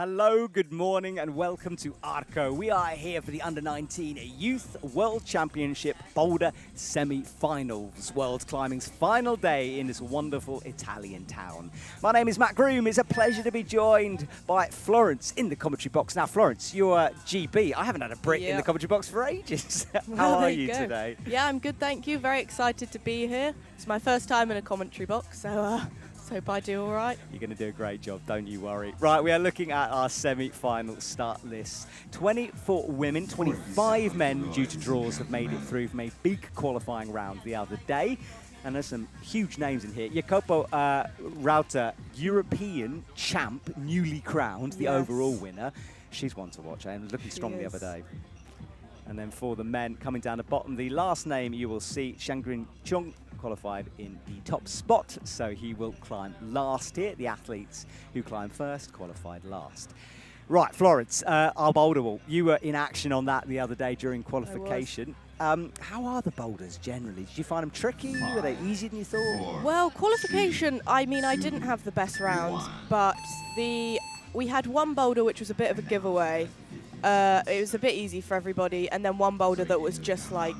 Hello, good morning, and welcome to Arco. We are here for the Under-19 Youth World Championship Boulder semi-finals, world climbing's final day in this wonderful Italian town. My name is Matt Groom. It's a pleasure to be joined by Florence in the commentary box. Now, Florence, you're GB. I haven't had a Brit in the commentary box for ages. How are you today? Yeah, I'm good, thank you. Very excited to be here. It's my first time in a commentary box, so hope I do all right. You're going to do a great job, don't you worry. Right, we are looking at our semi-final start list. 24 women, 25 men due to draws have made it through from a big qualifying round the other day. And there's some huge names in here. Jacopo Rauter, European champ, newly crowned, the overall winner. She's one to watch, and looking strong the other day. And then for the men, coming down the bottom, the last name you will see, Shangrin Chung, qualified in the top spot, so he will climb last here. The athletes who climb first qualified last. Right, Florence, our boulder wall. You were in action on that the other day during qualification. How are the boulders generally? Did you find them tricky? Were they easier than you thought? Well, qualification, I mean, I didn't have the best round, but we had one boulder which was a bit of a giveaway. It was a bit easy for everybody, and then one boulder that was just like,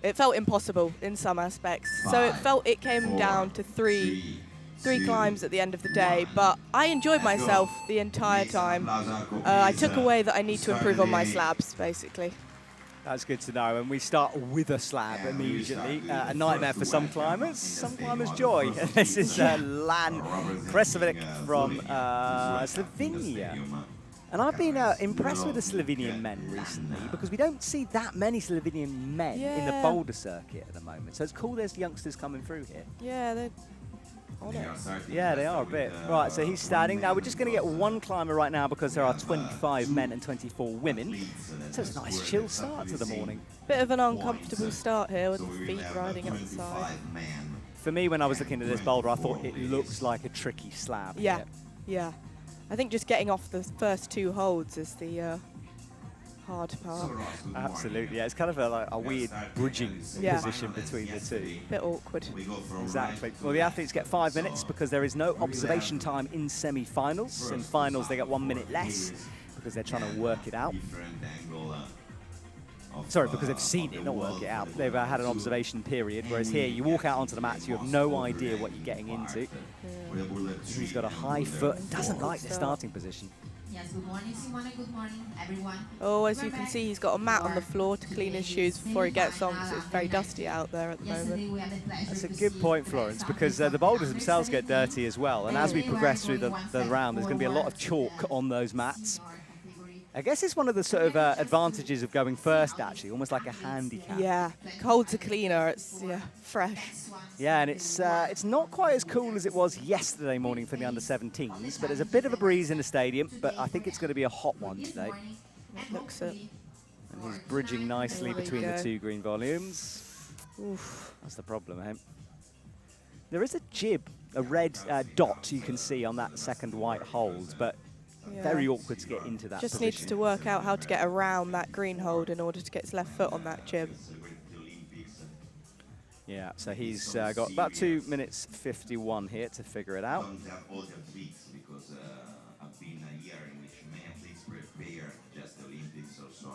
it felt impossible in some aspects. So it came down to three climbs at the end of the day, but I enjoyed myself the entire time. I took away that I need to improve on my slabs, basically. That's good to know, and we start with a slab immediately. A nightmare for some climbers joy. This is Lan Kresovic from Slovenia. And I've been impressed with the Slovenian men recently because we don't see that many Slovenian men in the boulder circuit at the moment. So it's cool there's youngsters coming through here. Yeah, they're on it. Yeah, they are a bit. Right, so he's standing. Now we're just going to get one climber right now because there are 25 men and 24 women. So it's a nice chill start to the morning. Bit of an uncomfortable start here with the feet riding up the side. For me, when I was looking at this boulder, I thought it looks like a tricky slab. Yeah, yeah. I think just getting off the first two holds is the hard part. Absolutely, yeah. It's kind of a weird bridging position between the two. Bit awkward. Exactly. Well, the athletes get 5 minutes because there is no observation time in semi-finals. In finals, they get 1 minute less because they're trying to work it out. Sorry, because they've seen it, not work it out. They've had an observation period, whereas here you walk out onto the mats, you have no idea what you're getting into. He's got a high foot, doesn't like the starting position. Yes, good morning, Simone. Good morning, everyone. Oh, as you can see, he's got a mat on the floor to clean his shoes before he gets on because it's very dusty out there at the moment. That's a good point, Florence, because the boulders themselves get dirty as well. And as we progress through the round, there's going to be a lot of chalk on those mats. I guess it's one of the sort of advantages of going first, actually, almost like a handicap. Yeah, holds are cleaner, it's fresh. Yeah, and it's not quite as cool as it was yesterday morning for the under-17s, but there's a bit of a breeze in the stadium, but I think it's going to be a hot one today. It looks it. And he's bridging nicely between the two green volumes. Oof, that's the problem, eh? There is a jib, a red dot you can see on that second white hold, but very awkward to get into that Just position. needs to work out how to get around that green hold in order to get his left foot on that jib. Yeah, so he's got about 2 minutes 51 here to figure it out.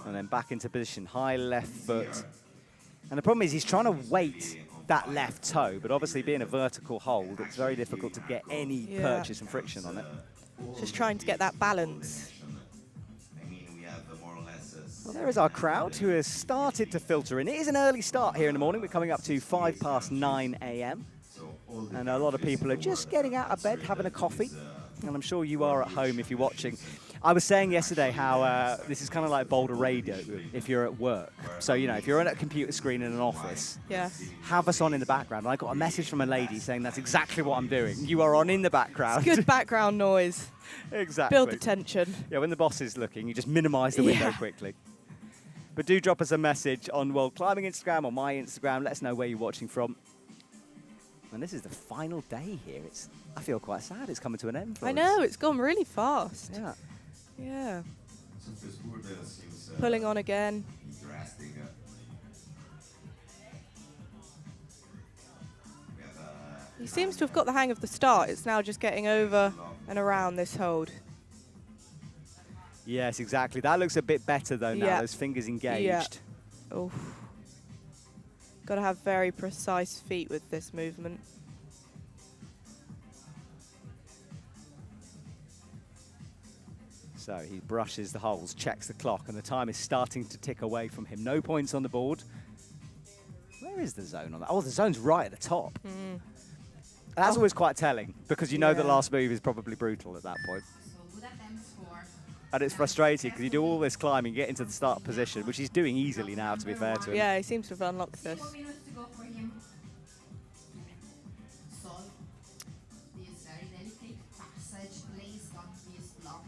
And then back into position, high left foot. And the problem is he's trying to weight that left toe, but obviously being a vertical hold, it's very difficult to get any purchase and friction on it. Just trying to get that balance. Well, there is our crowd who has started to filter in. It is an early start here in the morning. We're coming up to 9:05 a.m. And a lot of people are just getting out of bed, having a coffee. And I'm sure you are at home if you're watching. I was saying yesterday how this is kind of like Boulder Radio if you're at work. So, you know, if you're on a computer screen in an office, have us on in the background. And I got a message from a lady saying that's exactly what I'm doing. You are on in the background. It's good background noise. Exactly. Build the tension. Yeah, when the boss is looking, you just minimize the window quickly. But do drop us a message on World Climbing Instagram or my Instagram. Let us know where you're watching from. And this is the final day here. I feel quite sad it's coming to an end. I know, it's gone really fast. Yeah. Yeah. Pulling on again. He seems to have got the hang of the start. It's now just getting over and around this hold. Yes, exactly. That looks a bit better though now. Yeah. Those fingers engaged. Yeah. Oh. Got to have very precise feet with this movement. So he brushes the holes, checks the clock, and the time is starting to tick away from him. No points on the board. Where is the zone on that? Oh, the zone's right at the top. That's always quite telling, because you know the Yeah. last move is probably brutal at that point. So good attempts for. And it's frustrating, because you do all this climbing, get into the start position, which he's doing easily now, to be fair to him. Yeah, he seems to have unlocked this. 4 minutes to go for him. Solve this very delicate passage placed on his block.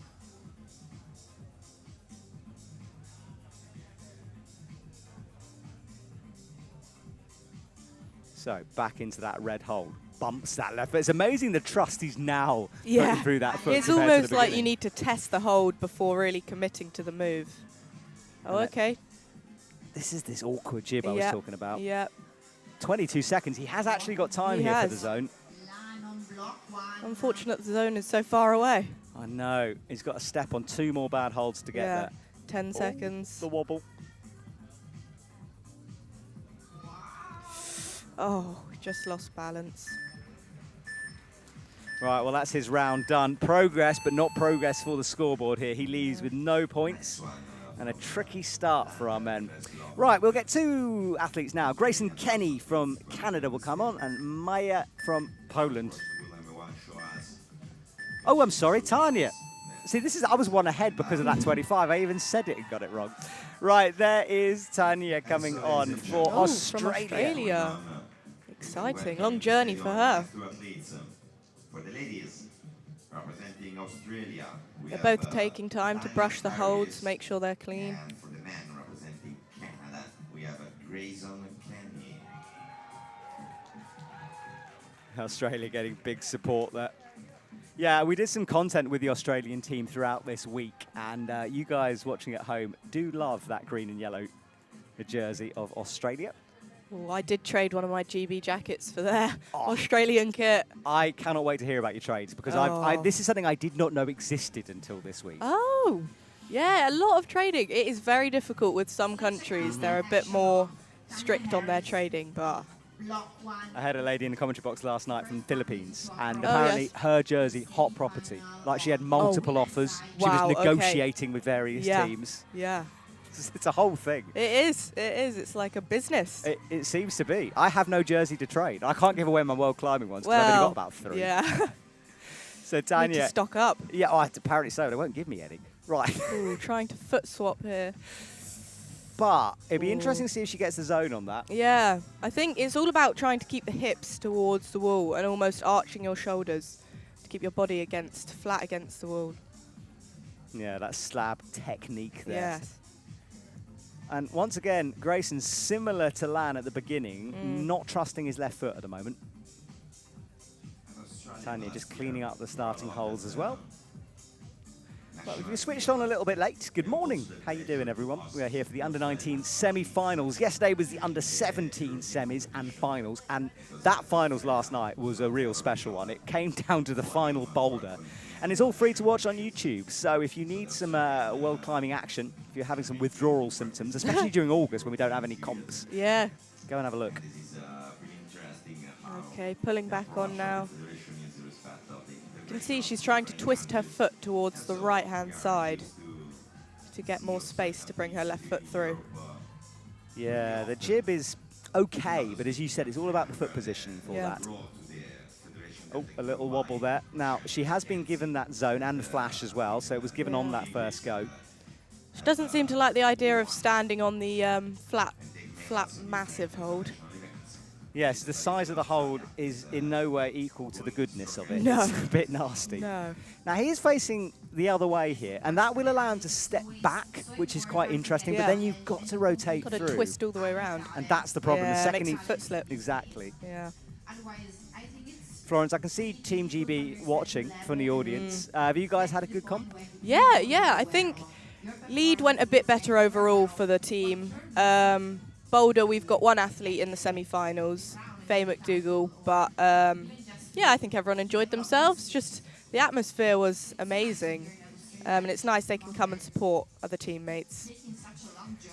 So back into that red hole. Bumps that left. But it's amazing the trust he's now Yeah. putting through that foot. It's compared to almost the like you beginning. need to test the hold before really committing to the move. Oh, And okay. This is this awkward jib I was Yep. talking about. Yep. 22 seconds. He has actually got time He here for has. the zone. Land on block 1. Unfortunate the zone is so far away. I know. He's got to step on 2 more bad holds to get Yeah. there. 10 seconds. The wobble. Oh, just lost balance. Right, well, that's his round done. Progress, but not progress for the scoreboard here. He leaves with no points and a tricky start for our men. Right, we'll get 2 athletes now. Grayson Kenny from Canada will come on, and Maya from Poland. Oh, I'm sorry, Tanya. See, I was 1 ahead because of that 25. I even said it and got it wrong. Right, there is Tanya coming on for Oh, Australia. from Australia. Exciting. Long journey for her. For the ladies representing Australia, They're both taking time to brush the holds, make sure they're clean. And for the men representing Canada, we have Grayson Kenny. Australia getting big support there. Yeah, we did some content with the Australian team throughout this week, and you guys watching at home do love that green and yellow jersey of Australia. Oh, I did trade one of my GB jackets for their Australian kit. I cannot wait to hear about your trades, because this is something I did not know existed until this week. Oh, yeah, a lot of trading. It is very difficult with some countries. They're a bit more strict on their trading, but Block 1. I had a lady in the commentary box last night from the Philippines, and Oh, apparently yes. her jersey, hot property. Like, she had multiple offers. She Wow, was okay. negotiating with various yeah, teams. yeah. It's a whole thing. It is. It's like a business. It seems to be. I have no jersey to trade. I can't give away my world climbing ones because I've only got about 3. yeah. So Need Tanya, to stock up. yeah, apparently so. They won't give me any. Right. Ooh, trying to foot swap here. But it'd be Ooh. interesting to see if she gets the zone on that. Yeah, I think it's all about trying to keep the hips towards the wall and almost arching your shoulders to keep your body flat against the wall. Yeah, that slab technique there. Yes. And once again, Grayson's similar to Lan at the beginning, not trusting his left foot at the moment. Tanya just cleaning up the starting holes as well. Well, we've switched on a little bit late. Good morning. How you doing, everyone? We are here for the Under-19 semi-finals. Yesterday was the Under-17 semis and finals, and that finals last night was a real special one. It came down to the final boulder, and it's all free to watch on YouTube. So if you need some world climbing action, if you're having some withdrawal symptoms, especially during August when we don't have any comps, Yeah. go and have a look. Okay, pulling back on now. You can see she's trying to twist her foot towards the right-hand side to get more space to bring her left foot through. Yeah, the jib is okay, but as you said, it's all about the foot position for Yeah. that. Oh, a little wobble there. Now, she has been given that zone and flash as well, so it was given on that first go. She doesn't seem to like the idea of standing on the flat, massive hold. Yes, the size of the hold is in no way equal to the goodness of it. No. It's a bit nasty. No. Now, he is facing the other way here, and that will allow him to step back, which is quite interesting, Yeah. but then you've got to rotate Got to through. twist all the way around. And that's the problem. Yeah, the second makes he... a foot slip. Exactly. Yeah. Otherwise, I think it's Florence, I can see Team GB watching from the audience. Have you guys had a good comp? Yeah, I think lead went a bit better overall for the team. Boulder, we've got one athlete in the semi-finals, Faye McDougall, but yeah, I think everyone enjoyed themselves. Just the atmosphere was amazing. And it's nice they can come and support other teammates.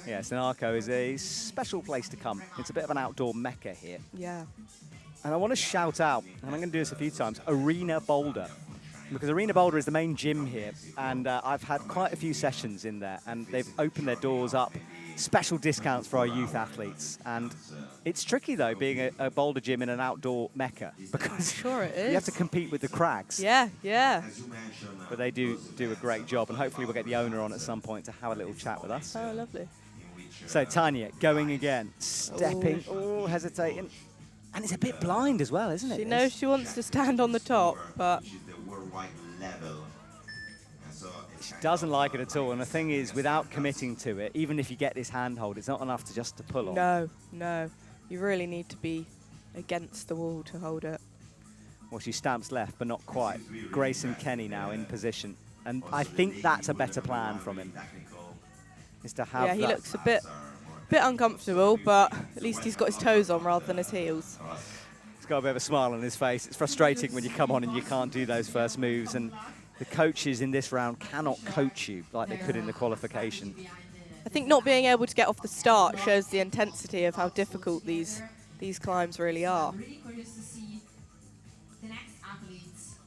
Yes, and Arco is a special place to come. It's a bit of an outdoor mecca here. Yeah. And I want to shout out, and I'm going to do this a few times, Arena Boulder. Because Arena Boulder is the main gym here, and I've had quite a few sessions in there, and they've opened their doors up, special discounts for our youth athletes. And it's tricky, though, being a boulder gym in an outdoor mecca, because Sure it is. you have to compete with the crags. Yeah, yeah. But they do a great job, and hopefully we'll get the owner on at some point to have a little chat with us. Oh, lovely. So Tanya, going again, stepping, hesitating. And it's a bit blind as well, isn't it? She knows she wants to stand on the top, but she doesn't like it at all. And the thing is, without committing to it, even if you get this handhold, it's not enough to just to pull on. no, no. You really need to be against the wall to hold it. Well, she stamps left, but not quite. Grayson Kenny now in position. And I think that's a better plan from him. Is to have Yeah, he that. looks a bit uncomfortable, but at least he's got his toes on rather than his heels. He's got a bit of a smile on his face. It's frustrating when you come on and you can't do those first moves. And the coaches in this round cannot coach you like they could in the qualification. I think not being able to get off the start shows the intensity of how difficult these climbs really are.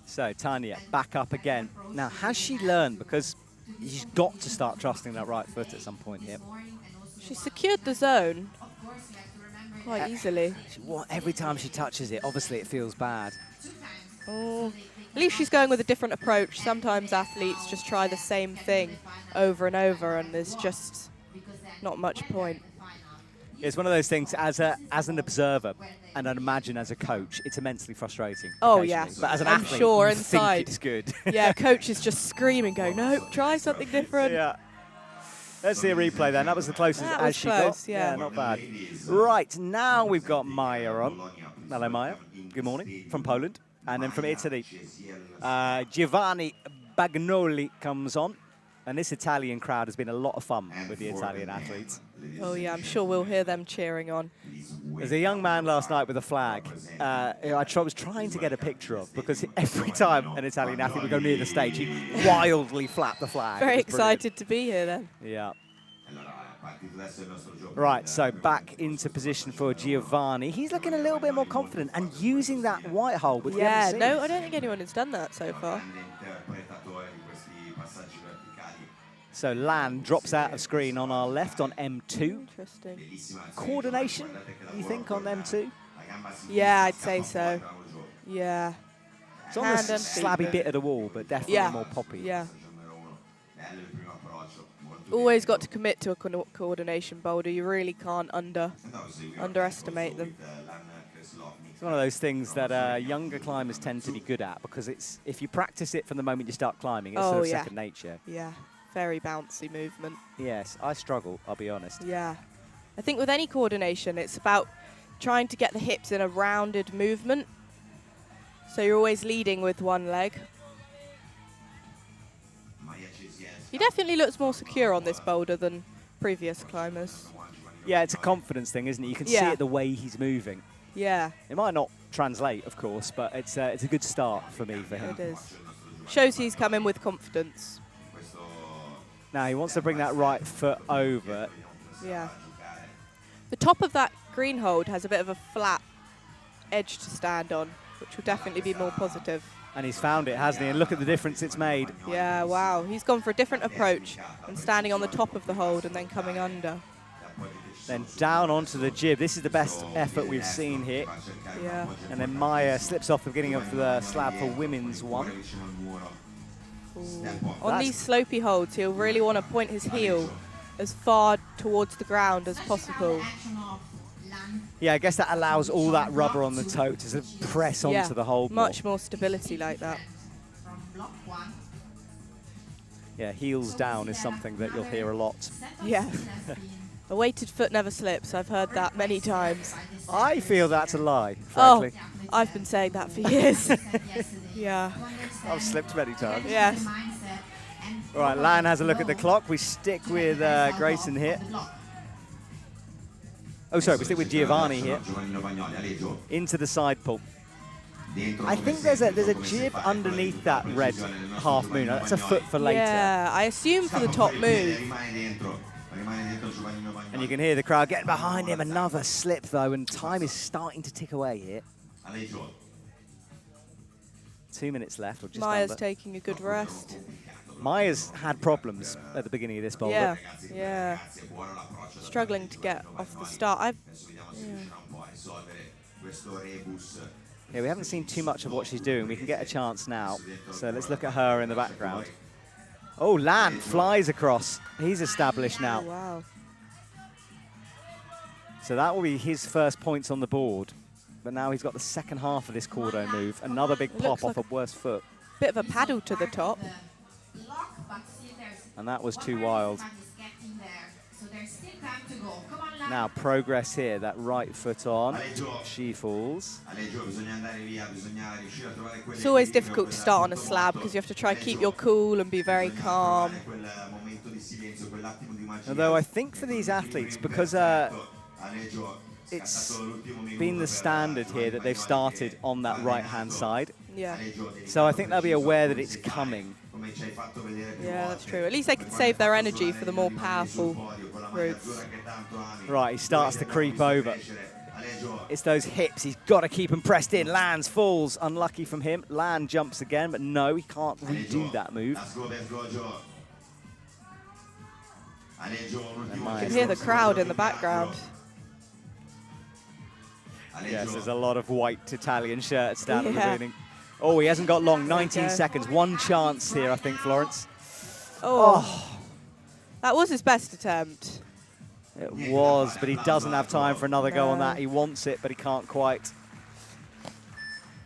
So Tanya back up again. Now, has she learned? Because she's got to start trusting that right foot at some point here. She secured the zone quite easily. Every time she touches it, obviously it feels bad. Oh, at least she's going with a different approach. Sometimes athletes just try the same thing over and over, and there's just not much point. It's one of those things, as an observer, and I'd imagine as a coach, it's immensely frustrating. Oh, yeah. But as an I'm athlete, sure you inside. think it's good. Yeah, coach is just screaming, going, no, try something different. Yeah. Let's see a replay then. That was the closest That as was she close, got. yeah. Not bad. Right, now we've got Maya on. Hello, Maya. Good morning. From Poland. And then from Italy, Giovanni Bagnoli comes on. And this Italian crowd has been a lot of fun with the Italian athletes. Oh, yeah, I'm sure we'll hear them cheering on. There's a young man last night with a flag I was trying to get a picture of, because every time an Italian athlete would go near the stage, he'd wildly flap the flag. Very It was brilliant. excited to be here then. Yeah. Right, so back into position for Giovanni. He's looking a little bit more confident and using that white hole. Which we Yeah, haven't seen. no, I don't think anyone has done that so far. So Lan drops out of screen on our left on M2. Interesting. Coordination, you think, on M2? Yeah, I'd say so. Yeah. It's on the Hand and feet, slabby but- bit of the wall, but definitely Yeah. more poppy. Yeah. Always got to commit to a coordination boulder. You really can't underestimate them. It's one of those things that younger climbers tend to be good at, because it's if you practice it from the moment you start climbing, it's sort of yeah. second nature. Yeah, very bouncy movement. Yes, I struggle, I'll be honest. Yeah. I think with any coordination, it's about trying to get the hips in a rounded movement. So you're always leading with one leg. He definitely looks more secure on this boulder than previous climbers. Yeah, it's a confidence thing, isn't it? You can see Yeah. it the way he's moving. Yeah, It might not translate, of course, but it's a good start for me, for him. it is. Shows he's come in with confidence. Now, he wants to bring that right foot over. Yeah. The top of that green hold has a bit of a flat edge to stand on, which will definitely be more positive. And he's found it, hasn't he? And look at the difference it's made. Yeah, wow. He's gone for a different approach and standing on the top of the hold and then coming under. Then down onto the jib. This is the best effort we've seen here. Yeah. And then Maya slips off the beginning of the slab for women's one. On these slopey holds, he'll really want to point his heel as far towards the ground as possible. Yeah, I guess that allows all that rubber on the toe to sort of press onto Yeah, the hold more. much more stability like that. Yeah, heels down is something that you'll hear a lot. Yeah. A weighted foot never slips. I've heard that many times. I feel that's a lie, frankly. Oh, I've been saying that for years. Yeah. I've slipped many times. Yes. All right, Lan has a look at the clock. We stick with Grayson here. Oh, sorry, we stick with Giovanni here. Into the side pull. I think there's a jib underneath that red half moon. That's a foot for later. Yeah, I assume for the top move. And you can hear the crowd getting behind him. Another slip, though, and time is starting to tick away here. 2 minutes left, or just Maya's under. taking a good rest. Maya's had problems at the beginning of this boulder. Yeah, yeah. Struggling to get off the start. Yeah, we haven't seen too much of what she's doing. We can get a chance now. So let's look at her in the background. Oh, Lan flies across. He's established now. Oh, wow. So that will be his first points on the board. But now he's got the second half of this cordo move. Another big pop off a worse foot. Bit of a paddle to the top. And that was too wild. Now progress here, that right foot on. She falls. It's always difficult to start on a slab because you have to try to keep your cool and be very calm. Although I think for these athletes, because it's been the standard here that they've started on that right-hand side. Yeah. So I think they'll be aware that it's coming. Yeah, that's true. At least they can save their energy for the more powerful routes. Right, he starts to creep over. It's those hips. He's got to keep them pressed in. Lands, falls. Unlucky from him. Lan jumps again, but no, he can't redo that move. You can hear the crowd in the background. Yes, there's a lot of white Italian shirts down at the beginning. Oh, he hasn't got long. 19 seconds. One chance here, I think, Florence. Oh. That was his best attempt. It was, but he doesn't have time for another go on that. He wants it, but he can't quite.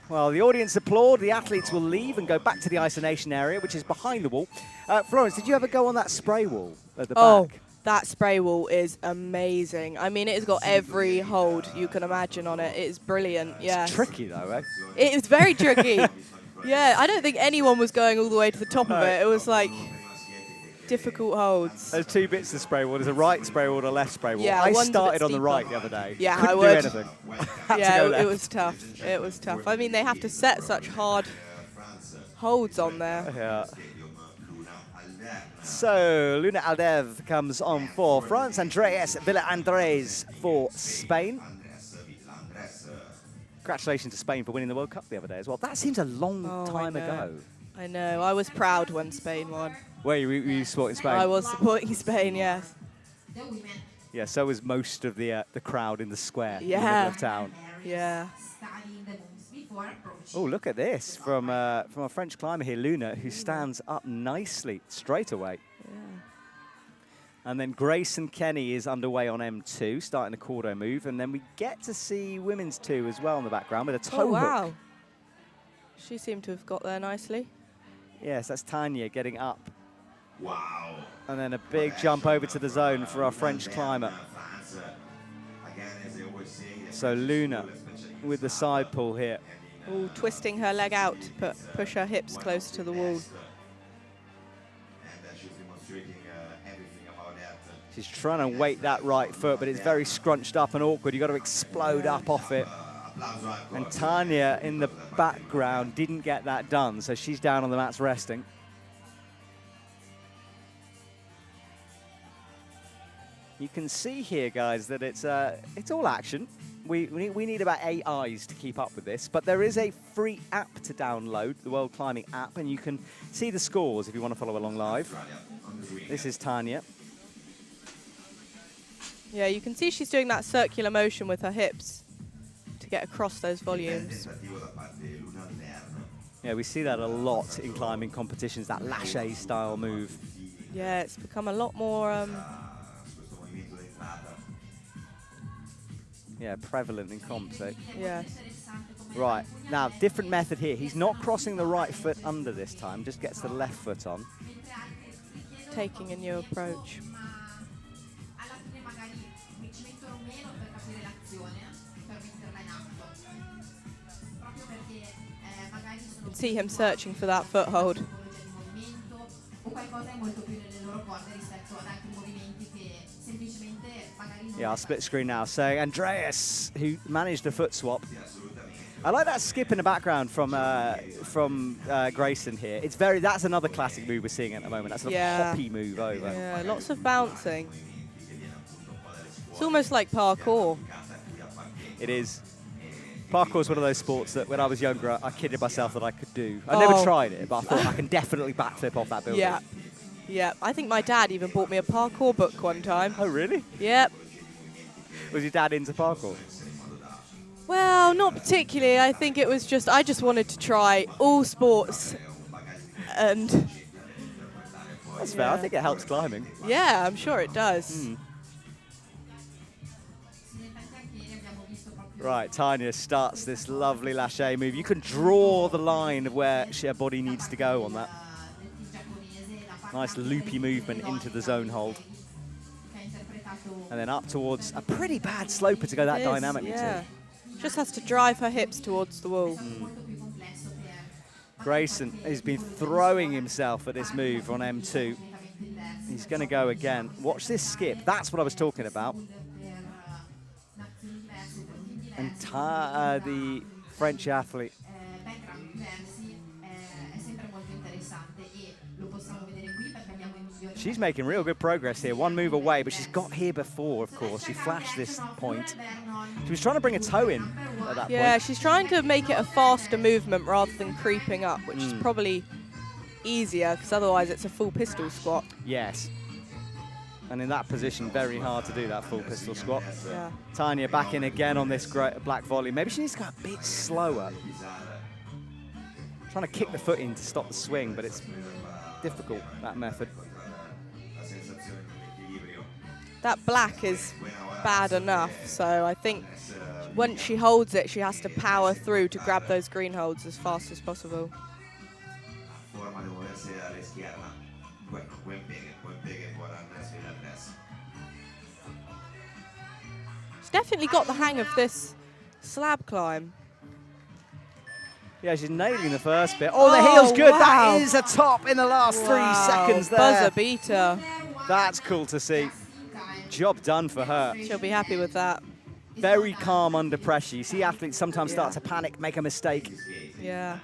Well, the audience applaud. The athletes will leave and go back to the isolation area, which is behind the wall. Florence, did you ever go on that spray wall at the back? That spray wall is amazing. I mean, it has got every hold you can imagine on it. It is brilliant, yeah. It's tricky, though, eh? It is very tricky. Yeah, I don't think anyone was going all the way to the top of it. It was like difficult holds. There's two bits of the spray wall. There's a right spray wall and a left spray wall. Yeah, I one's a started bit on the steeper. right the other day. Yeah, Couldn't I do would. anything. Had to Yeah, go it left. was tough. It was tough. I mean, they have to set such hard holds on there. Yeah. So, Luna Aldev comes on for France. Andreas Villa-Andrés for Spain. Congratulations to Spain for winning the World Cup the other day as well. That seems a long time ago. I know. I was proud when Spain won. Were you supporting Spain? I was supporting Spain, yes. Yeah, so was most of the crowd in the square in the Yeah. middle of town. Yeah. Oh, look at this from a French climber here, Luna, who stands up nicely straight away. Yeah. And then Grace and Kenny is underway on M2, starting the cordo move. And then we get to see women's 2 as well in the background with a toe hook. Wow. She seemed to have got there nicely. Yes, that's Tanya getting up. Wow. And then a big jump over to the zone for our French climber. So Luna with the side pull here. Oh, twisting her leg out to push her hips closer to the wall. She's trying to weight that right foot, but it's very scrunched up and awkward. You've got to explode up off it. And Tanya in the background didn't get that done, so she's down on the mats resting. You can see here, guys, that it's all action. We need about 8 eyes to keep up with this, but there is a free app to download, the World Climbing app, and you can see the scores if you want to follow along live. This is Tanya. Yeah, you can see she's doing that circular motion with her hips to get across those volumes. Yeah, we see that a lot in climbing competitions, that lâché style move. Yeah, it's become a lot more... Yeah, prevalent in comps, eh? Yes. Right, now, different method here. He's not crossing the right foot under this time, just gets the left foot on. Taking a new approach. You can see him searching for that foothold. Yeah, I'll split screen now. So Andreas, who managed a foot swap, I like that skip in the background from Grayson here. It's that's another classic move we're seeing at the moment. That's a hoppy move over. Yeah, lots of bouncing. It's almost like parkour. It is. Parkour is one of those sports that when I was younger, I kidded myself that I could do. I never tried it, but I thought I can definitely backflip off that building. Yeah. Yeah. I think my dad even bought me a parkour book one time. Oh, really? Yep. Was your dad into parkour? Well, not particularly. I think it was just, I just wanted to try all sports. And that's fair. I think it helps climbing. Yeah, I'm sure it does. Right, Tanya starts this lovely lâché move. You can draw the line of where her body needs to go on that. Nice loopy movement into the zone hold. And then up towards a pretty bad sloper to go that dynamically too. Just has to drive her hips towards the wall. Grayson has been throwing himself at this move on M2. He's going to go again. Watch this skip. That's what I was talking about. And the French athlete. She's making real good progress here. One move away, but she's got here before, of course. She flashed this point. She was trying to bring a toe in at that point. Yeah, she's trying to make it a faster movement rather than creeping up, which is probably easier, because otherwise it's a full pistol squat. Yes. And in that position, very hard to do that full pistol squat. Yeah. Tanya back in again on this black volley. Maybe she needs to go a bit slower. Trying to kick the foot in to stop the swing, but it's difficult, that method. That black is bad enough, so I think once she holds it, she has to power through to grab those green holds as fast as possible. She's definitely got the hang of this slab climb. Yeah, she's nailing the first bit. Oh, the heel's good. Wow. That is a top in the last 3 seconds there. Buzzer beater. That's cool to see. Job done for her. She'll be happy with that. Very calm under pressure. You see athletes sometimes start to panic, make a mistake. Yeah.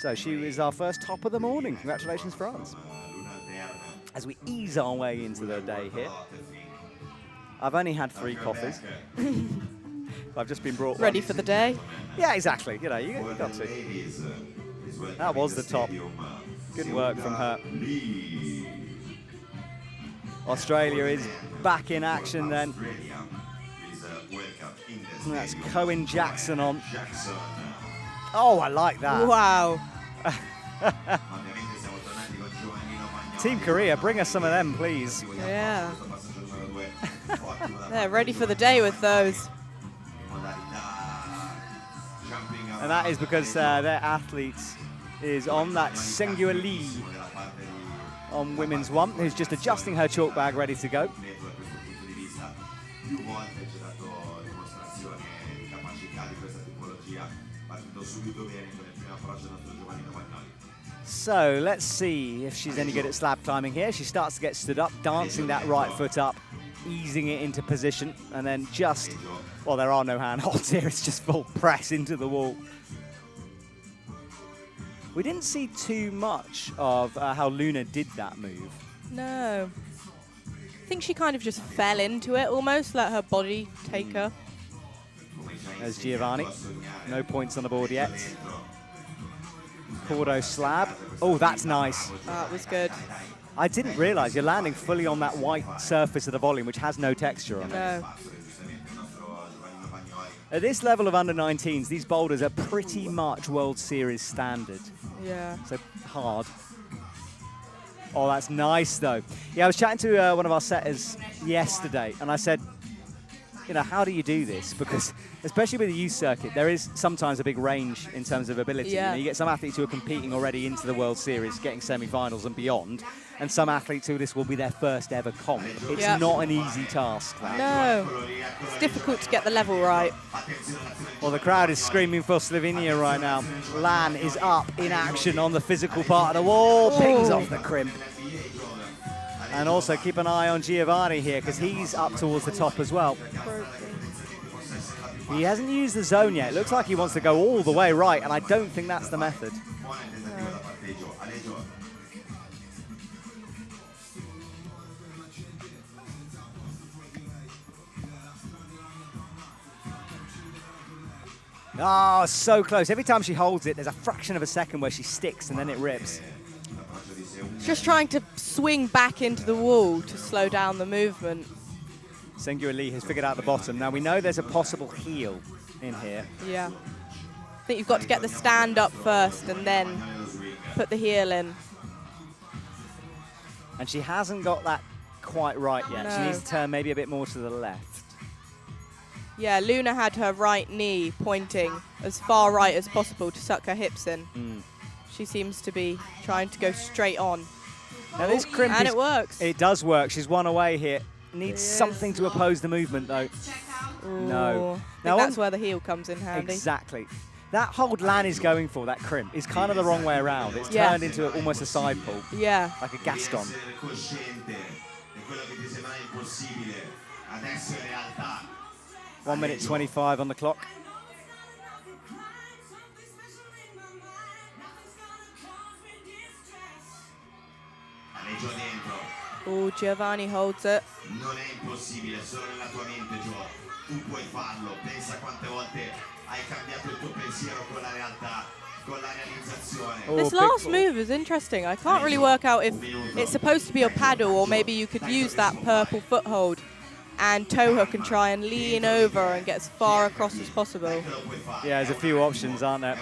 So she was our first top of the morning. Congratulations, France. As we ease our way into the day here. I've only had 3 coffees. I've just been brought Ready one. for the day? Yeah, exactly. You know, you got to. That was the top. Good work from her. Australia is back in action then. And that's Cohen Jackson on. Oh, I like that. Wow. Team Korea, bring us some of them, please. Yeah. They're ready for the day with those. And that is because their athletes is on that Sengua Lee on women's 1, who's just adjusting her chalk bag, ready to go. So let's see if she's any good at slab climbing here. She starts to get stood up, dancing that right foot up, easing it into position, and then just, well, there are no handholds here. It's just full press into the wall. We didn't see too much of how Luna did that move. No. I think she kind of just fell into it almost, let her body take her. There's Giovanni. No points on the board yet. Cordo slab. Oh, that's nice. That was good. I didn't realize you're landing fully on that white surface of the volume, which has no texture on it. No. At this level of under-19s, these boulders are pretty much World Series standard. Yeah. So hard. Oh, that's nice, though. Yeah, I was chatting to one of our setters yesterday, and I said, you know, how do you do this? Because especially with the youth circuit, there is sometimes a big range in terms of ability. Yeah. You know, you get some athletes who are competing already into the World Series, getting semi-finals and beyond, and some athletes who this will be their first ever comp. It's not an easy task, that. No. It's difficult to get the level right. Well, the crowd is screaming for Slovenia right now. Lan is up in action on the physical part of the wall, pings off the crimp. And also keep an eye on Giovanni here, because he's up towards the top as well. He hasn't used the zone yet. It looks like he wants to go all the way right, and I don't think that's the method. Oh, so close. Every time she holds it, there's a fraction of a second where she sticks and then it rips. Just trying to swing back into the wall to slow down the movement. Sengyu Lee has figured out the bottom. Now we know there's a possible heel in here. Yeah. I think you've got to get the stand up first and then put the heel in. And she hasn't got that quite right yet. No. She needs to turn maybe a bit more to the left. Yeah, Luna had her right knee pointing as far right as possible to suck her hips in. She seems to be trying to go straight on. Now this crimp and it works. It does work. She's one away here. Needs Yes. something to oppose the movement, though. Ooh. No. I think Now that's where the heel comes in handy. Exactly. That hold Lan is going for, that crimp, is kind of the wrong way around. It's Yeah. turned into almost a side pull, Yeah. like a Gaston. 1 minute 25 on the clock. Oh, Giovanni holds it. Non è impossibile, solo nella tua mente, Gio. Tu puoi farlo. Pensa quante volte hai cambiato il tuo pensiero con la realtà, con la realizzazione. Oh, This big last ball. move is interesting. I can't really work out if it's supposed to be a paddle or maybe you could use that purple foothold and toe hook and try and lean over and get as far across as possible. Yeah, there's a few options, aren't there?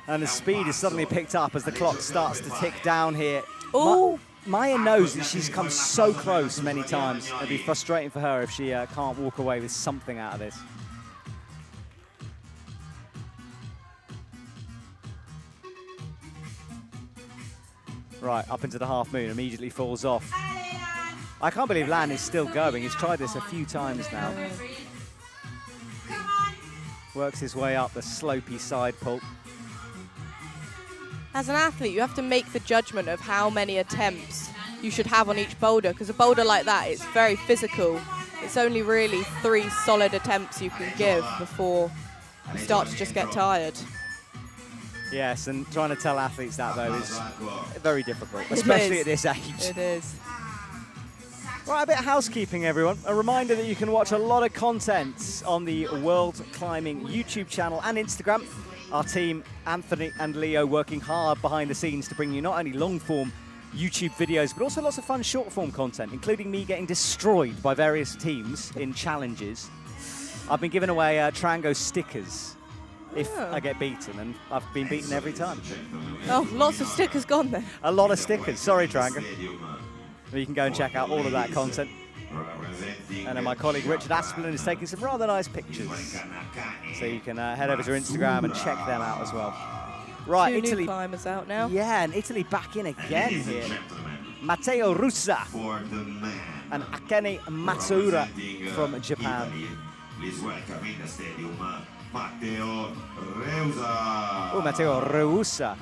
And the speed is suddenly picked up as the clock starts to tick down here. Oh. Maya knows that she's come so close many times. It'd be frustrating for her if she can't walk away with something out of this. Right, up into the half moon, immediately falls off. I can't believe Lan is still going. He's tried this a few times now. Works his way up the slopey side pull. As an athlete, you have to make the judgment of how many attempts you should have on each boulder, because a boulder like that, it's very physical. It's only really 3 solid attempts you can give before you start to just get tired. Yes, and trying to tell athletes that, though, is very difficult, especially at this age. It is. Right, a bit of housekeeping, everyone. A reminder that you can watch a lot of content on the World Climbing YouTube channel and Instagram. Our team, Anthony and Leo, working hard behind the scenes to bring you not only long-form YouTube videos, but also lots of fun short-form content, including me getting destroyed by various teams in challenges. I've been giving away Trango stickers if I get beaten, and I've been beaten every time. Oh, lots of stickers gone then. A lot of stickers. Sorry, Trango. You can go and check out all of that content. And then my colleague Richard Aspelin is taking some rather nice pictures. So you can head over to Instagram and check them out as well. Right, 2 Italy. new climbers out now. Yeah, and Italy back in again here. Matteo Russa and Akane Matsuura from Japan. Oh, Matteo Russa.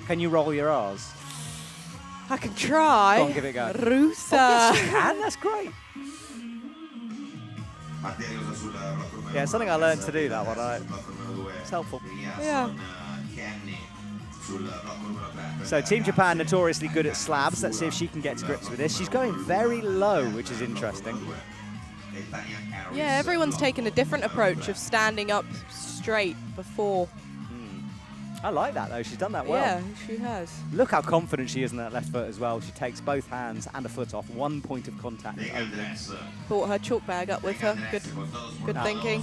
Can you roll your R's? I can try. Go on, give it a go. Rusa. Yes, you can. That's great. Yeah, it's something I learned to do, that one. It's helpful. Yeah. So Team Japan notoriously good at slabs. Let's see if she can get to grips with this. She's going very low, which is interesting. Yeah, everyone's taken a different approach of standing up straight before. I like that, though. She's done that well. Yeah, she has. Look how confident she is in that left foot as well. She takes both hands and a foot off. 1 point of contact only. Brought her chalk bag up with her. Good thinking.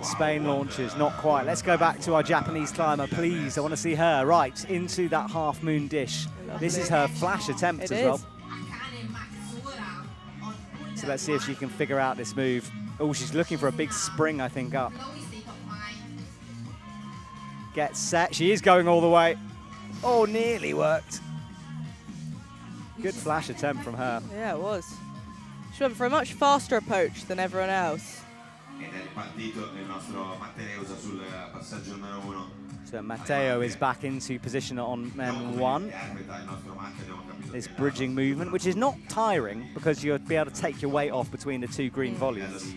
Spain launches, not quite. Let's go back to our Japanese climber, please. I want to see her right into that half moon dish. This is her flash attempt It as is. well. So let's see if she can figure out this move. Oh, she's looking for a big spring, I think, up. Gets set. She is going all the way. Oh, nearly worked. Good flash attempt from her. Yeah, it was. She went for a much faster approach than everyone else. So Matteo is back into position on men 1. This bridging movement, which is not tiring because you'll be able to take your weight off between the 2 green volumes.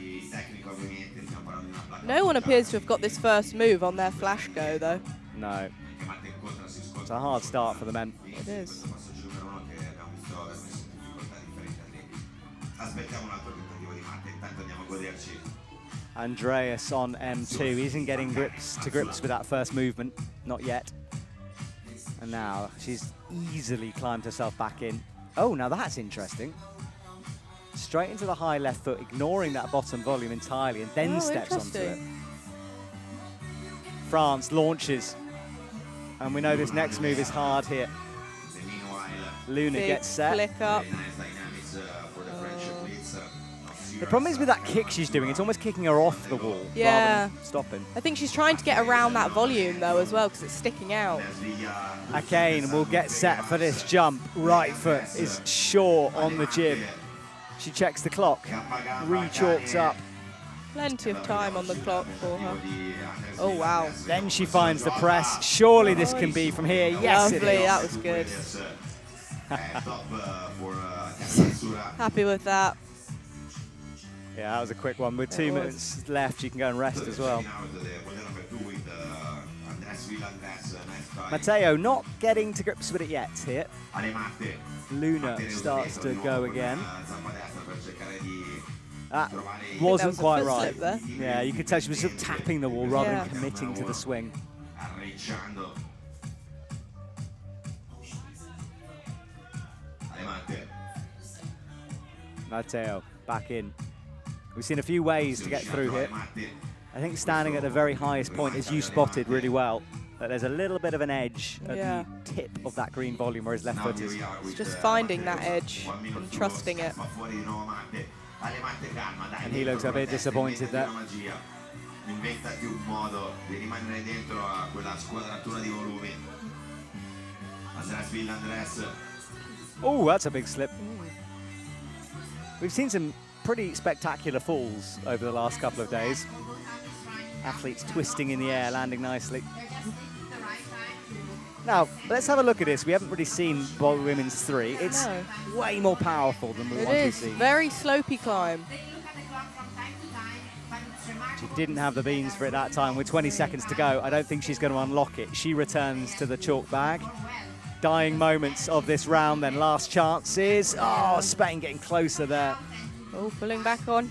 ovviamente stiamo parlando di una placca. No one appears to have got this first move on their flash go, though. No. Che Matte incontra si scontra. It's a hard start for the men. It is. Passaggio numero 1 che abbiamo visto aver messo in difficoltà differenti atleti. Aspettiamo un altro tentativo di Matte, intanto andiamo a goderci. Andreas on M2. He isn't getting to grips with that first movement. Not yet. And now she's easily climbed herself back in. Oh, now that's interesting. Straight into the high left foot, ignoring that bottom volume entirely, and then steps onto it. France launches. And we know this next move is hard here. Luna Big gets set. flick up. The problem is with that kick she's doing, it's almost kicking her off the wall Yeah. rather than stopping. I think she's trying to get around that volume, though, as well, because it's sticking out. Akane will get set for this jump. Right foot is short on the jib. She checks the clock, re-chalks up. Plenty of time on the clock for her. Oh, wow. Then she finds the press. Surely this can be from here. Yes, Lovely, it is. that was good. Happy with that. Yeah, that was a quick one. With 2 minutes left, you can go and rest as well. Matteo not getting to grips with it yet here. Luna starts to go again. That wasn't was a quite foot right. slip there. Yeah, you could tell she was sort of tapping the wall rather Yeah. than committing to the swing. Matteo back in. We've seen a few ways to get through here. I think standing at the very highest point, as you spotted really well, that there's a little bit of an edge at Yeah. the tip of that green volume where his left foot is. It's just finding that edge and trusting it. And he looks a bit disappointed there. Inventati un modo di rimanere dentro a quella squadratura di volumi. Andres. Oh, that's a big slip. We've seen some pretty spectacular falls over the last couple of days. Athletes twisting in the air, landing nicely. Now, let's have a look at this. We haven't really seen Boulder Women's 3. It's No. way more powerful than the It ones we've is. seen. Very slopey climb. She didn't have the beans for it that time. With 20 seconds to go, I don't think she's going to unlock it. She returns to the chalk bag. Dying moments of this round, then last chances. Oh, Spain getting closer there. Oh, pulling back on.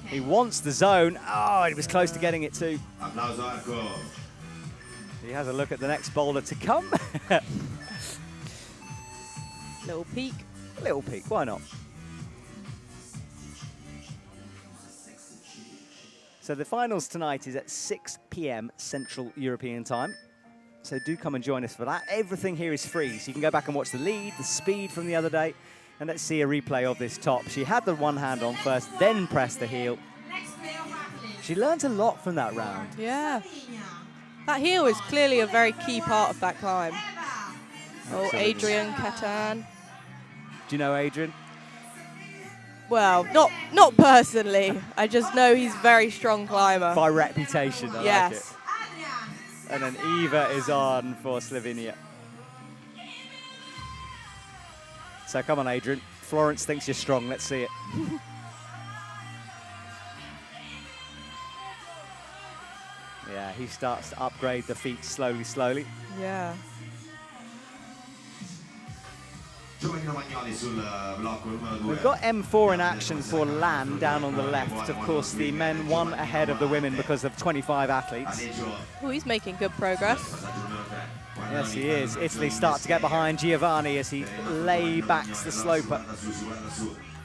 He wants the zone. Oh, he was close to getting it too. Applauso Arco. He has a look at the next boulder to come. Little peek. Little peek, why not? So the finals tonight is at 6 p.m. Central European Time. So do come and join us for that. Everything here is free, so you can go back and watch the lead, the speed from the other day, and let's see a replay of this top. She had the one hand on first, then pressed the heel. She learned a lot from that round. Yeah. That heel is clearly a very key part of that climb. Oh, Absolutely. Adrian Catan. Do you know Adrian? Well, not personally. I just know he's a very strong climber. By reputation, I like it. Yes. And then Eva is on for Slovenia. So come on, Adrian. Florence thinks you're strong. Let's see it. Yeah, he starts to upgrade the feet slowly. Yeah. We've got M4 in action for Lan down on the left. Of course, the men one ahead of the women because of 25 athletes. Oh, he's making good progress. Yes, he is. Italy start to get behind Giovanni as he lay-backs the sloper.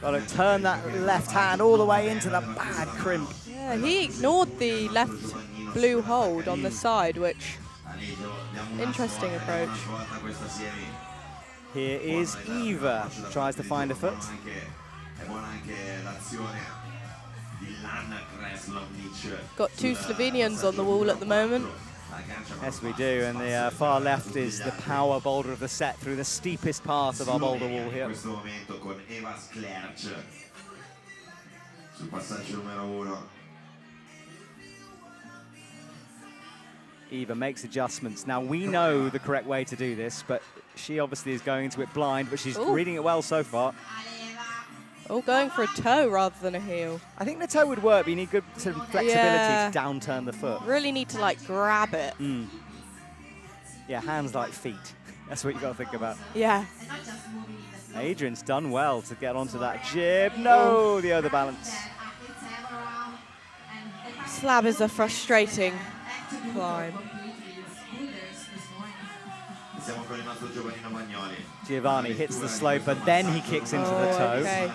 Got to turn that left hand all the way into the bad crimp. Yeah, he ignored the left blue hold on the side, which interesting approach. Here is Eva. Tries to find a foot. Got two Slovenians on the wall at the moment. Yes, we do. And the far left is the power boulder of the set through the steepest part of our boulder wall here. Eva makes adjustments. Now, we know the correct way to do this, but she obviously is going into it blind, but she's Ooh. reading it well so far. Oh, going for a toe rather than a heel. I think the toe would work, but you need good sort of flexibility Yeah. to downturn the foot. Really need to like grab it. Yeah, hands like feet. That's what you got to think about. Yeah. Adrian's done well to get onto that jib. No, the other balance. Slab is a frustrating climb. Siamo con il nostro Giovannino Bagnoli. Giovanni hits the slope, but then he kicks into the toe. Okay.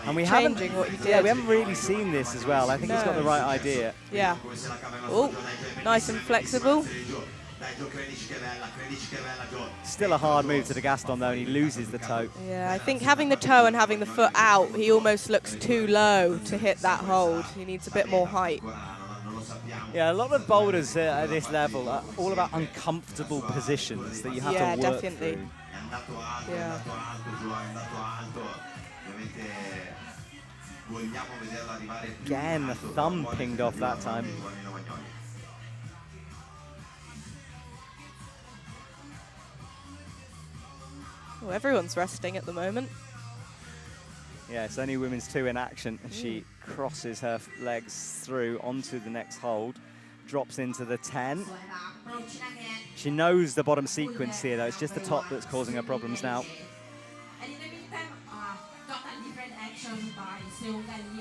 And we Changing what he did. Yeah, we haven't really seen this as well. I think he's got the right idea. Yeah. Oh, nice and flexible. Still a hard move to the Gaston though, and he loses the toe. Yeah, I think having the toe and having the foot out, he almost looks too low to hit that hold. He needs a bit more height. Yeah, a lot of boulders at this level are all about uncomfortable positions that you have to work definitely. through. Yeah. Again, a thumb pinged off that time. Oh, everyone's resting at the moment. Yeah, it's only women's 2 in action. She crosses her legs through onto the next hold, drops into the 10. She knows the bottom sequence here, though. It's just the top that's causing her problems now.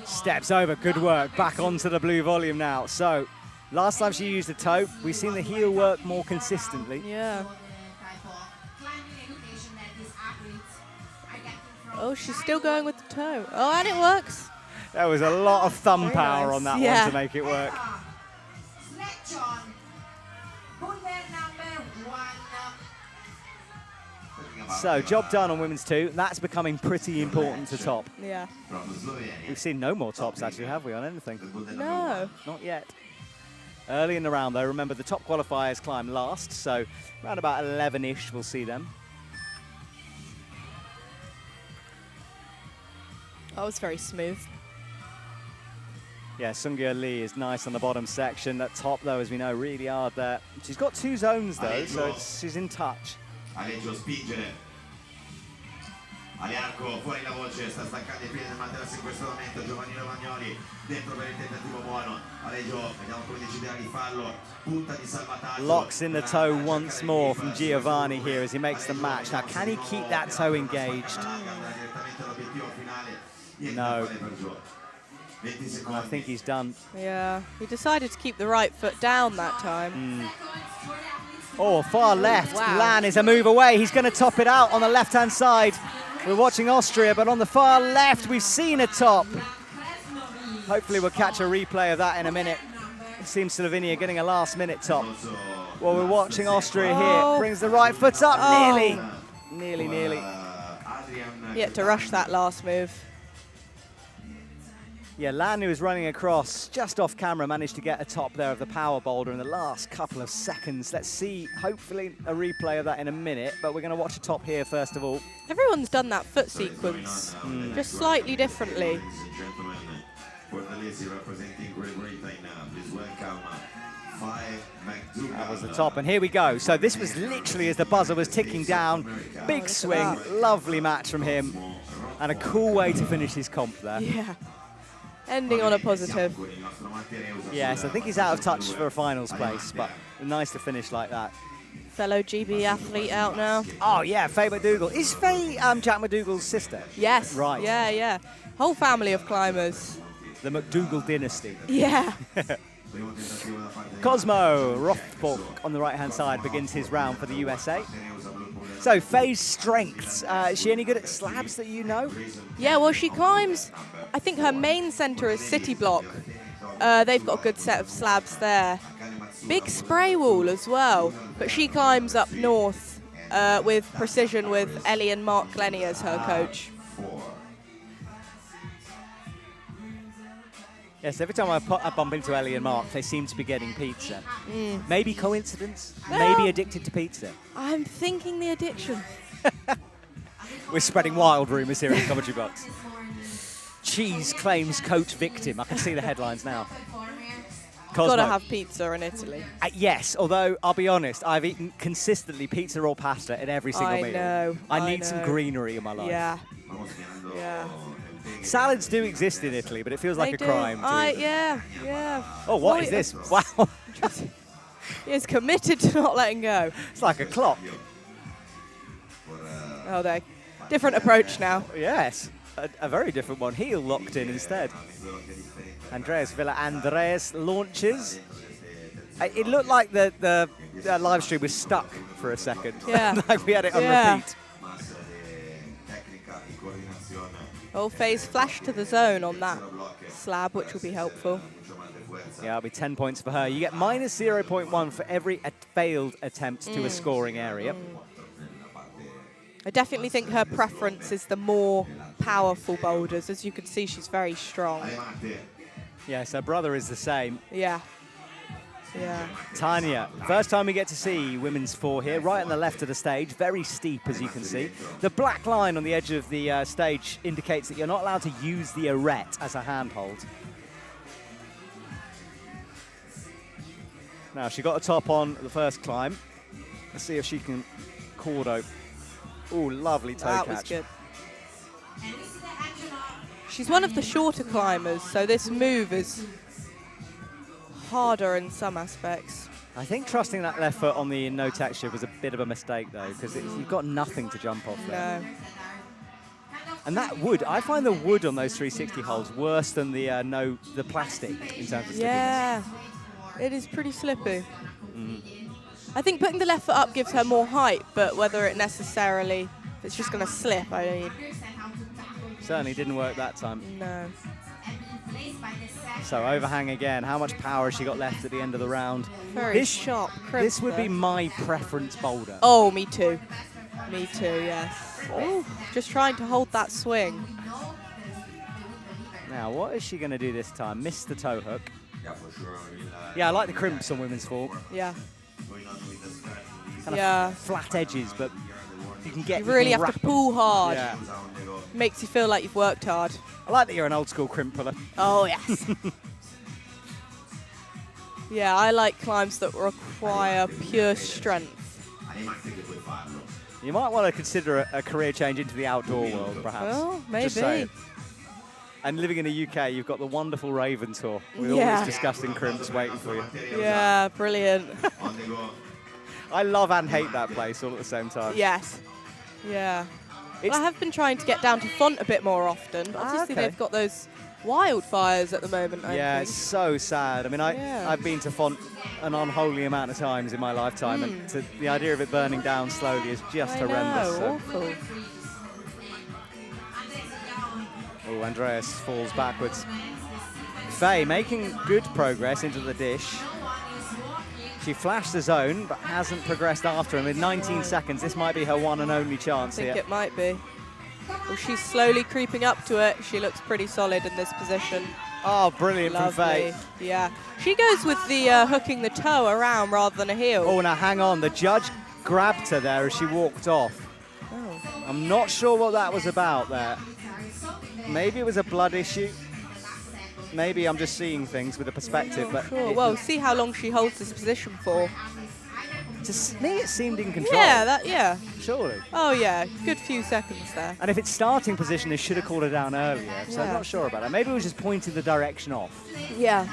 Steps over, good work. Back onto the blue volume now. So, last time she used the toe, we've seen the heel work more consistently. Yeah. Oh, she's still going with the toe. Oh, and it works. There was a lot of thumb Very power nice. on that Yeah. one to make it work. So, job done on women's 2. That's becoming pretty important to top. Yeah. We've seen no more tops, actually, have we, on anything? No. Not yet. Early in the round, though, remember the top qualifiers climb last, so around about 11-ish we'll see them. That was very smooth. Yeah, Sungyo Lee is nice on the bottom section. That top, though, as we know, really hard there. She's got 2 zones, though, so she's in touch. Aleggio spingere. Arco fuori la voce, sta staccando i piedi del materasso in questo momento. Giovannino Bagnoli dentro per il tentativo buono. Aleggio, vediamo come deciderà di farlo. Punta di salvataggio. Locks in the toe once more from Giovanni here as he makes the match. Now, can he keep that toe engaged? No. I think he's done. Yeah. He decided to keep the right foot down that time. Oh, far left. Wow. Lan is a move away. He's going to top it out on the left-hand side. We're watching Austria, but on the far left, we've seen a top. Hopefully we'll catch a replay of that in a minute. It seems Slovenia getting a last-minute top. Well, we're watching Austria here. Brings the right foot up. Nearly. Yet to rush that last move. Yeah, Lan, who was running across just off camera, managed to get a top there of the power boulder in the last couple of seconds. Let's see, hopefully, a replay of that in a minute, but we're going to watch a top here first of all. Everyone's done that foot sequence, just slightly differently. That was the top, and here we go. So this was literally as the buzzer was ticking down. Big swing, lovely match from him, and a cool way to finish his comp there. Yeah. Ending on a positive. Yes, I think he's out of touch for a finals place, but nice to finish like that. Fellow GB athlete out now. Oh, yeah, Faye McDougall. Is Faye Jack McDougall's sister? Yes. Right. Yeah. Whole family of climbers. The McDougall dynasty. Yeah. Cosmo Rothbach on the right-hand side begins his round for the USA. So, Faye's strengths. Is she any good at slabs that you know? Yeah, well, she climbs, I think her main centre is City Block. They've got a good set of slabs there. Big spray wall as well, but she climbs up north with precision with Ellie and Mark Glennie as her coach. Yes, every time I bump into Ellie and Mark, they seem to be getting pizza. Maybe coincidence, maybe addicted to pizza. I'm thinking the addiction. We're spreading wild rumours here in the commentary box. Cheese claims coach victim. I can see the headlines now. Cosmo. Gotta have pizza in Italy. Yes, although I'll be honest, I've eaten consistently pizza or pasta in every single I meal. know, I I need some know. greenery in my life. Yeah. Yeah. Salads do exist in Italy, but it feels like They a do. crime to eat them. Yeah. Oh, what is this? Wow. He's committed to not letting go. It's like a clock. Oh, they different approach now. Yes, a very different one. Heel locked in instead. Andreas Villa Andreas launches. It looked like the live stream was stuck for a second. Yeah. Like we had it on Yeah. repeat. All phase flash to the zone on that slab, which will be helpful. Yeah, it'll be 10 points for her. You get minus 0.1 for every failed attempt to a scoring area. I definitely think her preference is the more powerful boulders. As you can see, she's very strong. Yes, her brother is the same. Yeah. Yeah. Tanya, first time we get to see women's 4 here, right on the left of the stage, very steep as you can see. The black line on the edge of the stage indicates that you're not allowed to use the arete as a handhold. Now, she got a top on the first climb. Let's see if she can cordo. Ooh, lovely toe That catch. was good. She's one of the shorter climbers, so this move is harder in some aspects. I think trusting that left foot on the no texture was a bit of a mistake, though, because you've got nothing to jump off there. No. And that wood, I find the wood on those 360 holes worse than the the plastic in terms of stickiness. Yeah. It is pretty slippy. I think putting the left foot up gives her more height, but whether it necessarily, if it's just going to slip, I mean, Certainly didn't work that time. no. So overhang again. How much power has she got left at the end of the round? Very This- sharp. This would be crimp my preference boulder. there. Oh, me too. Me too, yes. Oh, just trying to hold that swing. Now, what is she going to do this time? Missed the toe hook. Yeah, I like the crimps on women's 4. Yeah. Kind Yeah. of flat edges, but you can get. You really can have wrap to pull hard. Yeah. Makes you feel like you've worked hard. I like that you're an old school crimp puller. Oh, yes. Yeah, I like climbs that require pure strength. You might want to consider a career change into the outdoor world, perhaps. Well, Just maybe. saying. And living in the UK, you've got the wonderful Raven Tour with all Yeah. these disgusting crimps waiting for you. Yeah, brilliant. I love and hate that place all at the same time. Yes. Yeah. It's- Well, I have been trying to get down to Font a bit more often, but obviously okay. they've got those wildfires at the moment, I Yeah, think. it's so sad. I mean, Yeah. I've been to Font an unholy amount of times in my lifetime, and the idea of it burning down slowly is just I horrendous. know, awful. Oh, Andreas falls backwards. Faye making good progress into the dish. She flashed the zone, but hasn't progressed after him. In 19 seconds, this might be her one and only I chance think here. it might be. Well, she's slowly creeping up to it. She looks pretty solid in this position. Oh, brilliant from Faye. Lovely. Yeah. She goes with the hooking the toe around rather than a heel. Oh, now hang on. The judge grabbed her there as she walked off. Oh. I'm not sure what that was about there. Maybe it was a blood issue. Maybe I'm just seeing things with a perspective. But Sure. Well, see how long she holds this position for. to me, it seemed in control. Yeah. Surely. Oh, yeah. Good few seconds there. And if it's starting position, they should have called her down earlier. So I'm Yeah. not sure about that. Maybe it was just pointing the direction off. Yeah.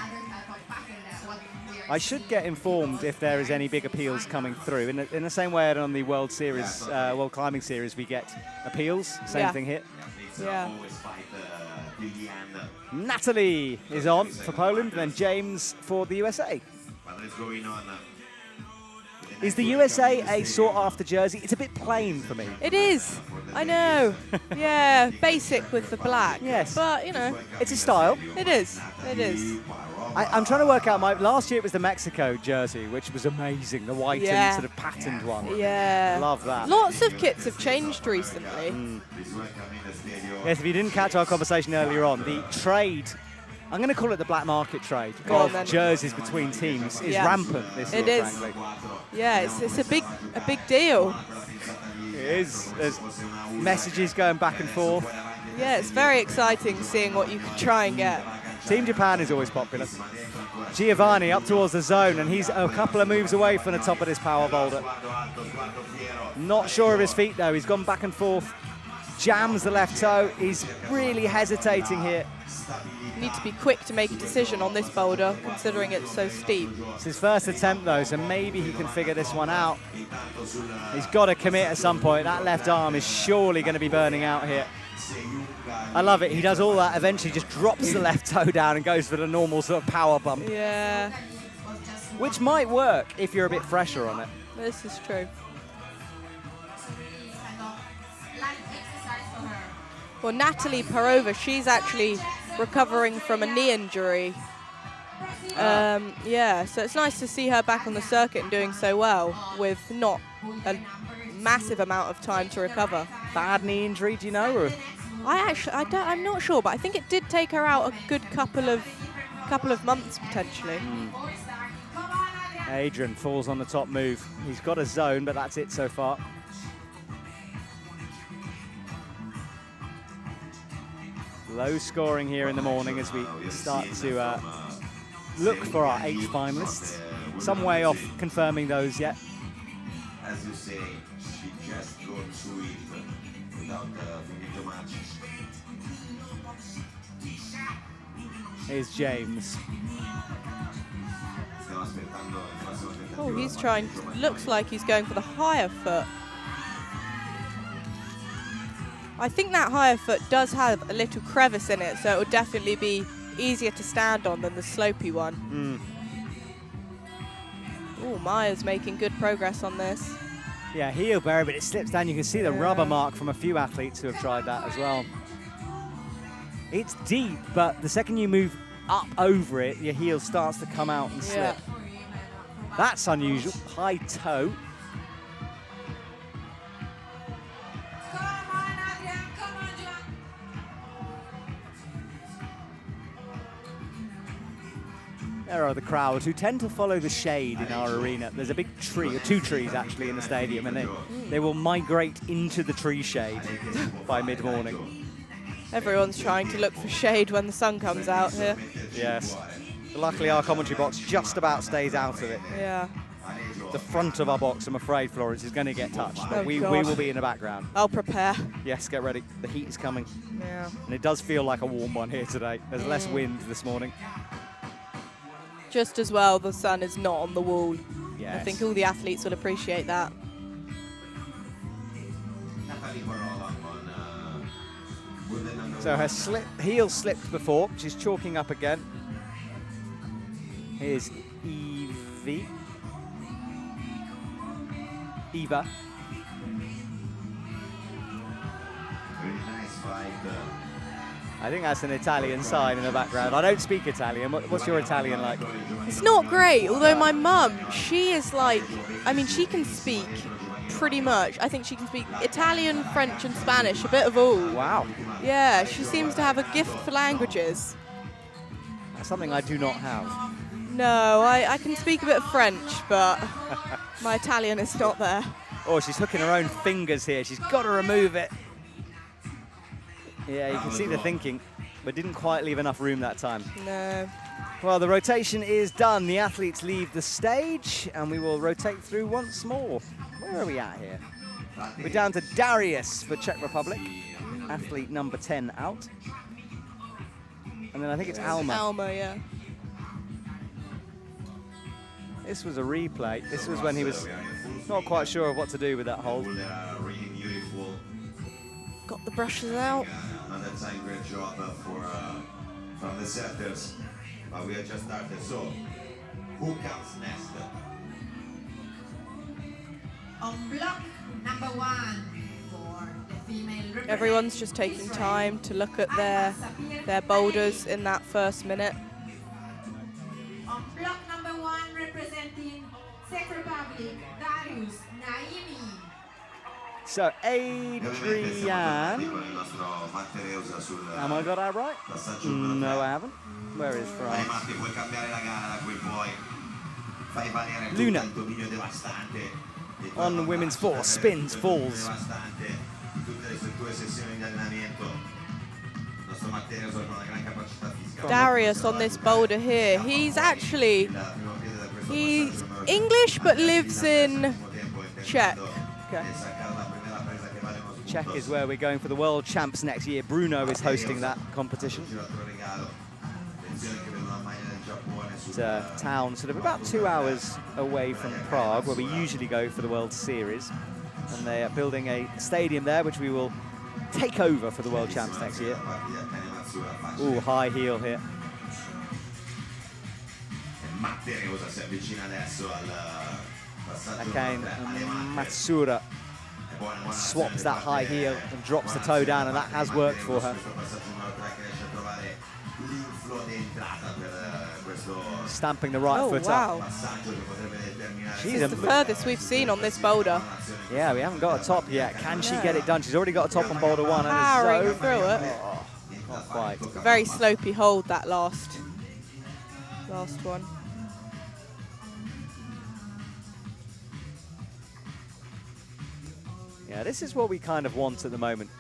I should get informed if there is any big appeals coming through. In the same way on the World Series, World Climbing Series, we get appeals. Same Yeah. thing here. Yeah. Natalie is on for Poland, then James for the USA. Is the USA a sought-after jersey? It's a bit plain for me. It is. I know. Yeah. Basic with the black. Yes. But, you know, It's a style. it is. It is. I'm trying to work out last year it was the Mexico jersey, which was amazing, the white Yeah. and sort of patterned one. Yeah. Love that. Lots of kits have changed recently. Yes, if you didn't catch our conversation earlier on, the trade, I'm going to call it the black market trade Go on of then. jerseys between teams is Yeah. rampant this year, It is. frankly. Yeah, it's a big deal. It is. There's messages going back and forth. Yeah, it's very exciting seeing what you can try and get. Team Japan is always popular. Giovanni up towards the zone, and he's a couple of moves away from the top of this power boulder. Not sure of his feet, though. He's gone back and forth. Jams the left toe. He's really hesitating here. You need to be quick to make a decision on this boulder, considering it's so steep. It's his first attempt, though, so maybe he can figure this one out. He's got to commit at some point. That left arm is surely going to be burning out here. I love it. He does all that, eventually just drops the left toe down and goes for the normal sort of power bump. Yeah. Which might work if you're a bit fresher on it. This is true. Well, Natalie Parova, she's actually recovering from a knee injury. Yeah, so it's nice to see her back on the circuit and doing so well with not a massive amount of time to recover. Bad knee injury, do you know? Or? I'm not sure, but I think it did take her out a good couple of months potentially. Adrian falls on the top move. He's got a zone, but that's it so far. Low scoring here in the morning as we start to look for our 8 finalists. Some way off confirming those yet. As you say, she just goes through it without thinking too much. Here's James. Oh, he's trying, looks like he's going for the higher foot. I think that higher foot does have a little crevice in it, so it will definitely be easier to stand on than the slopey one. Oh, Maya's making good progress on this. Yeah, heel bearer, but it slips down. You can see the rubber mark from a few athletes who have tried that as well. It's deep, but the second you move up over it, your heel starts to come out and slip. That's unusual. High toe. There are the crowd who tend to follow the shade in our arena. There's a big tree, or 2 trees actually, in the stadium, and they will migrate into the tree shade by mid-morning. Everyone's trying to look for shade when the sun comes out here. Yes. Luckily, our commentary box just about stays out of it. Yeah. The front of our box, I'm afraid, Florence, is going to get touched, but we will be in the background. I'll prepare. Yes, get ready. The heat is coming. Yeah. And it does feel like a warm one here today. There's less wind this morning. Just as well, the sun is not on the wall. Yes. I think all the athletes will appreciate that. So her heel slipped before. She's chalking up again. Here's Eva. Really nice fight. I think that's an Italian sign in the background. I don't speak Italian. What's your Italian like? It's not great, although my mum, she is like, I mean, she can speak pretty much. I think she can speak Italian, French, and Spanish, a bit of all. Wow. Yeah, she seems to have a gift for languages. That's something I do not have. No, I can speak a bit of French, but my Italian is not there. Oh, she's hooking her own fingers here. She's got to remove it. Yeah, you can see the thinking, but didn't quite leave enough room that time. No. Well, the rotation is done. The athletes leave the stage, and we will rotate through once more. Where are we at here? We're down to Darius for Czech Republic, athlete number 10 out. And then I think it's Alma. Alma, yeah. This was a replay. This was when he was not quite sure of what to do with that hold. Got the brushes out. Another time, great job from the setters. But we have just started. So, who comes next? On block number 1 for the female. Everyone's just taking time to look at their boulders in that first minute. On block number 1, representing Czech Republic, Darius Naimi. So Adrian, am I got that right? No, I haven't. Where is France? Luna on women's 4, spins, falls. Darius on this boulder here. He's English but lives in Czech. Okay. Czech is where we're going for the World Champs next year. Bruno is hosting that competition. It's a town sort of about 2 hours away from Prague, where we usually go for the World Series. And they are building a stadium there, which we will take over for the World Champs next year. Ooh, high heel here. Again, Matsura swaps that high heel and drops the toe down, and that has worked for her. Stamping the right foot up. She's the furthest we've seen on this boulder. Yeah, we haven't got a top yet. Can she get it done? She's already got a top on boulder 1. Powering through it. Oh, not quite. Very slopey hold, that last one. Yeah, this is what we kind of want at the moment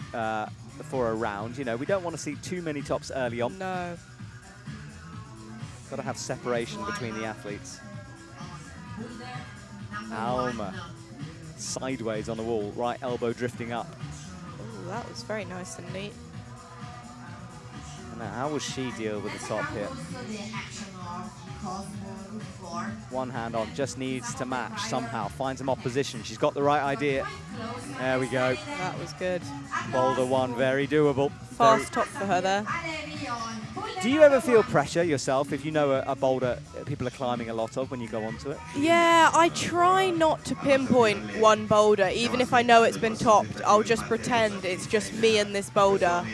for a round. You know, we don't want to see too many tops early on. No. Got to have separation between the athletes. Alma, sideways on the wall, right elbow drifting up. Ooh, that was very nice and neat. Now, how will she deal with the top here? One hand on, just needs to match somehow, find some opposition. She's got the right idea. There we go. That was good. Boulder 1, very doable. Fast top for her there. Do you ever feel pressure yourself if you know a boulder people are climbing a lot of when you go onto it? Yeah, I try not to pinpoint one boulder. Even if I know it's been topped, I'll just pretend it's just me and this boulder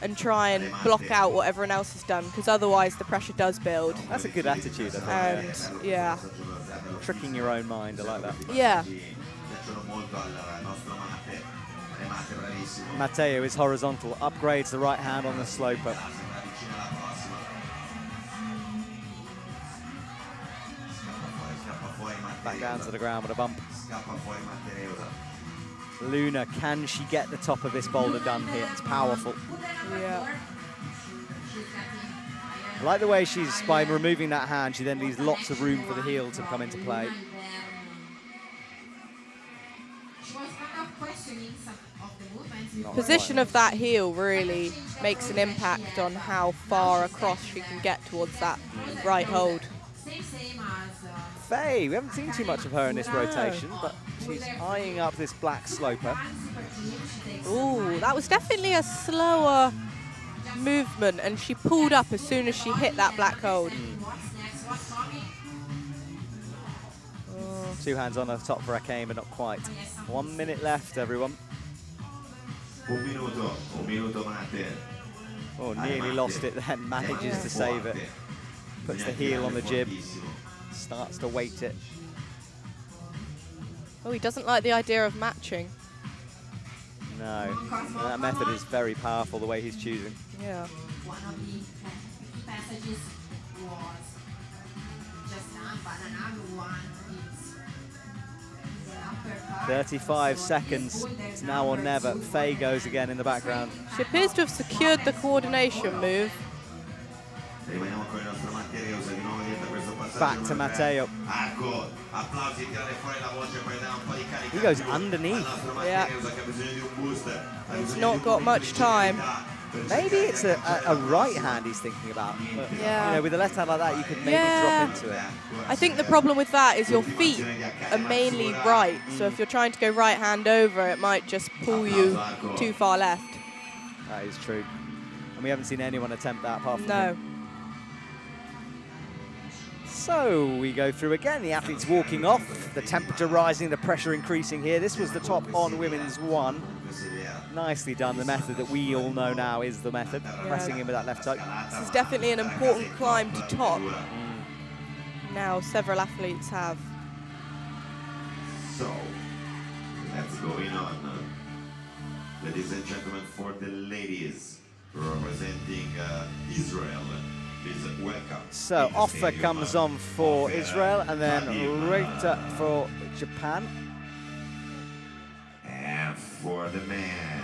and try and block out what everyone else has done, because otherwise the pressure does build. That's a good attitude, I think. And yeah. Tricking your own mind, I like that. Yeah. Matteo is horizontal, upgrades the right hand on the sloper. Back down to the ground with a bump. Luna, can she get the top of this boulder done here? It's powerful. Yeah. I like the way she's, by removing that hand, she then leaves lots of room for the heel to come into play. Position of that heel really makes an impact on how far across she can get towards that right hold. Faye, we haven't seen too much of her in this rotation, but she's eyeing up this black sloper. Ooh, that was definitely a slower movement, and she pulled up as soon as she hit that black hold. Oh. 2 hands on the top for Akane, but not quite. 1 minute left, everyone. Oh, nearly lost it then, manages to save it. Puts the heel on the jib, starts to weight it. Oh, he doesn't like the idea of matching. No, that method is very powerful, the way he's choosing. Yeah. 35 seconds, it's now or never. Faye goes again in the background. She appears to have secured the coordination move. Back to Matteo. He goes underneath. Yeah. He's not got much time. Maybe it's a right hand he's thinking about. But, Yeah. you know, with a left hand like that, you could maybe drop into it. I think the problem with that is your feet are mainly right. So if you're trying to go right hand over, it might just pull you too far left. That is true. And we haven't seen anyone attempt that apart from No. him. So we go through again, the athletes walking off, the temperature rising, the pressure increasing here. This was the top on women's 1. Nicely done, the method that we all know now is the method, pressing in with that left toe. This is definitely an important climb to top. Now several athletes have. So, let's go in on. Ladies and gentlemen, for the ladies representing Israel. Please welcome. So Offa comes on for Israel, and then Rita for Japan. And for the man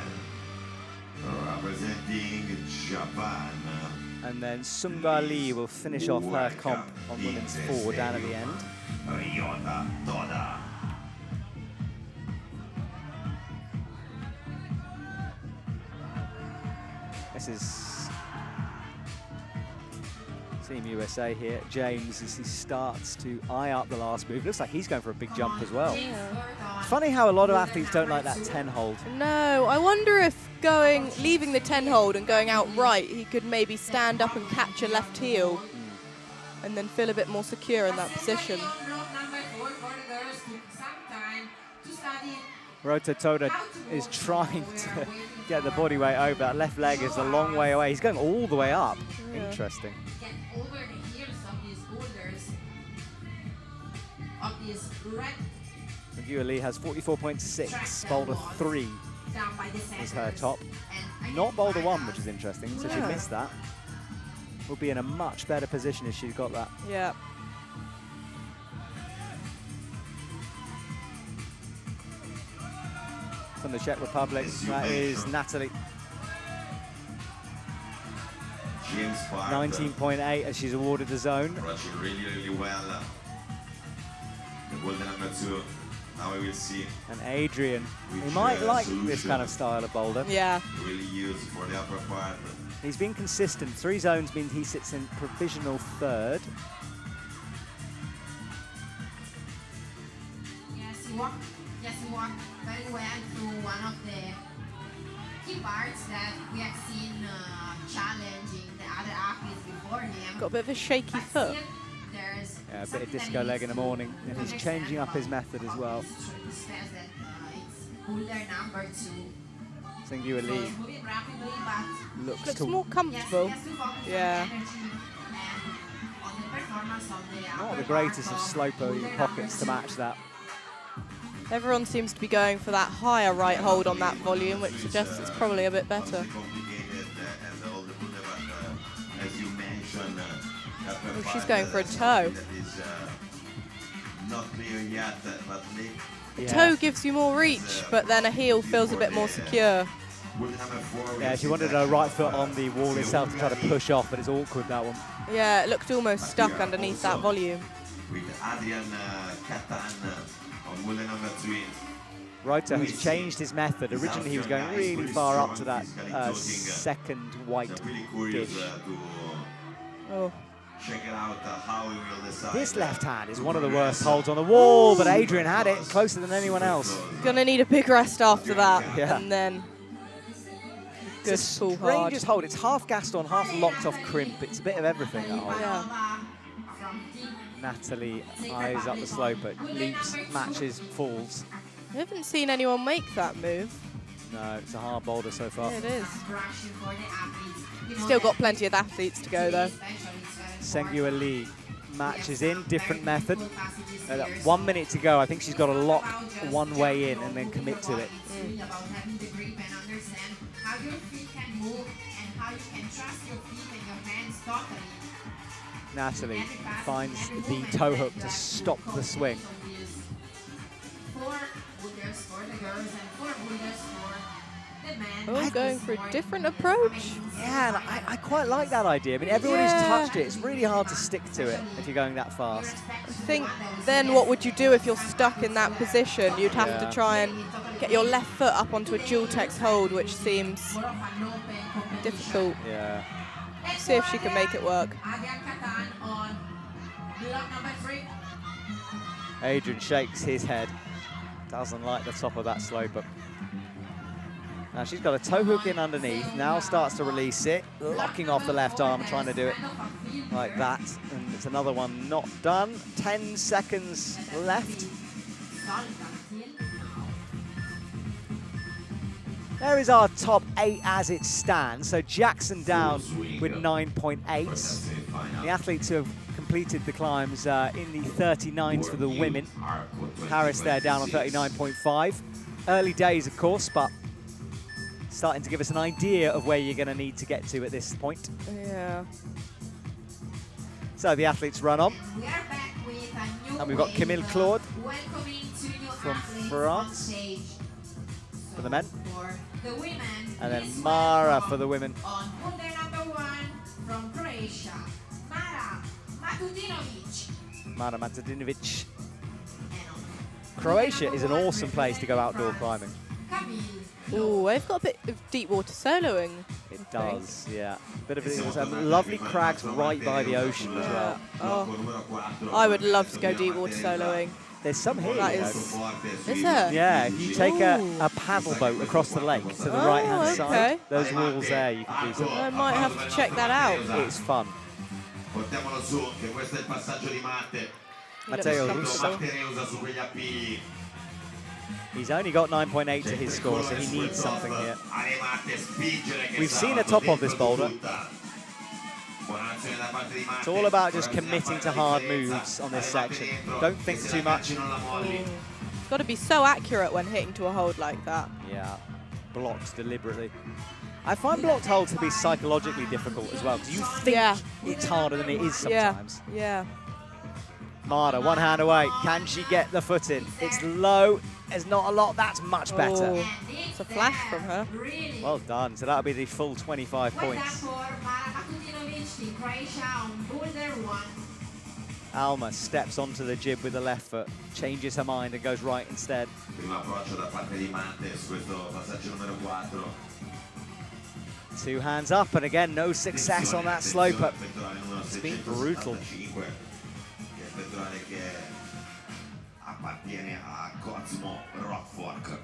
representing representing Japan. And then Sunga Lee will finish off her comp on women's 4 down at the end. Ryota Toda. This is Team USA here. James, as he starts to eye up the last move. Looks like he's going for a big jump as well. Funny how a lot of athletes don't like that 10 hold. No, I wonder if leaving the 10 hold and going out right, he could maybe stand up and catch a left heel and then feel a bit more secure in that position. Ryota Toda is trying to get the body weight over. That left leg is a long way away. He's going all the way up. Yeah. Interesting. Get over the heels of these boulders, of these red Magua Lee has 44.6. Boulder 3 down by the is her centers. top. And Not Boulder 1, which is interesting. So she Yeah. missed that. Will be in a much better position if she's got that. Yeah. From the Czech Republic, that is Natalie. James Park 19.8 as she's awarded the zone. approaching really well. The boulder number 2. Now we will see And Adrian, he which, might like this solution kind of style of boulder. Yeah. really use for the upper part. He's been consistent. 3 zones means he sits in provisional 3rd. yes, he walked very well through one of the key parts that we have seen challenging the other athletes before him. Got a bit of a shaky But foot. still, there's Yeah, a bit of something that disco leg in the needs to morning, and he's changing up his method as well. He says that it's boulder number 2. Singua So Lee it's moving rapidly, but looks Looks to more comfortable. yes, he has to focus Yeah. on the energy and on the performance of the not upper the greatest of part sloper boulder pockets to number match that. Everyone seems to be going for that higher right hold on that volume, which suggests it's probably a bit better. Complicated as all the boulder, but as you mentioned, upper Oh, she's part, going for a toe. something that is not clear yet, but Yeah. Toe gives you more reach, but then a heel feels a bit more secure. boulder number 4. Yeah, she wanted her right foot on the wall itself to try to push off, but it's awkward, that one. Yeah, it looked almost stuck underneath that volume. With Adrian Catan on boulder number 3. Ryota has changed his method. Originally, he was going really far up to that second white I'm really curious dish. to Oh, check it out how he will decide. This left hand is one of the worst holds on the wall, but Adrian had it closer than anyone else. gonna need a big rest after that, Yeah. and then good It's pull the hard. strangest hold. It's half Gaston, half locked off crimp. It's a bit of everything, that hold. Yeah. Natalie eyes up the slope, but leaps, matches, falls. I haven't seen anyone make that move. No, it's a hard boulder so far. Yeah, it is. Rushing for the athletes. Still got plenty of athletes to go though. Sengua Lee matches in, different method. 1 minute to go. I think she's got to lock one way in and then commit to it. It's really about having the grip and understand how your feet can move and how you can trust your feet and your hands totally. Natalie finds the toe hook to stop the swing. 4 boulders for the girls and 4 boulders for the men. Oh, going for a different approach. Yeah, and I quite like that idea. I mean, everyone who's Yeah. touched it, it's really hard to stick to it if you're going that fast. I think then what would you do if you're stuck in that position? You'd have Yeah. to try and get your left foot up onto a dual text hold, which seems difficult. Yeah. See if she can make it work. Adrian Catan on block number 3. Adrian shakes his head. Doesn't like the top of that sloper. Now she's got a toe hook in underneath. Now starts to release it, locking off the left arm and trying to do it like that. And it's another one not done. 10 seconds left. There is our top 8 as it stands. So Jackson down with 9.8. The athletes who have completed the climbs in the 39s for the women. Harris there down on 39.5. Early days, of course, but starting to give us an idea of where you're going to need to get to at this point. Yeah. So the athletes run on. We are back with a new And we've got wave Camille of Claude welcoming 2 new from athletes France. on stage. for the men. For the women, And then please Mara welcome for the women. On Boulder #1 from Croatia, Mara Matutinovic. Mara Matadinovic. And on Croatia is an Boulder awesome place to go outdoor representing climbing. France, Ooh, they've got a bit of deep water soloing. It does, yeah. Bit of it was lovely crags right by the ocean as well. Oh, I would love to go deep water soloing. There's some here. That you know. Is there? Yeah, if you take a Ooh. paddle boat across the lake to the Oh, right-hand okay. side, those walls there, you can do something. I might have to check that out. It's fun. Portiamolo su, che questo è il passaggio di Matte. Matteo Looks Russo. Mattereusa su quegli appigli. He's only got 9.8 to his score, so he needs something here. Ale Matte spingere che We've seen a sabato top of this dentro boulder. tutta. Buona azione da parte di Matte. It's all about just Ora committing to bisogna hard fare la moves on this differenza. Ale section. Matte dentro, Don't che think se too la much. cacci non la molli. It's got to be so accurate when hitting to a hold like that. Yeah, blocks deliberately. I find blocked hold to be psychologically difficult as well, because you think Yeah. it's harder than it is Yeah, sometimes. yeah. Mara, one hand away. Can she get the foot in? It's low. There's not a lot. That's much better. Oh, it's a flash from her. Really Well done. So that'll be the full 25 well done points. for Mara Matutinovic in Croatia on Boulder 1. Alma steps onto the jib with the left foot, changes her mind and goes right instead. Primo approccio da parte di Matte su questo passaggio numero 4. 2 hands up, and again, no success on that sloper. Pettorale numero It's been brutal. 675, che è il pettorale che appartiene a Cosmo Rockfork.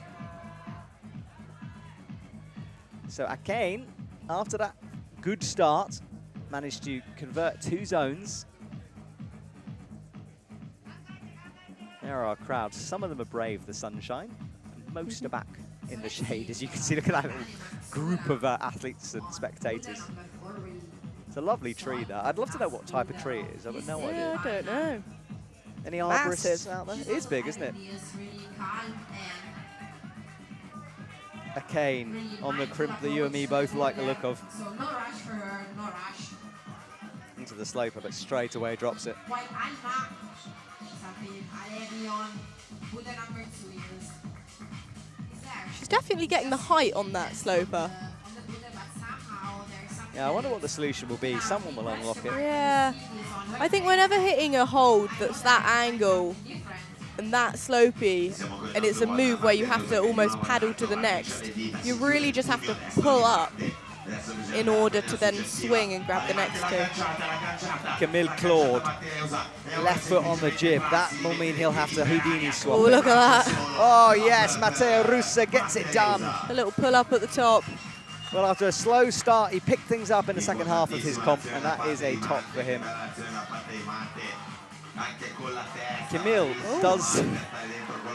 So Akane, after that good start, managed to convert 2 zones. There are our crowds. Some of them are brave the sunshine, and most are back in the shade, as you can see. Look at that little group of athletes and spectators. It's a lovely tree there. I'd love to know what type of tree it is. I've got no Yeah, idea. I don't know. Any arborists Massive. out there? It is big, isn't it? Is really calm and Akane really on the mindful crimp that you and me both like the look of. So no rush for her, no rush. Into the sloper, but straight away drops it. While Alma, something heavy on Boulder #2 is there. She's definitely getting the height on that sloper. On the Boulder, but somehow there's something. Yeah, I wonder what the solution will be. Someone will unlock it. Yeah. I think whenever hitting a hold that's that angle and that slopey, and it's a move where you have to almost paddle to the next, you really just have to pull up in order to then swing and grab the next two. Camille Claude, left foot on the jib. That will mean he'll have to Houdini swap. Oh, it. look at that. Oh yes, Matteo Russa gets it done. A little pull up at the top. Well, after a slow start, he picked things up in the second half of his comp, and that is a top for him. Camille does,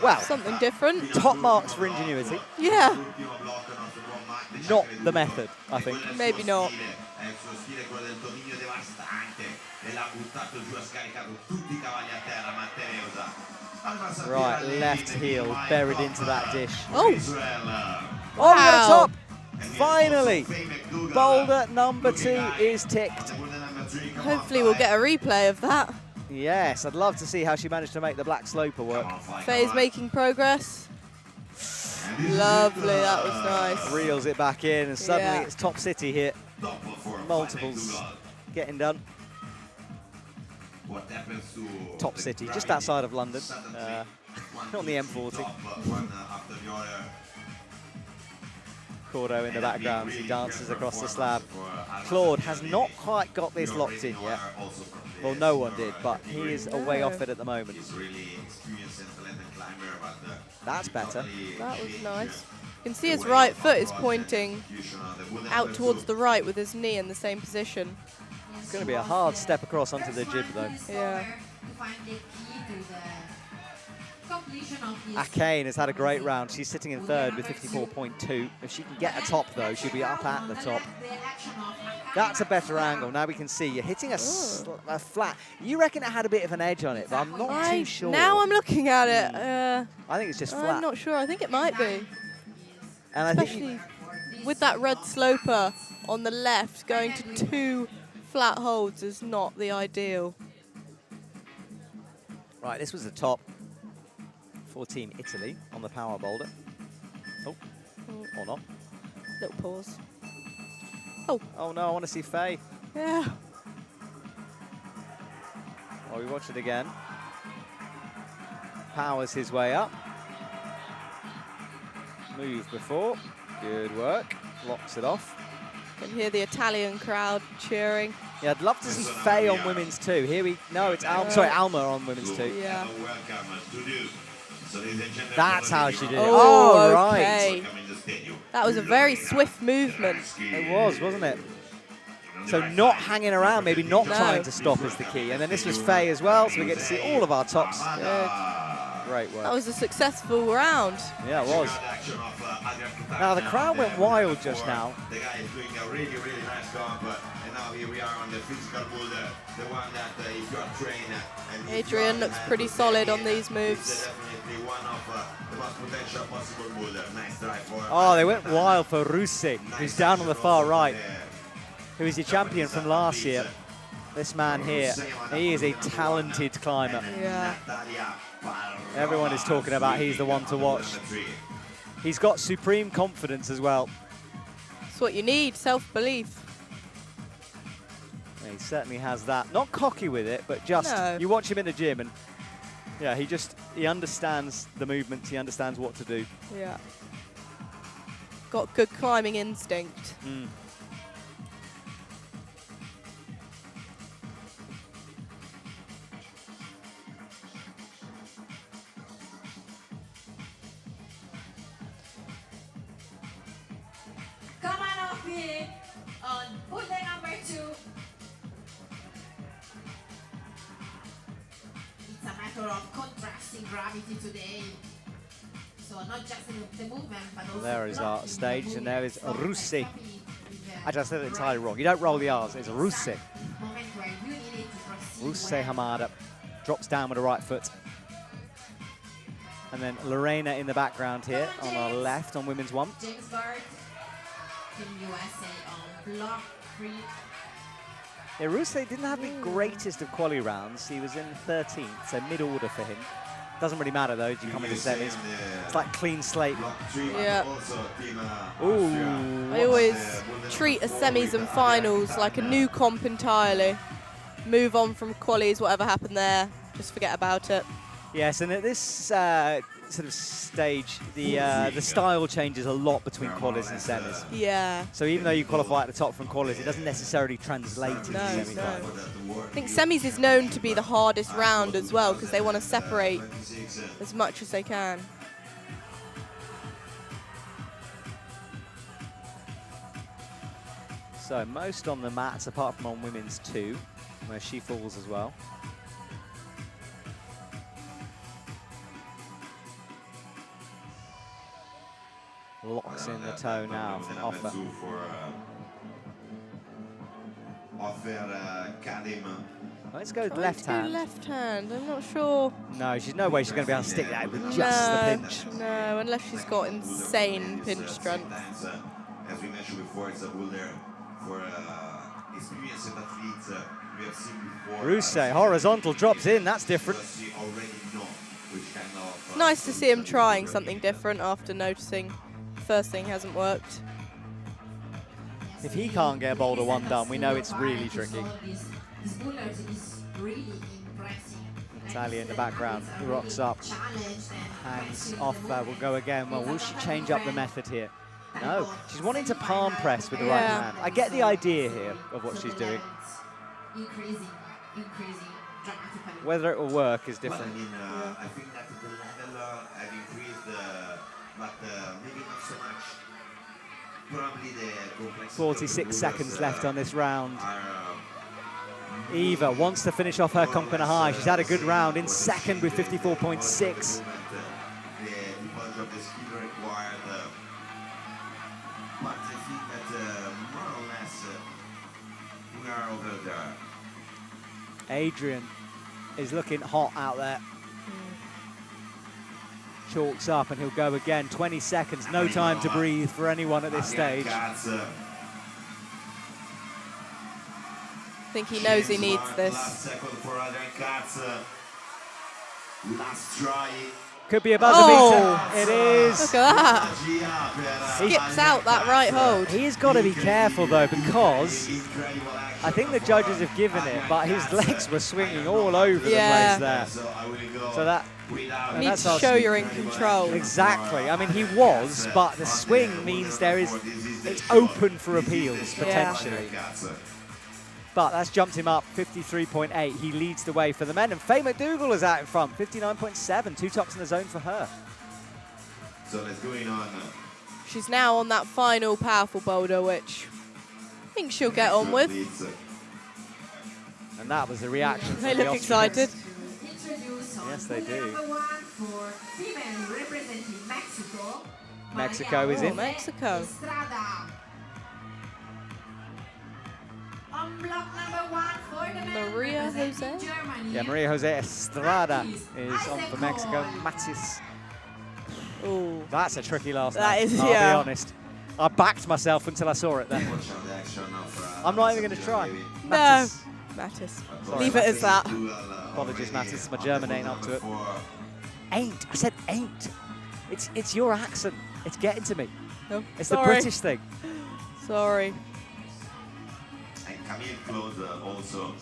well, Something different. top marks for ingenuity, Yeah, not the method, I think. maybe not. È il suo stile, quello del dominio devastante, e l'ha buttato giù, ha scaricato tutti i cavalli a terra, Mattereusa. Right, left heel buried into that dish. Oh, Oh, we got a Wow. top! Finally! Boulder #2 is ticked. hopefully we'll get a replay of that. Yes, I'd love to see how she managed to make the black sloper work. Faye's making progress. Lovely, that was nice. Reels it back in, and suddenly Yeah. it's top city here. Multiples getting done. Top city, just outside of London, on the M40. Cordo in the background, he dances across the slab. Claude has not quite got this locked in yet. Well, no one did, but he is away off it at the moment. That's better. That was nice. You can see his right foot is pointing out towards the right with his knee in the same position. It's going to be a hard step across onto the jib, though. Yeah. Akane has had a great round. She's sitting in third with 54.2. If she can get a top, though, she'll be up at the top. That's a better angle. Now we can see you're hitting a flat. You reckon it had a bit of an edge on it, but I'm not too sure. Now I'm looking at it. I think it's just I'm flat. not sure. I think it might be. And I think Especially with that red sloper on the left, going to 2 flat holds is not the ideal. right, this was the top for Team Italy on the power boulder. Oh, Or not. Little pause. Oh no, I want to see Faye. Yeah. Oh, we watch it again. Powers his way up. Move before. Good work. Locks it off. Can hear the Italian crowd cheering. Yeah, I'd love to see Faye on women's two. Here we, no, it's Alma on women's two. Yeah. That's how she did it. Oh, right. okay. That was a very swift movement. It was, wasn't it? So not hanging around, maybe not trying to stop is the key. And then this was Faye as well, so we get to see all of our tops. Good. Great work. That was a successful round. Yeah, it was. Now, the crowd went wild just now. The guy is doing a really, really nice comp. And now here we are on the physical boulder. The one that if you are trained. Adrian looks pretty solid on these moves. Definitely one of the most potential possible boulder. Nice try for. Oh, they went wild for Russi, who's down on the far right, who is your champion from last year. This man here, he is a talented climber. Yeah. Everyone is talking about he's the one to watch. He's got supreme confidence as well. That's what you need, self-belief. He certainly has that. Not cocky with it, but just, you watch him in the gym and yeah, he understands the movements, he understands what to do. Yeah. Got good climbing instinct. Mm. Come on off here on boulder number 2. It's a matter of contrasting gravity today. So not just the movement, but also There is our blocking stage, the and there is movement. So Russi. copy with I just said it entirely wrong. You don't roll the R's, it's Russi. moment where you needed to proceed Russi well. Hamada drops down with the right foot. And then Lorena in the background here on our left on women's one. James Bart, Team USA on block 3. Yeah, Russi didn't have the greatest of quali rounds. He was in 13th, so mid-order for him. Doesn't really matter though, you come into semis. It's like clean slate. Yeah. Ooh. I always treat a semis and finals like a new comp entirely. Move on from qualies, whatever happened there, just forget about it. Yes, and at this sort of stage, the style changes a lot between qualies and semis. Yeah. So even though you qualify at the top from qualies, it doesn't necessarily translate into No, semi-finals. I think semis is known to be the hardest round as well because they want to separate as much as they can. So most on the mats, apart from on women's 2, where she falls as well. Locks in the toe now from Offer. Let's go left hand. Left hand, I'm not sure. No, she's no way she's going to be able to stick that with just the pinch. No, unless she's got insane pinch strength. As we mentioned before, it's a boulder for experienced athletes we have seen before. Russi, horizontal, drops in, that's different. Nice to see him trying something different after noticing the first thing hasn't worked. If he can't get Boulder 1 done, we know it's really tricky. Natalia in the background, rocks up, hands off, will go again. Well, will she change up the method here? No, she's wanting to palm press with the right hand. I get the idea here of what she's doing. Whether it will work is different. Well, I mean, I think that the level have increased, but maybe not so much. Probably the complexity 46 seconds left on this round. Eva wants to finish off her comp in a high. She's had a good round in second with 54.6. Adrian is looking hot out there. Chalks up and he'll go again. 20 seconds, no time to breathe for anyone at this stage. I think he knows he needs this. Last try. Could be a buzzer beater. It is. Look at that. Magia per Skips out that right hold. He's got to be careful though, because incredible action. I think the judges have given it, but his legs were swinging all over Yeah. the place So I will go there. So that without You need that's to our- show you're in control. exactly. I mean, he was, but the swing means it's open for appeals potentially. But that's jumped him up 53.8. He leads the way for the men, and Faye McDougall is out in front, 59.7. 2 tops in the zone for her. So let's going on. She's now on that final powerful boulder, which I think she'll get on with. And that was the reaction. They from the look Austrians. excited. Introduce on Yes, they boulder do. number 1 for female representing Mexico. Mexico is Maria in. Mexico. Estrada. On block number 1 for the men Maria representing Jose? Germany. Yeah, Maria Jose Estrada is on for Mexico. Matis. Ooh. That's a tricky last That name, is, I'll yeah. be honest. I backed myself until I saw it then. I'm not even going to try. No. Matis. Mattis. Sorry, Leave it as that. Apologies, Matis. My German ain't up to it. Ain't. I said ain't. It's your accent. It's getting to me. No, It's sorry. the British thing. Sorry. And Camille Claude also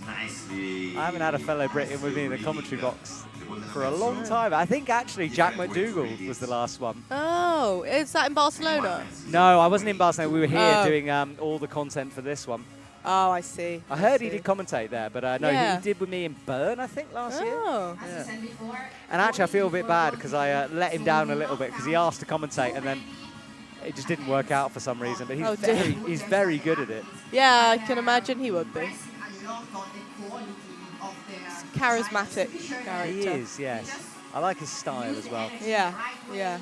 nicely. I haven't had a fellow Brit with me in the commentary box for a long time. I think actually Jack McDougall was the last one. Oh, is that in Barcelona? No, I wasn't in Barcelona. We were here Oh. doing all the content for this one. Oh, I see. I heard he see. did commentate there, but no, Yeah. he did with me in Bern, I think, last year. Oh. As you said before, And actually, I feel a bit bad because I let him down a little bit because he asked to commentate and then it just didn't work out for some reason. But Oh, dear. he's very good at it. Yeah, I can imagine he would be. pressing a lot on the quality of the Charismatic to be sure that character. He is, yes. I like his style as well. Yeah, yeah.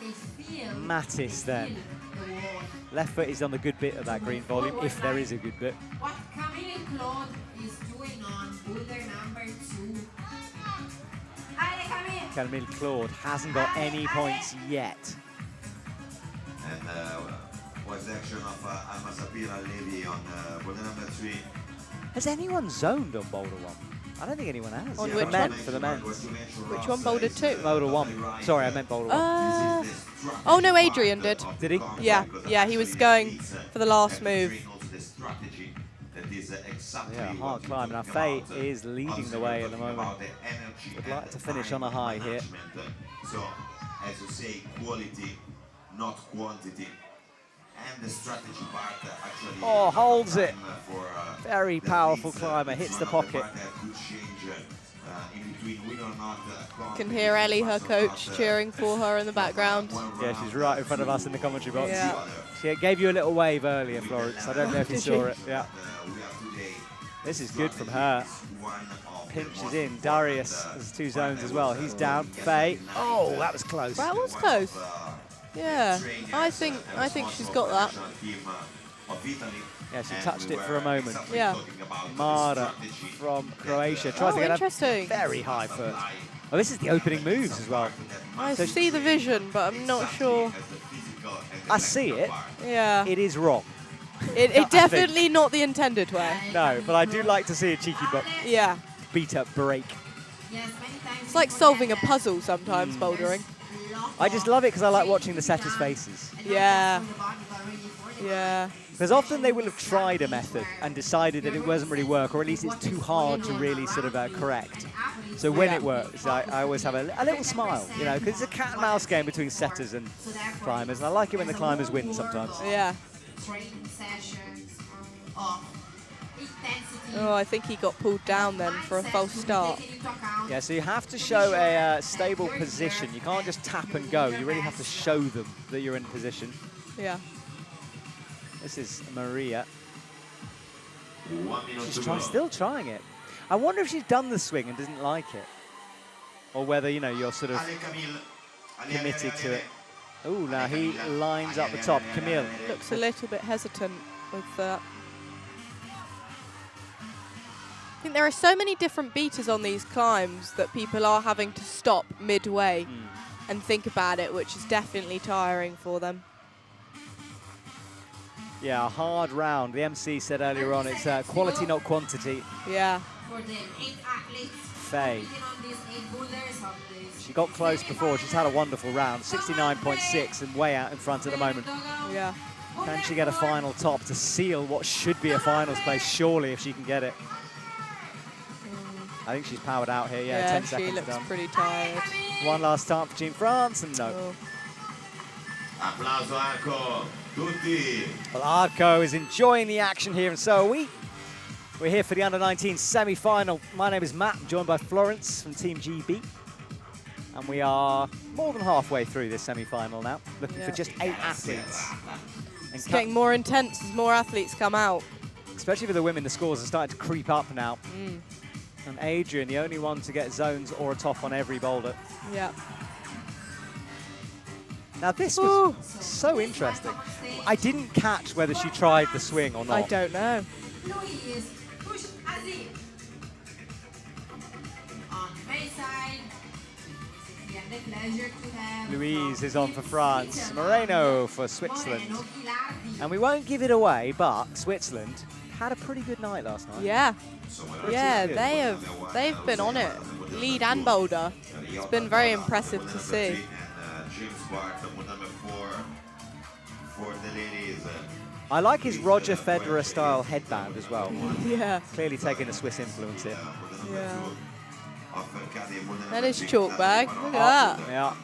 they feel Mattis then. the wall. Left foot is on the good bit of that green volume, if there is a good bit. What Camille Claude is doing on boulder number 2. Allez, Camille! Camille Claude hasn't got any points yet. And was action of Alma Sapira Levy on boulder number 3. Has anyone zoned on Boulder 1? I don't think anyone has. On for which men, one? for the men. Which one, Boulder 2? Boulder 1. Sorry, I meant Boulder 1. Oh, no, Adrian did. Did he? Yeah, yeah, he was going for the last move. Yeah, hard climb. Now Faye is leading the way at the moment. Would like to finish on a high here. So, as you say, quality, not quantity. And the strategy part actually. Oh, holds it. For, Very powerful climber, hits the pocket. Can hear Ellie, her coach, cheering for her in the background. Yeah, she's right in front of us in the commentary box. Yeah. She gave you a little wave earlier, Florence. I don't know if you Did saw she? it. Yeah. This is good from her. Pinches in. Darius has 2 zones as well. He's down. Faye. Oh, that was close. That was close. Yeah, I think she's got that. Yeah, she touched it for a moment. Yeah. Mara from Croatia tries to Oh, get a interesting. very high foot. Oh, this is the opening moves as well. I So see the vision, but I'm not sure. I see it. Yeah. It is wrong. It definitely not the intended way. No, but I do like to see a cheeky Yeah. beat up break. Yes, many times It's like solving a puzzle sometimes, bouldering. I just love it because I like watching the setters' faces. Yeah. Yeah. Because often they will have tried a method and decided that it wasn't really work, or at least it's too hard to really sort of correct. So when it works, I always have a little smile, you know, because it's a cat and mouse game between setters and climbers, and I like it when the climbers win sometimes. Yeah. Training sessions of intensity. Oh, I think he got pulled down then for a false start. Yeah, so you have to show a stable position. You can't just tap and go. You really have to show them that you're in position. Yeah. This is Maria. 1 minute She's to go. still trying it. I wonder if she's done the swing and doesn't like it. Or whether, you know, you're sort of Allez, Camille. Allez, committed allez, to allez, it. Oh, now he lines up the top. Camille. Looks a little bit hesitant with that. I think there are so many different beaters on these climbs that people are having to stop midway and think about it, which is definitely tiring for them. Yeah, a hard round. The MC said earlier on, it's quality, not quantity. Yeah. for the 8 athletes Faye. competing on these 8 boulders of this. She got close before. She's had a wonderful round. 69.6 and way out in front at the moment. Yeah. Can she get a final top to seal what should be a finals place? Surely, if she can get it. I think she's powered out here. Yeah, 10 she seconds looks done. pretty tired. One last time for Team France, and no. Oh. Applauso Arco, tutti. Well, Arco is enjoying the action here, and so are we. We're here for the Under-19 semi-final. My name is Matt. I'm joined by Florence from Team GB. And we are more than halfway through this semi-final now, looking for just 8 athletes. And It's getting more intense as more athletes come out. especially for the women, the scores are starting to creep up now. And Adrian, the only one to get zones or a top on every boulder. Yeah. Now this was so interesting. I didn't catch whether she tried the swing or not. I don't know. Louise, push Aziz. On May side, we have the pleasure to have Louise from is on for Team France, Switzerland, Moreno for Switzerland. Moreno Ghilardi. And we won't give it away, but Switzerland had a pretty good night last night. Yeah. Yeah, good. they've been on it. Lead and boulder. It's been very impressive to see. For the ladies. I like his Roger Federer style headband as well. Yeah. Clearly taking a Swiss influence here. Yeah. And his chalk bag. Look at that. Yeah.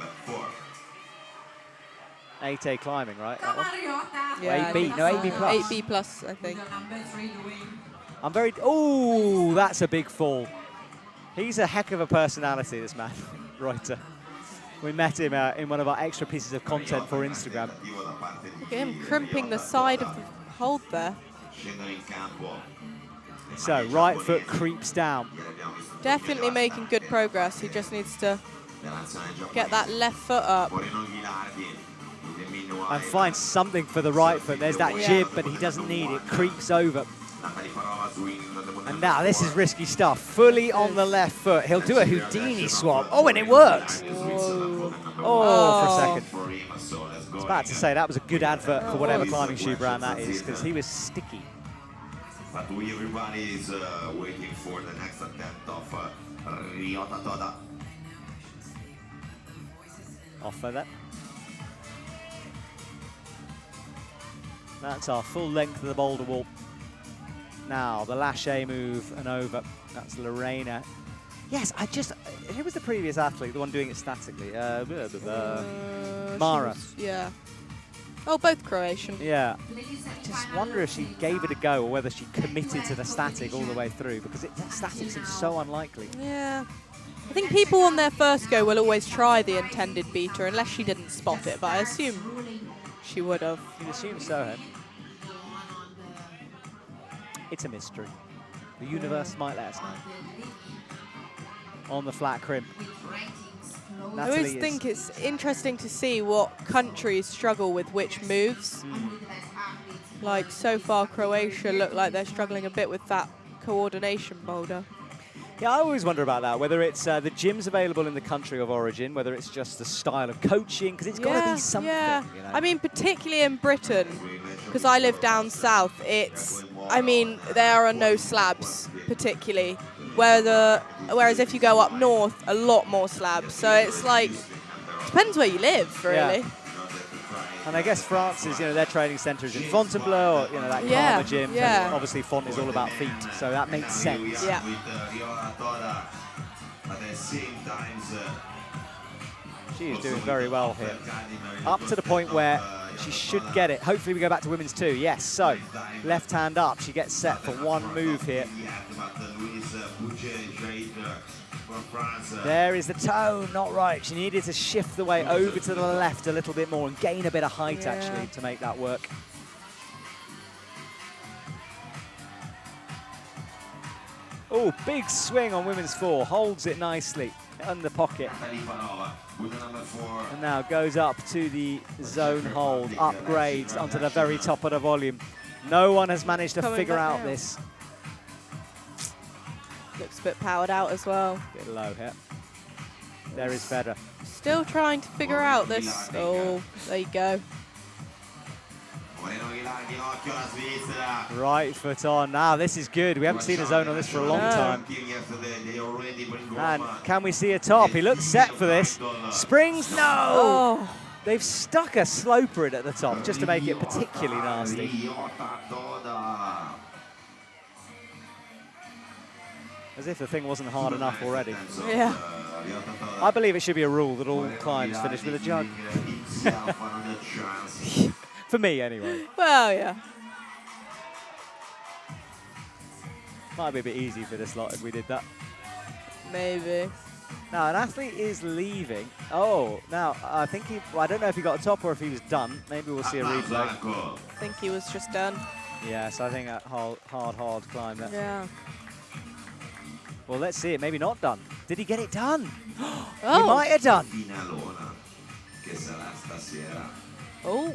8A climbing, right? That one? Yeah, 8B, no, 8B plus. 8B plus, I think. I'm very... Oh, that's a big fall. He's a heck of a personality, this man, Reuter. We met him in one of our extra pieces of content for Instagram. Look at him crimping the side of the hold there. So, right foot creeps down. Definitely making good progress. He just needs to get that left foot up. And find something for the right foot. There's that jib, but he doesn't need it. Creeps over. And now this is risky stuff. Fully on the left foot. He'll do a Houdini swap. Oh, and it works. Oh, for a second. I was about to say that was a good advert for whatever climbing shoe brand that is, because he was sticky. But everybody is waiting for the next attempt of Ryota Toda. Off of that. That's our full length of the boulder wall. Now, the lâché move and over. That's Lorena. Yes, who was the previous athlete, the one doing it statically? Mara. Yeah. Oh, both Croatian. Yeah. I just wonder if she gave it a go or whether she committed to the static all the way through, because that static seems so unlikely. Yeah. I think people on their first go will always try the intended beater, unless she didn't spot it, but I assume she would have. You'd assume so, huh? It's a mystery. The universe might let us know. On the flat crimp. I always think it's interesting to see what countries struggle with which moves. Like, so far, Croatia look like they're struggling a bit with that coordination boulder. Yeah, I always wonder about that, whether it's the gyms available in the country of origin, whether it's just the style of coaching, because it's got to be something. Yeah, you know? I mean, particularly in Britain, because I live down south, there are no slabs, particularly. Whereas if you go up north, a lot more slabs. So it's like, depends where you live, really. Yeah. And I guess France's, their training centre is in Fontainebleau, or, that Karma gym. Yeah. And obviously Font is all about feet, so that makes sense. Yeah. She is doing very well here. Up to the point where she should get it. Hopefully we go back to women's 2. Yes, so left hand up. She gets set for one move here. There is the toe, not right. She needed to shift the weight over to the left a little bit more and gain a bit of height, actually, to make that work. Oh, big swing on women's 4. Holds it nicely in the pocket. And now goes up to the zone hold, upgrades onto the very top of the volume. No one has managed to figure out this. Looks a bit powered out as well. Bit low here. There is Federer. Still trying to figure out this. Oh, there you go. ginocchio la Svizzera. Right foot on. Now this is good. We haven't seen a zone on this for a long time. And can we see a top? He looks set for this. Springs, no! Oh. They've stuck a sloper in at the top just to make it particularly nasty. As if the thing wasn't hard enough already. Yeah. I believe it should be a rule that all climbs finish with a jug. For me, anyway. Well, yeah. Might be a bit easy for this lot if we did that. Maybe. Now, an athlete is leaving. Oh, now, I think well, I don't know if he got a top or if he was done. Maybe we'll see a replay. I think he was just done. Yes, I think a hard climb there. Yeah. Well, let's see it. Maybe not done. Did he get it done? Oh. He might have done. Oh.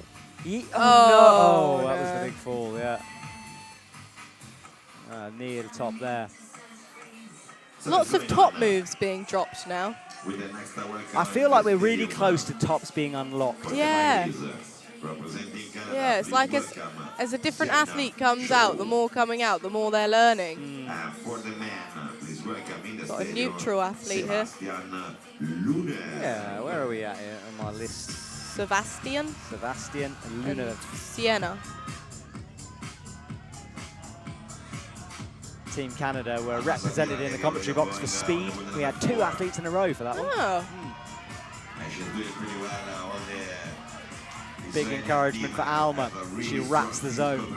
Oh, no. no. That was the big fall, yeah. Near the top there. Lots of top moves being dropped now. I feel like we're really close to tops being unlocked. Yeah. Yeah, it's like as a different athlete comes out, the more coming out, the more they're learning. Got a neutral athlete here. Yeah, where are we at here on my list? Sebastian and Luna. Sienna. Team Canada were represented in the commentary box for speed. We had 2 athletes in a row for that one. Oh. Big encouragement for Alma. She wraps the zone.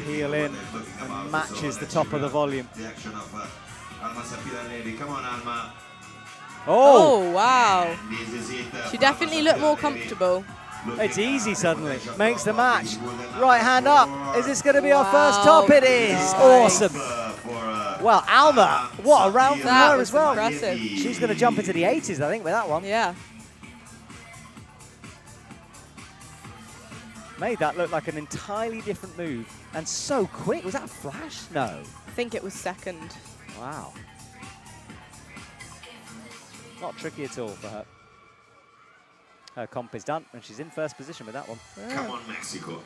Heel in and matches the top of the volume. Oh, wow. She definitely looked more comfortable. It's easy suddenly. Makes the match. Right hand up. Is this going to be our first top? It is. Awesome. Well, Alma, what a round for her as well. Impressive. She's going to jump into the 80s, I think, with that one. Yeah. Made that look like an entirely different move. And so quick. Was that a flash? No. I think it was second. Wow. Not tricky at all for her. Her comp is done, and she's in first position with that one. Come on, Mexico.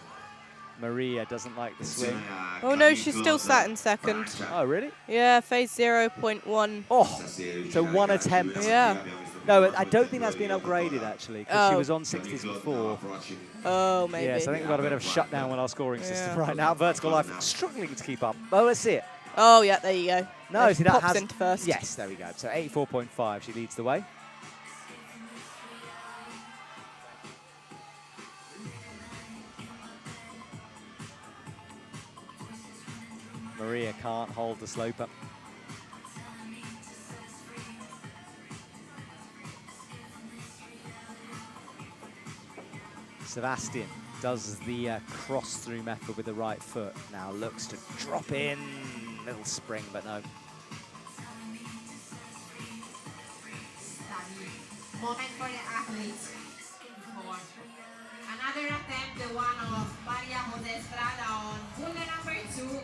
Maria doesn't like the swing. Oh no, she's still sat in second. Oh, really? Yeah, phase 0.1. Oh, so 1 attempt. Yeah. No, I don't think that's been upgraded, actually, because she was on 60s before. Oh, maybe. Yes, I think we've got a bit of a shutdown with our scoring system right now. Vertical Life struggling to keep up. Oh, let's see it. Oh, yeah, there you go. No, see, that pops has... into first. Yes, there we go. So 84.5, she leads the way. Maria can't hold the sloper. Sebastian does the cross-through method with the right foot. Now looks to drop in. Little spring, but no. Moment for the athletes. Another attempt, the one of Maria Jose Estrada on boulder number 2.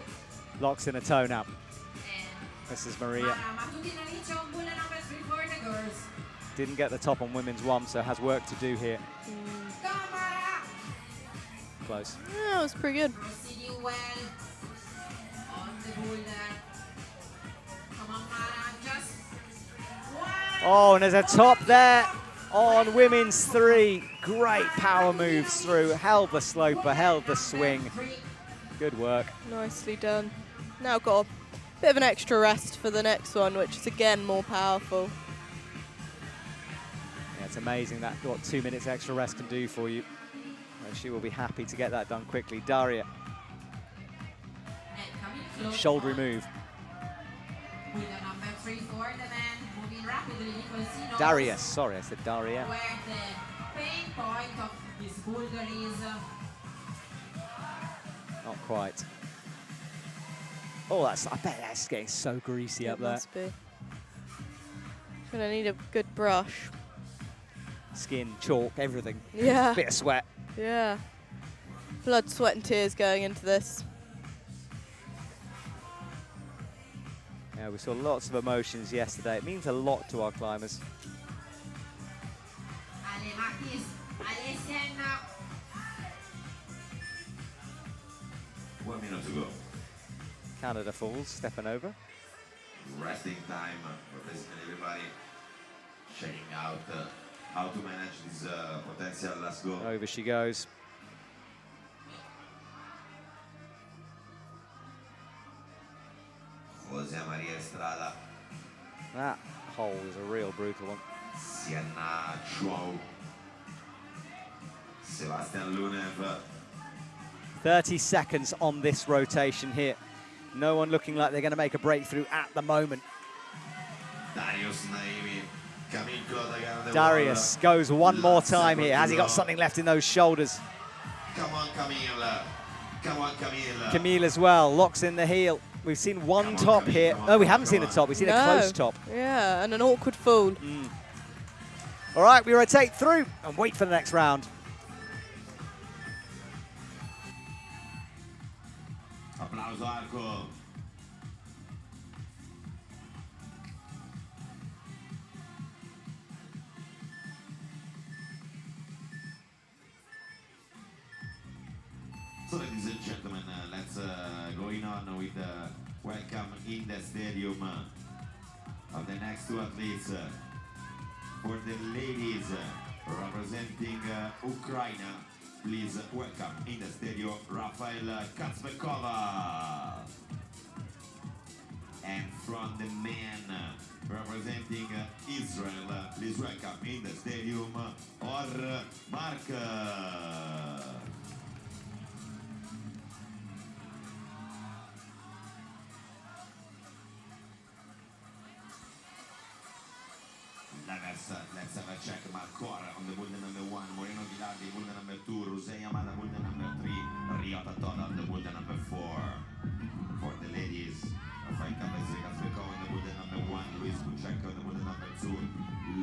Locks in a toe now. And This is Maria. Mara Matutina Licho on boulder number 3 for the girls. Didn't get the top on women's 1, so has work to do here. Come on, Mara! Close. Yeah, it was pretty good. Proceeding well on the boulder. Come on, Mara, just one. Oh, and there's a top there on women's 3. Great power moves through. Held the sloper, held the swing. Good work. Nicely done. Now got a bit of an extra rest for the next one, which is again more powerful. Yeah, it's amazing that what 2 minutes extra rest can do for you. And she will be happy to get that done quickly. Daria, shoulder move. With the number 3 for the man, moving rapidly because he knows Darius, sorry, I said Daria. where the pain point of this boulder is. Not quite. Oh, I bet that's getting so greasy up It there. must be. Gonna need a good brush. Skin, chalk, everything. Yeah. Bit of sweat. Yeah. Blood, sweat and tears going into this. Yeah, we saw lots of emotions yesterday. It means a lot to our climbers. Ale Matis, Ale Senna. 1 minute to go. Canada falls, stepping over. Resting time for basically everybody. Checking out how to manage this potential last goal. Over she goes. Jose Maria Estrada. That hole is a real brutal one. Sienna Chou. Sebastian Lunev. 30 seconds on this rotation here. No one looking like they're going to make a breakthrough at the moment. Darius Naimi. Camille Clotagan. Darius goes one more time here. Has he got something left in those shoulders? Come on, Camille. Come on, Camille. Camille as well, locks in the heel. We've seen one top here. No, we haven't seen a top. We've seen a close top. Yeah, and an awkward fall. All right, we rotate through and wait for the next round. Applauso Arco. So ladies and gentlemen, let's going on with the welcome in the stadium of the next two athletes. For the ladies representing Ukraine, please welcome in the stadium Rafael Kazbekova. And from the men representing Israel, please welcome in the stadium Or Mark. Let's have a check. Marcor on the Boulder number 1, Moreno Ghilardi, Boulder number 2, Rusei Yamada, Boulder number 3, Ryota Toda on the Boulder number 4. For the ladies, Rafael Kazbekova on the Boulder number 1, Luis Kuchek on the Boulder number 2,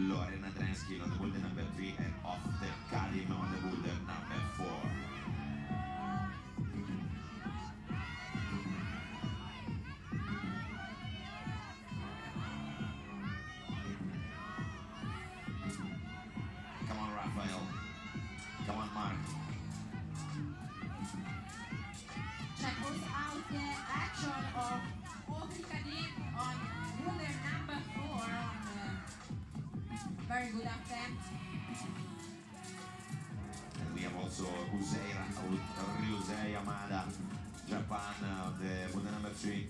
Lorena Drensky on the Boulder number 3, and Ofte Karim on the Boulder number 4. Come on, Mark. Check out the action of Ofte Karim on Boulder number 4 on very good attempt. And we have also Ryusei Yamada, Japan on the Boulder number 3.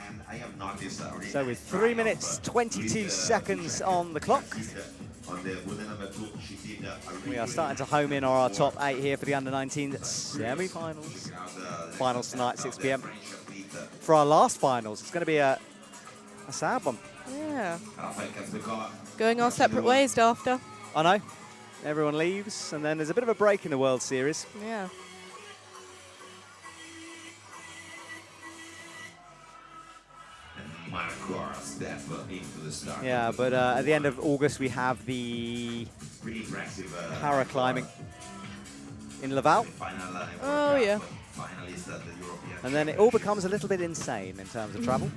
And I have noticed already. So with 3 minutes, 22 seconds on the clock, we are starting to home in on our top 8 here for the under-19 semi-finals. Finals tonight, 6 p.m. For our last finals, it's going to be a sad one. Yeah. Going our separate ways after. I know. Everyone leaves, and then there's a bit of a break in the World Series. Yeah. Yeah, but at the end of August, we have the para-climbing in Laval. Oh, yeah. And then it all becomes a little bit insane in terms of travel.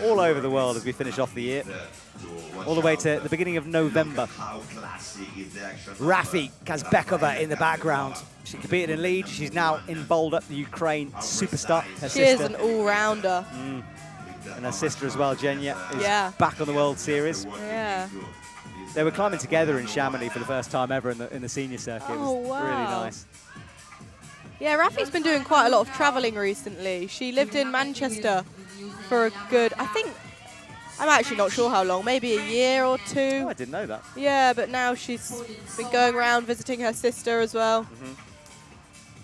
All over the world as we finish off the year. All the way to the beginning of November. Rafi Kazbekova in the background. She competed in Leeds. She's now in Boulder, the Ukraine superstar. Her She is sister. an all-rounder. And her sister as well, Jenya, is Yeah. back on the World Series. Yeah. They were climbing together in Chamonix for the first time ever in the senior circuit. It was Oh, wow. really nice. Yeah, Rafi's been doing quite a lot of travelling recently. She lived in Manchester for a good, I think, I'm actually not sure how long, maybe a year or two. Oh, I didn't know that. Yeah, but now she's been going around visiting her sister as well.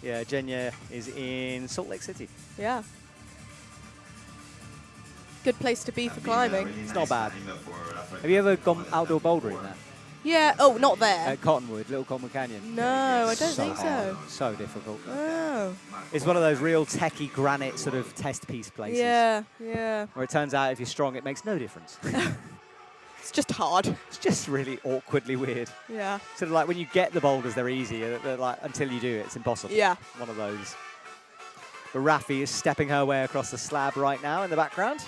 Yeah, Jenya is in Salt Lake City. Yeah. Good place to be for climbing. It's not bad. Have you ever gone outdoor bouldering there? Yeah, oh, not there. At Cottonwood, Little Cottonwood Canyon? No, I don't So think hard, so. so difficult. Oh. It's one of those real techie granite sort of test piece places. Yeah, yeah. Where it turns out if you're strong, it makes no difference. It's just hard. It's just really awkwardly weird. Yeah. Sort of like when you get the boulders, they're easy. They're like, until you do it, it's impossible. Yeah. One of those. But Rafi is stepping her way across the slab right now in the background.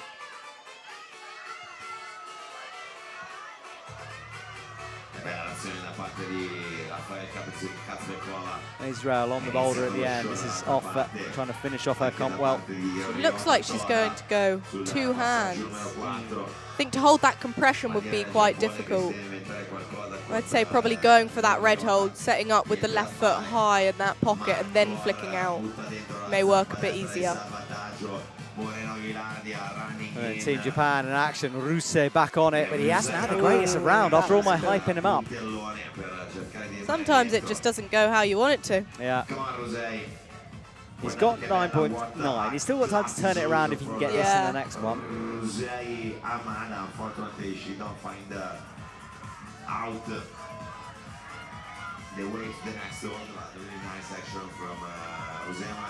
Israel on the boulder at the end. This is off, trying to finish off her comp well. She looks like she's going to go two hands. I think to hold that compression would be quite difficult. I'd say probably going for that red hold, setting up with the left foot high in that pocket and then flicking out may work a bit easier. Team Japan in action, Ruse back on it, but he hasn't had the greatest of round after all my hyping him up. Sometimes it just doesn't go how you want it to. Yeah. He's got 9.9. He's still got time to turn it around if he can get this in the next one. Unfortunately, she don't find out the way to the next one. Really nice action from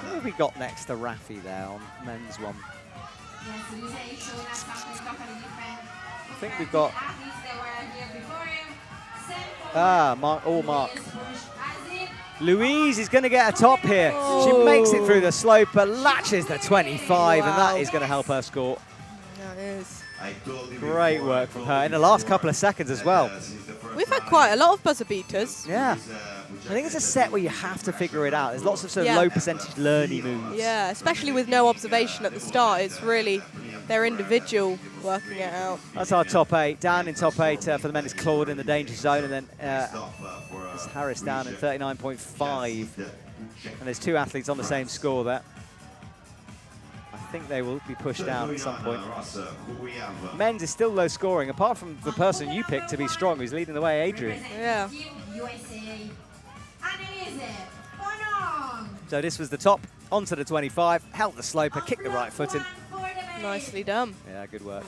What have we got next to Rafi there on men's one? I think we've got Mark. Louise is going to get a top here. She makes it through the slope, but latches the 25, and that is going to help her score. That is. Great work from her in the last couple of seconds as well. We've had quite a lot of buzzer beaters. Yeah. I think it's a set where you have to figure it out. There's lots of sort of low percentage learny moves. Yeah, especially with no observation at the start. It's really their individual working it out. That's our top 8. Down in top 8 for the men is Claude in the danger zone, and then it's Harris down in 39.5. And there's 2 athletes on the same score there. I think they will be pushed down at some point. Men's is still low scoring, apart from the person you picked to be strong, who's leading the way, Adrian. Yeah. So this was the top, onto the 25, held the sloper, kicked the right foot in. Nicely done. Yeah, good work.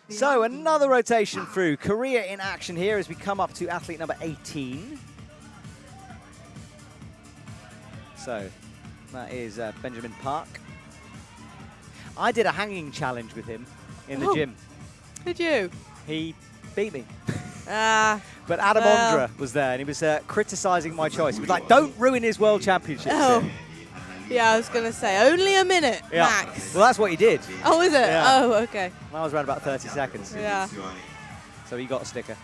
So another rotation through. Korea in action here as we come up to athlete number 18. So that is Benjamin Park. I did a hanging challenge with him in the gym. Did you? He beat me. But Adam Ondra was there, and he was criticising my choice. He was like, don't ruin his world championships. Yeah, I was going to say, only a minute, max. Well, that's what he did. Oh, is it? Yeah. Oh, okay. I was around about 30 seconds. Yeah. So he got a sticker.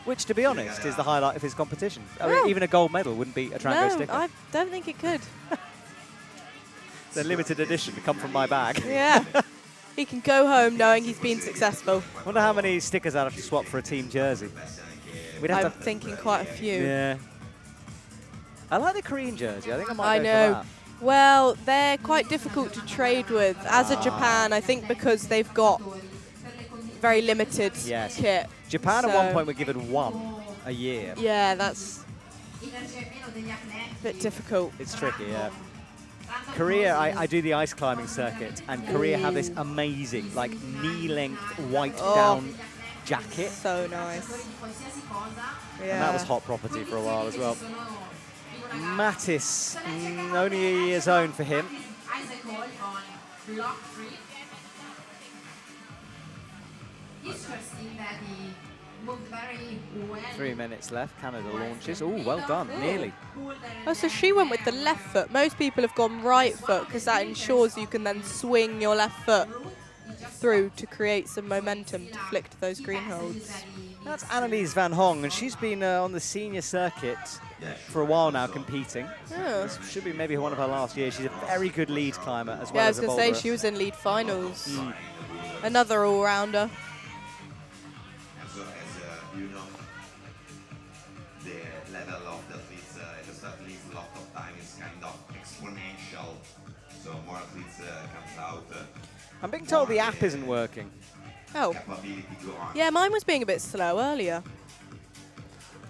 Which, to be honest, is the highlight of his competition. I mean, even a gold medal wouldn't beat a Trango sticker. I don't think it could. The limited edition to come from my bag. Yeah. He can go home knowing he's been successful. Wonder how many stickers I'd have to swap for a team jersey. I'm thinking quite a few. Yeah. I like the Korean jersey. I think I might go for that. Well, they're quite difficult to trade with. As a Japan, I think because they've got very limited kit. Japan at one point were given 1 a year. Yeah, that's a bit difficult. It's tricky, yeah. Korea, I do the ice climbing circuit, and Korea have this amazing, like, knee-length, white-down jacket. So nice. Yeah. And that was hot property for a while as well. Mattis, only a year's own for him. 3 minutes left. Canada launches. Oh, well done. Nearly. Oh, so she went with the left foot. Most people have gone right foot because that ensures you can then swing your left foot through to create some momentum to flick to those green holds. That's Annalise Van Hong, and she's been on the senior circuit for a while now competing. Oh. This should be maybe one of her last years. She's a very good lead climber as well as a Yeah, I was going to say, boulderer. she was in lead finals. Another all-rounder. So as you know, the level of the athletes, just at least a lot of time is kind of exponential. So more athletes comes out. I'm being told the app isn't working. Oh. Capability go on. Yeah, mine was being a bit slow earlier.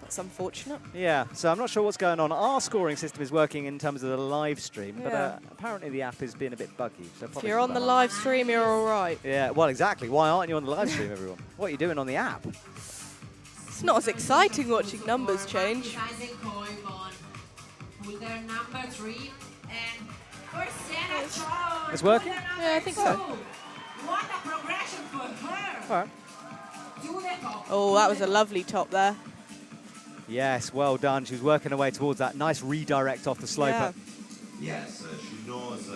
That's unfortunate. Yeah, so I'm not sure what's going on. Our scoring system is working in terms of the live stream, but apparently the app is being a bit buggy. So If you're on the live stream, you're all right. Yeah, well, exactly. Why aren't you on the live stream, everyone? What are you doing on the app? It's not as exciting watching numbers change. It's working? Yeah, I think so. What a progression for her. All right. Oh, that was a lovely top there. Yes, well done. She was working her way towards that nice redirect off the sloper. Yeah. Yes, she knows.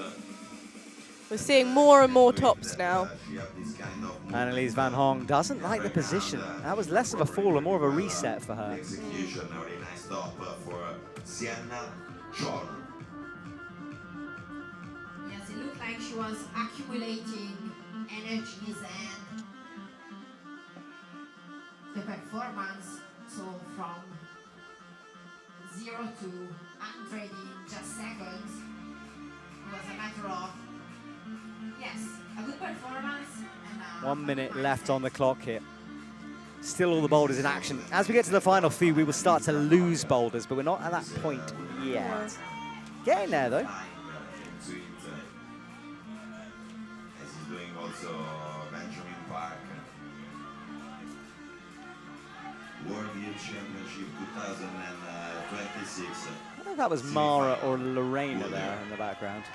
We're seeing more and more tops now. Annelies van Hong doesn't like the position. That was less of a fall and more of a reset for her. Execution, a really nice stop for Sienna Chor. Yes, it looked like she was accumulating energies and the performance. So from 0 to 100 in just seconds, it was a matter of, yes, a good performance. And 1 minute left on the clock here. Still all the boulders in action. As we get to the final few, we will start to lose boulders, but we're not at that point yet. Getting there, though. As he's doing also Benjamin Park. World Youth Championship 2026. I don't know if that was Mara or Lorena there in the background.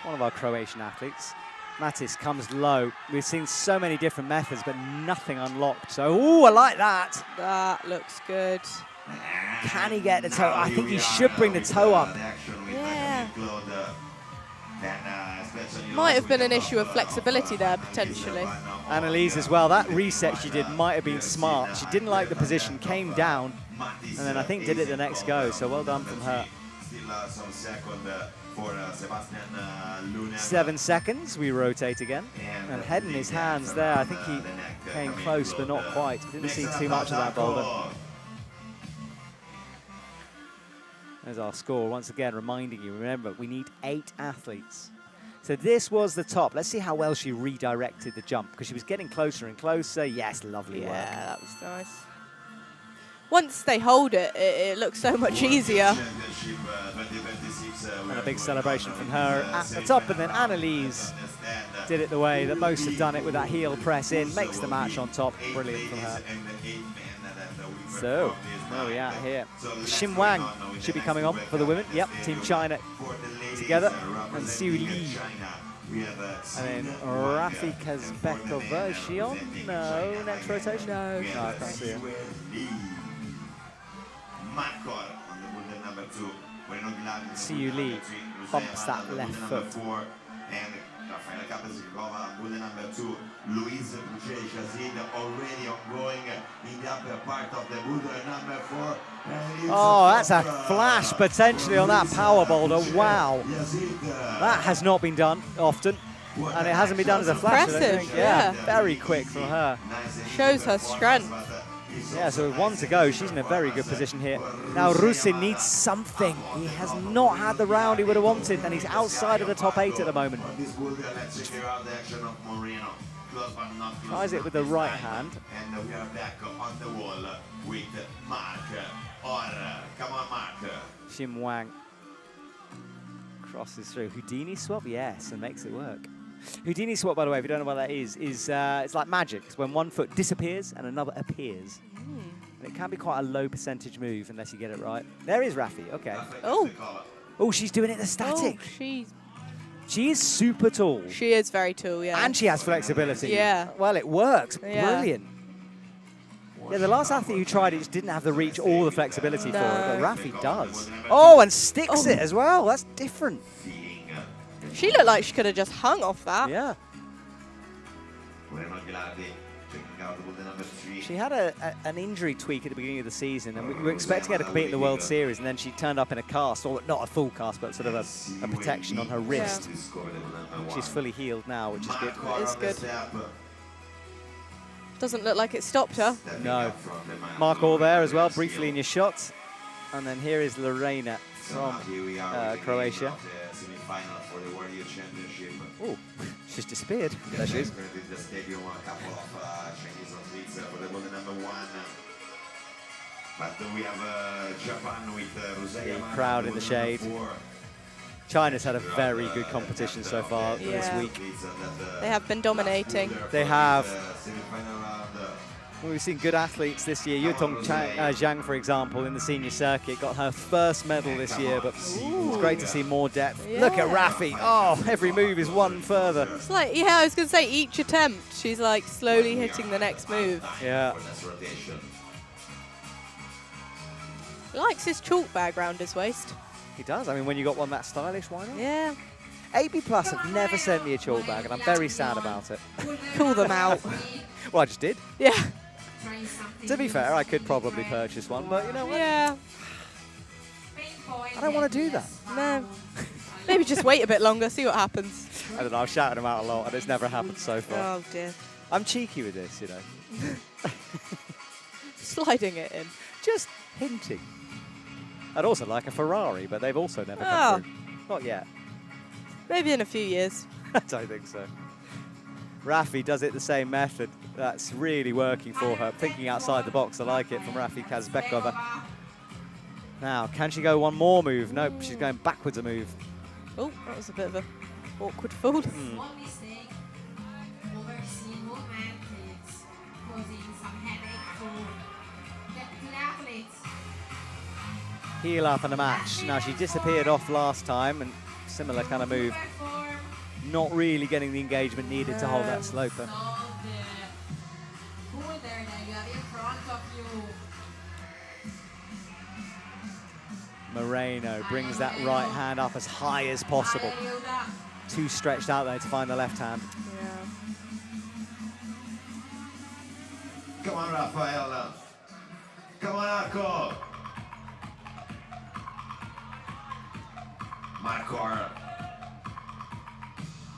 One of our Croatian athletes. Matis comes low. We've seen so many different methods, but nothing unlocked. So, ooh, I like that. That looks good. Can he get the toe? I think he should bring the toe up. Yeah. Might have been an issue of flexibility there, potentially. Annelies as well. That reset she did might have been smart. She didn't like the position, came down, and then I think did it the next go. So well done from her. Some second for Sebastian 7 seconds, we rotate again. And head in his hands there. I think he came close, but not quite. Didn't see too much of that boulder. There's our score. Once again, reminding you, remember, we need 8 athletes. So this was the top. Let's see how well she redirected the jump, because she was getting closer and closer. Yes, lovely work. Yeah, that was nice. Once they hold it, it looks so much easier. And a big celebration from her at the top. And then Annelies did it the way that most have done it, with that heel press in. Makes the match on top. Brilliant from her. So, where are we at here? Xin Wang should be coming on for the women. Yep, Team China together. And Siu Li. And then Rafi Kazbekova. Is she on? No. Next rotation? No, I can't see her. Siu Li bumps that left foot. Louise Boucher-Chazid already ongoing in the upper part of the boulder, number 4. Oh, that's a flash potentially on that power boulder. Wow. That has not been done often. And it hasn't been done as a flash. Impressive, Yeah, yeah. very quick from her. Shows her strength. Yeah, so with 1 to go, she's in a very good position here. Now Rusin needs something. He has not had the round he would have wanted, and he's outside of the top 8 at the moment. Tries it with the right hand. And we are back on the wall with Mark. Come on, Mark. Xin Wang crosses through. Houdini swap, yes, and makes it work. Houdini swap, by the way, if you don't know what that is it's like magic. It's when one foot disappears and another appears. And it can be quite a low percentage move unless you get it right. There is Rafi, okay. Oh, she's doing it the static. Oh, She is super tall. she is very tall, yeah. And she has flexibility. Yeah. Well, it works. Yeah. Brilliant. Yeah, the last athlete who tried it just didn't have the reach or the flexibility for it, but Rafi does. Oh, and sticks it as well. That's different. She looked like she could have just hung off that. Yeah. She had an injury tweak at the beginning of the season, and we were expecting her to compete in the World Series, and then she turned up in a cast, or not a full cast, but sort of a protection on her wrist. She's fully healed now, which is good. It is good. Doesn't look like it stopped her. No. Mark all there as well, briefly in your shots. And then here is Lorena from Croatia. Oh, she's disappeared. There she is. The crowd in the shade. China's had a very good competition so far this week. They have been dominating. They have. Well, we've seen good athletes this year. Yutong Zhang, for example, in the senior circuit, got her first medal this year, but it's great to see more depth. Yeah. Look at Rafi. Oh, every move is one further. It's like, yeah, I was going to say each attempt, she's like slowly hitting the next move. Yeah. He likes his chalk bag round his waist. He does. I mean, when you got one that stylish, why not? Yeah. AB Plus have never sent me a chalk bag, and I'm very sad about it. Call them out. Well, I just did. Yeah. To be fair, I could probably purchase one, but you know what? Yeah. I don't want to do that. No. Maybe just wait a bit longer, see what happens. I don't know, I've shouted them out a lot, and it's never happened so far. Oh dear. I'm cheeky with this, you know. Sliding it in. Just hinting. I'd also like a Ferrari, but they've also never Oh. come through. Not yet. Maybe in a few years. I don't think so. Rafi does it the same method. That's really working for her. Thinking outside the box, I like it from Rafi Kazbekova. Now, can she go one more move? Nope, she's going backwards a move. Oh, that was a bit of a awkward fold. One mistake, overseeing movement, it's causing some headache to the athletes. Heel up and a match. Now, she disappeared off last time, and similar kind of move. Not really getting the engagement needed to hold that sloper. Boulder that you have in front of you. Moreno brings that right hand up as high as possible. Too stretched out there to find the left hand. Yeah. Come on, Rafael. Come on, Arco. Marco.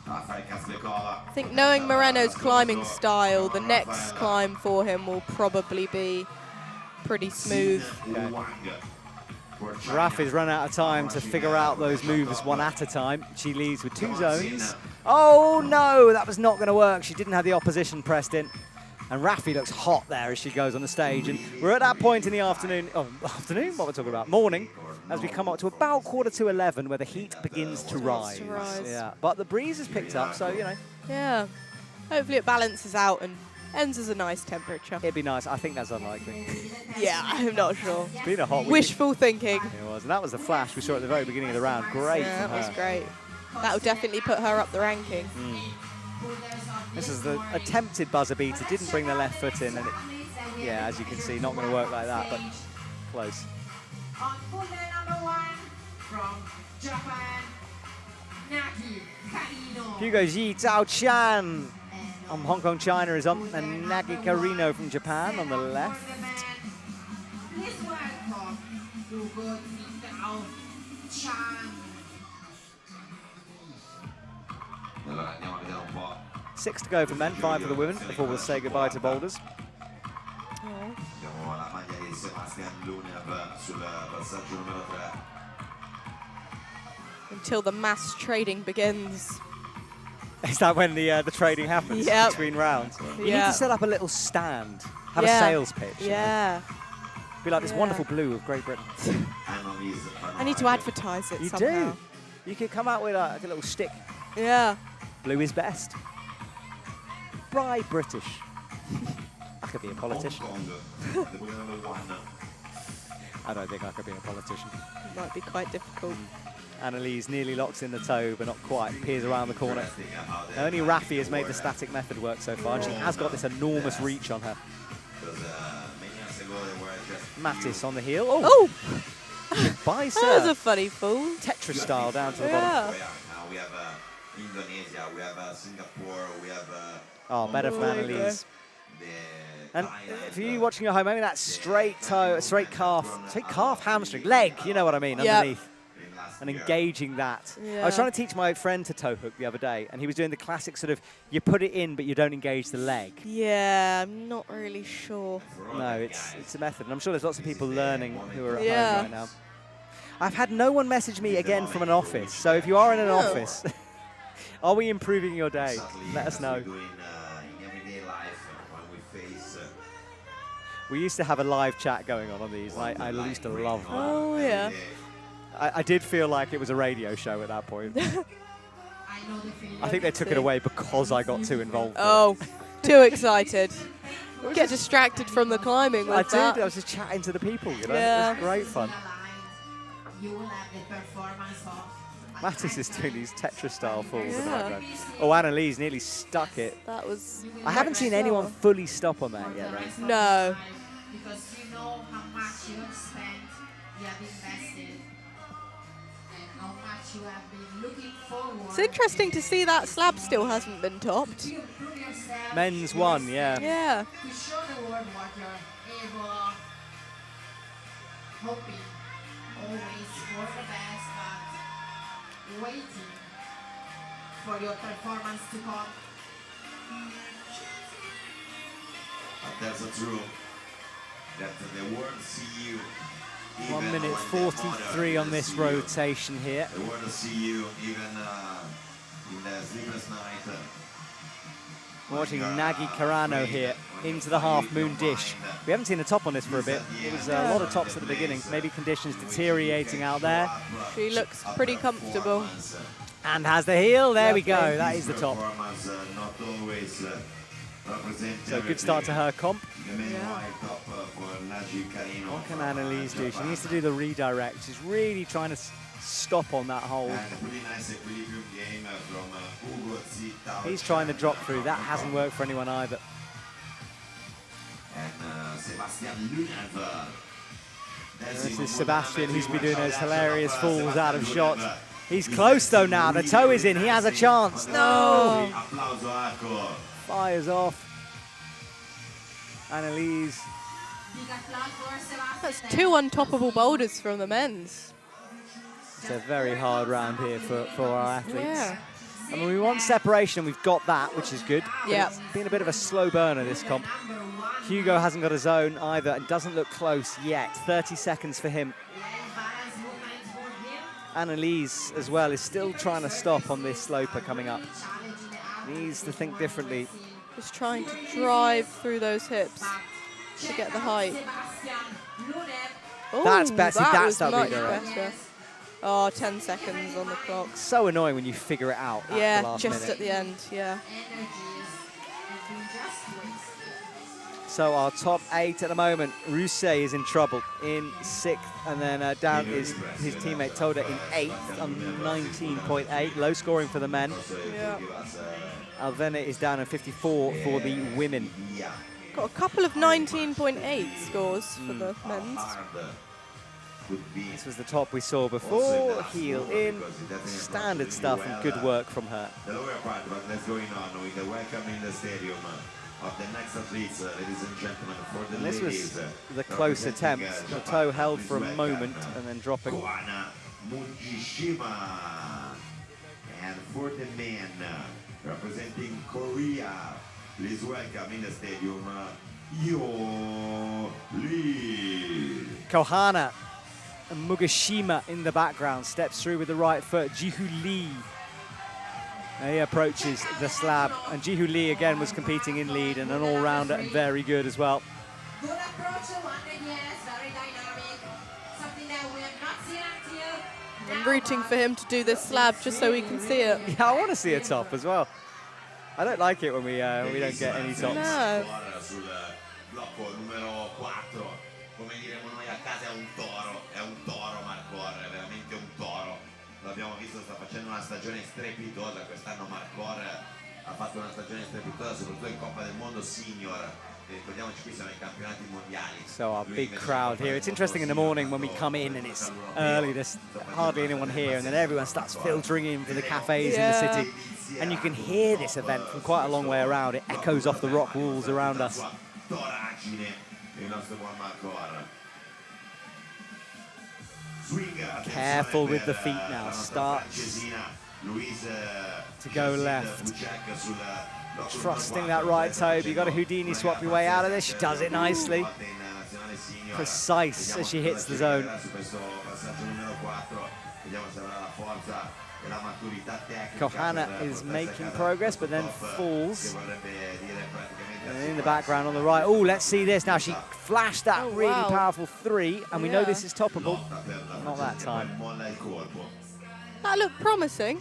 Rafael Kazbekova. I think knowing Moreno's climbing style, the next climb for him will probably be pretty smooth. Rafi's run out of time to figure out those moves one at a time. She leads with 2 zones. Oh no, that was not going to work. She didn't have the opposition pressed in. And Rafi looks hot there as she goes on the stage. And we're at that point in the afternoon, afternoon? What we're talking about? Morning, as we come up to about 11:15 where the heat begins to rise. Yeah, but the breeze has picked up, so, you know. Yeah. Hopefully it balances out and ends as a nice temperature. It'd be nice. I think that's unlikely. Yeah, I'm not sure. It's been a hot week. Wishful thinking. It was, and that was the flash we saw at the very beginning of the round. Great Yeah, from that was her. great. That'll definitely put her up the ranking. This is the attempted buzzer beater. Didn't bring the left foot in, and it, yeah, as you can see, not going to work like that, but close. On Boulder number 1 from Japan, Nagi Karino. Hugo Ji Zhao Chan on Hong Kong, China is on, and Nagi Karino from Japan on the left. Please welcome Hugo Ji Zhao Chan. Allora andiamo a vedere un po'. 6 to go for men, 5 for the women, before we'll say goodbye to boulders. Abbiamo la maglia di Sebastian Lunev sul passaggio numero 3. Until the mass trading begins. Is that when the trading happens Yep. between rounds? You need Yeah. to set up a little stand, have Yeah. a sales pitch. you know? Yeah. Be like this Yeah. wonderful blue of Great Britain. I need to advertise it You somehow. do. You could come out with like a little stick. Yeah. Blue is best. Bright British. I could be a politician. I don't think I could be a politician. It might be quite difficult. Annalise nearly locks in the toe, but not quite. Peers around the corner. Only Rafi has made the static method work so far, and she has got this enormous reach on her. Mattis on the heel. Oh! Oh! Bye, That was a sir. funny fall. Tetris style down to the bottom. Yeah. Now we have Indonesia, we have Singapore, we have Oh, better from Oh, Annalise. the And for you watching at home, maybe that straight toe, straight calf, hamstring, leg, you know what I mean, Yep. underneath. And engaging that. I Yeah. was trying to teach my friend to toe hook the other day, and he was doing the classic sort of, you put it in, but you don't engage the leg. Yeah, I'm not really sure. No, it's a method, and I'm sure there's lots of people learning who are at Yeah. home right now. I've had no one message me again from an office, so if you are in an office, are we improving your day? Let us know. in everyday life when we face We used to have a live chat going on these, and I used to love them. Oh, yeah. I did feel like it was a radio show at that point. I know the feeling. I think they took it away because I got too involved. Oh, too excited. Get distracted from the climbing with I that. did. I was just chatting to the people, you know. Yeah. It was great fun. You will have the performance of Mattis is doing these Tetris-style falls in the Yeah. background. Oh, Annalise nearly stuck it. That was. I haven't seen anyone fully stop on that yet, though. No. because you know how much you have spent, you have invested, and how much you have been looking forward. It's interesting to see that slab still hasn't been topped. To improve yourself. Men's one, yeah. Yeah. To show the world what you're able. Hoping always for the best, but waiting for your performance to come. But that's true. That the world see you. 1 even minute when the 43 on other this see you. rotation here. The world see you even in the sleepless night. Watching When you're, Nagi Carano afraid, here when you into the fight half moon your dish. mind. We haven't seen a top on this for a bit. It was a lot of tops at the beginning. Maybe conditions deteriorating out there. She looks pretty comfortable. And has the heel. There we go. That is the top. So good start to her comp. What can Annalise do? She needs to do the redirect. She's really trying to stop on that hold. He's trying to drop through. That hasn't worked for anyone either. This is Sebastian, who's been doing those hilarious falls out of shot. He's close though now. The toe is in. He has a chance. No! Fires off. Annalise. That's 2 untoppable boulders from the men's. It's a very hard round here for our athletes. Yeah. I mean, we want separation. We've got that, which is good. But Yeah. it's been a bit of a slow burner, this comp. Hugo hasn't got a zone either and doesn't look close yet. 30 seconds for him. Annalise, as well, is still trying to stop on this sloper coming up. Needs to think differently. Just trying to drive through those hips to get the height. Ooh, That's Betsy, that that's was that much redirect. better. Oh, 10 seconds on the clock. So annoying when you figure it out at the Yeah, last just minute. at the end, yeah. So our top 8 at the moment. Rousset is in trouble in 6th, and then down is his teammate Toda in 8th on 19.8. Low scoring for the men. Yeah. Alvena is down at 54 for the women. Got a couple of 19.8 scores for the men's. This was the top we saw before. Heel in. Standard stuff and good work from her. The lower part, but let's go on with the welcome in the stadium of the next athletes, ladies and gentlemen, for the And this ladies. was the close attempt. The toe held for a moment and then dropping. Koana Mujishima. And for the men, representing Korea, please welcome in the stadium, Yo Lee. Kohana and Mugashima in the background. Steps through with the right foot. Jihu Lee. He approaches the slab. And Jihu Lee again was competing in lead and an all-rounder and very good as well. Good approach, 100 years, very dynamic. Something that we have not seen until I'm rooting for him to do this slab just so we can see it. Yeah, I want to see a top as well. I don't like it when we don't get any tops. No. Sul blocco numero 4, come diremo noi a casa, è un toro Marcor, è veramente un toro. L'abbiamo visto, sta facendo una stagione strepitosa, quest'anno Marcor ha fatto una stagione strepitosa, soprattutto in Coppa del Mondo Senior. Ricordiamoci, qui sono i campionati mondiali. So our big crowd here. It's interesting in the morning when we come in and it's early, there's hardly anyone here, and then everyone starts filtering in for the cafes in the city. And you can hear this event from quite a long way around. It echoes off the rock walls around us. Careful with the feet now. Starts to go left. Trusting that right toe. You got a Houdini swap your way out of this. She does it nicely. Precise as she hits the zone. Kohana is making progress, but then falls. And in the background on the right. Oh, let's see this. Now she flashed that really powerful 3, and we know this is toppable. Not that time. That looked promising.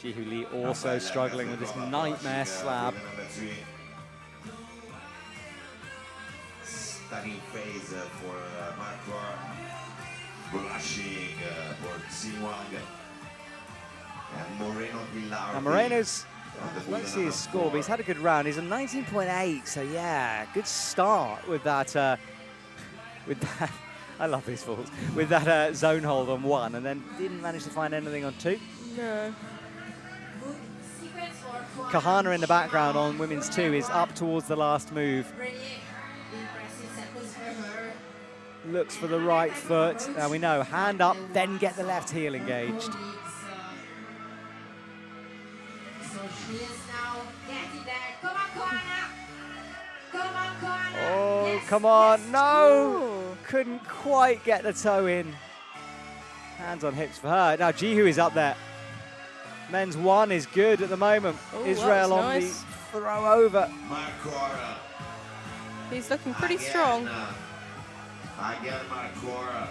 Jihu Lee also struggling with this nightmare slab. Stunning phase for Marcor, blushing for Xinhuang, and Moreno Pilar. And Moreno's Let's see his score, but he's had a good round. He's a 19.8, so yeah, good start with that. I love these falls. With that zone hold on 1, and then didn't manage to find anything on 2. No. Kahana in the background on women's 2 is up towards the last move. Looks for the right foot. Now we know, hand up, then get the left heel engaged. So she is now getting there. Come on, Koana. Come on, Koana. Oh, Yes, come on, yes. no! Ooh. Couldn't quite get the toe in. Hands on hips for her. Now Jihu is up there. Men's 1 is good at the moment. Oh, Israel that was on nice. the throw over. Marcora. He's looking pretty Again, strong. Again, Marcora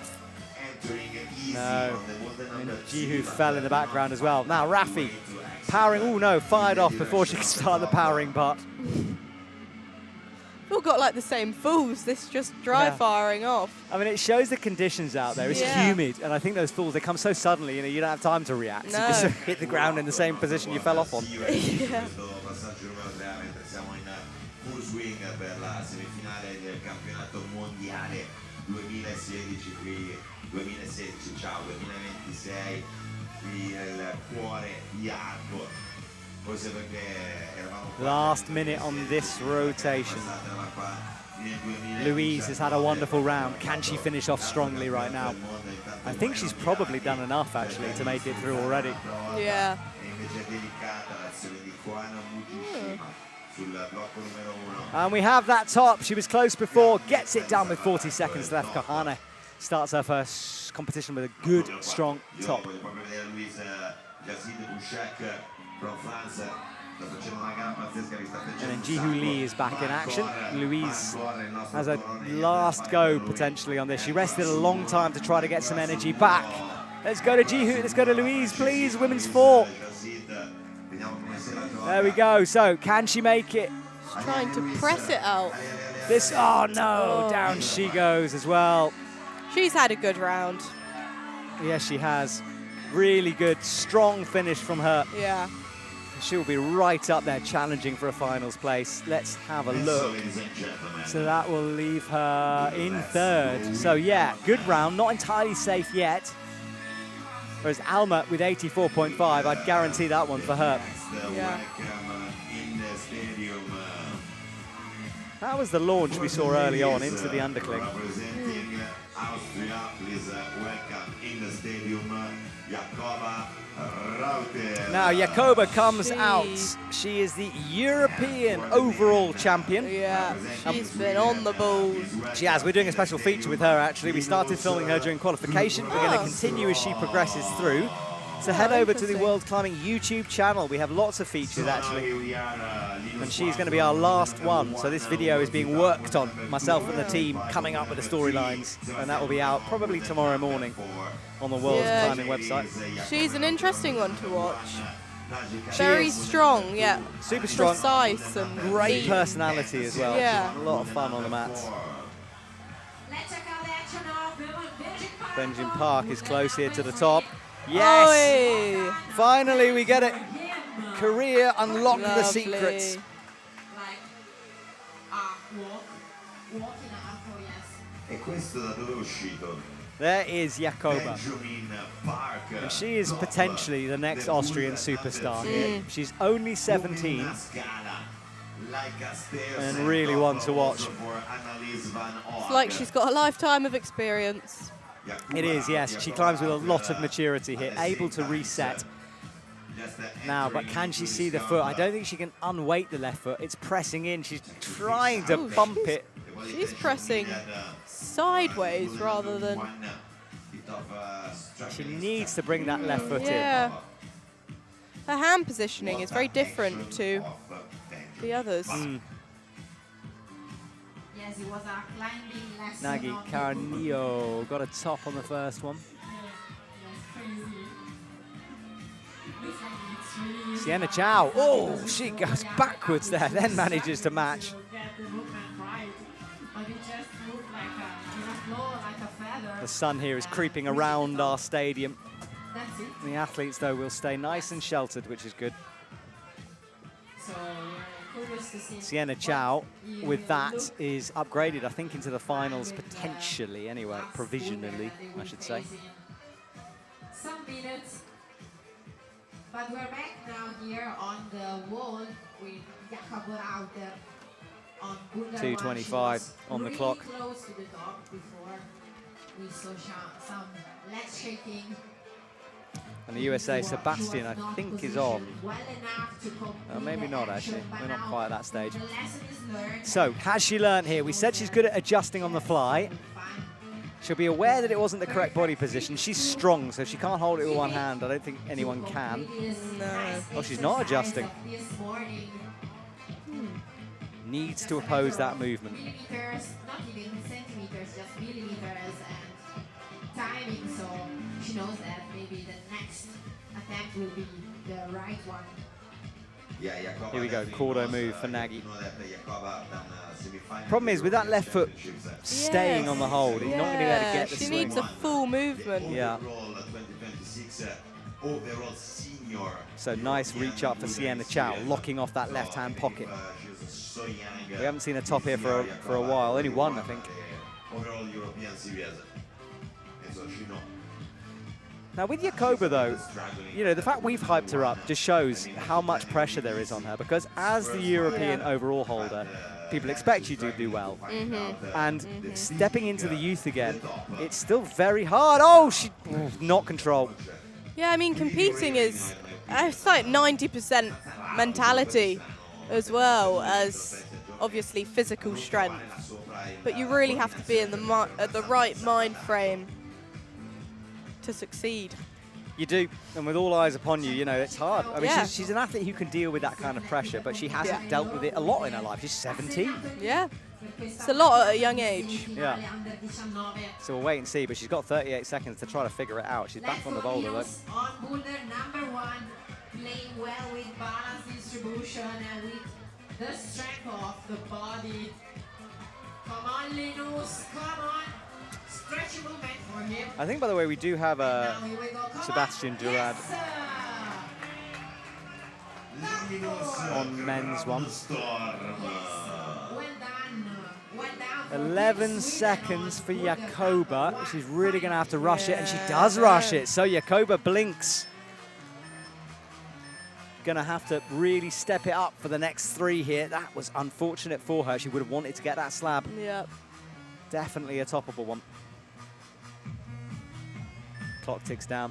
entering easy No. on the Boulder And number Jihu 2. fell in the background as well. Now Rafi powering. Oh no, fired off before she could start the powering part. We've all got like the same falls. This just dry Yeah. firing off. I mean, it shows the conditions out there. It's Yeah. humid, and I think those falls, they come so suddenly, you don't have time to react. No. You just hit the ground in the same position you fell off on. Yeah. Questo passaggio numero 3, mentre siamo in full swing per la semifinale del campionato mondiale 2016 qui, 2016, ciao, 2026 qui nel cuore di Arco. Forse perché eravamo Last minute on this rotation. Louise has had a wonderful round. Can she finish off strongly right now? I think she's probably done enough, actually, to make it through already. Yeah. And we have that top. She was close before. Gets it done with 40 seconds left. Kahana starts her first competition with a good, strong top. And then Jihu Lee is back in action. Louise has a last go potentially on this. She rested a long time to try to get some energy back. Let's go to Jihu, let's go to Louise, please. Women's 4. There we go. So, can she make it? She's trying to press it out. This, oh no, Oh. down she goes as well. She's had a good round. Yes, she has. Really good, strong finish from her. Yeah. She'll be right up there challenging for a finals place. Let's have a look. So that will leave her in 3rd. So yeah, good round, not entirely safe yet. Whereas Alma with 84.5, I'd guarantee that one for her. Yeah. That was the launch we saw early on into the underclick. Now Jacoba comes out. She is the European overall champion. Yeah. She's been on the balls. She has. We're doing a special feature with her, actually. We started filming her during qualification. We're going to continue as she progresses through. So head over to the interesting. World Climbing YouTube channel. We have lots of features, actually. And she's going to be our last one. So this video is being worked on, myself and the team, coming up with the storylines. And that will be out probably tomorrow morning on the World Yeah. Climbing website. She's an interesting one to watch. Very strong, yeah. Super strong. Precise and Great neat. personality as well. Yeah. A lot of fun on the mats. Benjamin Park is close here to the top. Yes! Oi. Finally, we get it. Korea unlocked the Lovely. secrets. Like, walk in Arco, yes. E questo da dove è uscito? There is Jacoba. Benjamin Park. And she is potentially the next Austrian superstar here. She's only 17 and really one to watch. It's like she's got a lifetime of experience. It is, yes. She climbs with a lot of maturity here, able to reset. Now, but can she see the foot? I don't think she can unweight the left foot. It's pressing in. She's trying to Oh, bump it. She's pressing sideways rather than... She needs to bring that left foot Yeah. Her hand positioning is very different to the others. in. Yes, it was a climbing lesson. Nagi on the Carnillo got a top on the first one. Sienna Chow, oh, she goes backwards there, then manages to match. The sun here is creeping around our stadium. That's it. The athletes, though, will stay nice and sheltered, which is good. So we're curious to see. Sienna what Chow, he with will that, look is upgraded, I think, into the finals, with the potentially, anyway, last provisionally, boulder that they I will should say. face in some minutes. But we're back now here on the wall with Jakob Rauter on Boulder 2:25 1. She was on the really clock. close to the top before we saw some leg shaking. And the USA, Sebastian, I think, is on. Well enough to Maybe not, actually. We're not quite at that stage. The lesson is learned. So, has she learned here? We said she's good at adjusting on the fly. She'll be aware that it wasn't the correct body position. She's strong, so she can't hold it with one hand. I don't think anyone can. No. Oh, she's not adjusting. Needs to oppose that movement. Millimeters, not even centimeters, just millimeters and timing, so she knows that maybe the next attempt will be the right one. Here we go, Cordo move for Nagy. Problem is, with that left foot staying on the hold, he's not going to be able to get the she swing. needs a full movement. Yeah. So nice reach up for Sienna Chow, locking off that left-hand pocket. We haven't seen a top here for a while, only one, I think. Now with Jakoba though, you know, the fact we've hyped her up just shows how much pressure there is on her, because as the European overall holder, people expect you to do well. And stepping into the youth again, it's still very hard. Oh, she not control. Yeah, I mean, competing is, it's like 90% mentality as well as obviously physical strength. But you really have to be in the right mind frame to succeed. You do, and with all eyes upon you, you know, it's hard. I mean, Yeah. she's an athlete who can deal with that kind of pressure, but she hasn't dealt with it a lot in her life. She's 17. Yeah, it's a lot at a young age. Yeah. So we'll wait and see, but she's got 38 seconds to try to figure it out. She's back on the boulder, though. On boulder number 1, playing well with balance distribution and with the strength of the body. Come on, Linus, come on. Stretchy movement for him. I think, by the way, we do have Now here we go. Come Sebastian on. Durad Yes, on men's one. yes. Well done. Well done. for 11 Sweden seconds on for boulder Jakoba. number 1. She's really going to have to rush it, and she Yeah. does rush it. So Jakoba blinks. Going to have to really step it up for the next 3 here. That was unfortunate for her. She would have wanted to get that slab. Yep. Definitely a toppable one. Clock ticks down.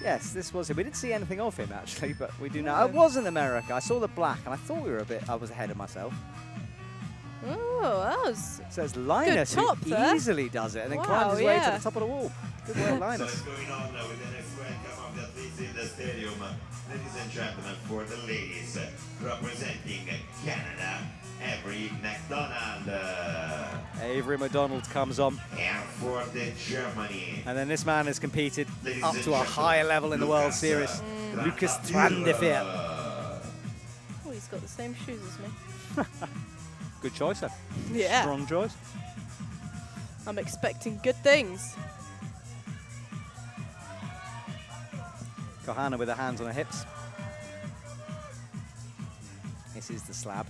Yes, this was him. We didn't see anything of him, actually, but we do know. It wasn't America. I saw the black, and I thought I was ahead of myself. Oh, that was. So it's Linus top who there. easily does it and then Wow, climbs his way to yeah. the top of the wall. Good work, Linus. What's going on now with the next welcome of the athletes in the stadium? Ladies and gentlemen, for the ladies representing Canada, Avery McDonald. Avery McDonald comes on. And for the Germany. And then this man has competed Ladies up and to a gentlemen, higher level in the World Lucas, Series. Lucas Trandafir. Trandafir. Oh, he's got the same shoes as me. Good choice, then. Yeah. Strong choice. I'm expecting good things. Johanna with her hands on her hips. This is the slab.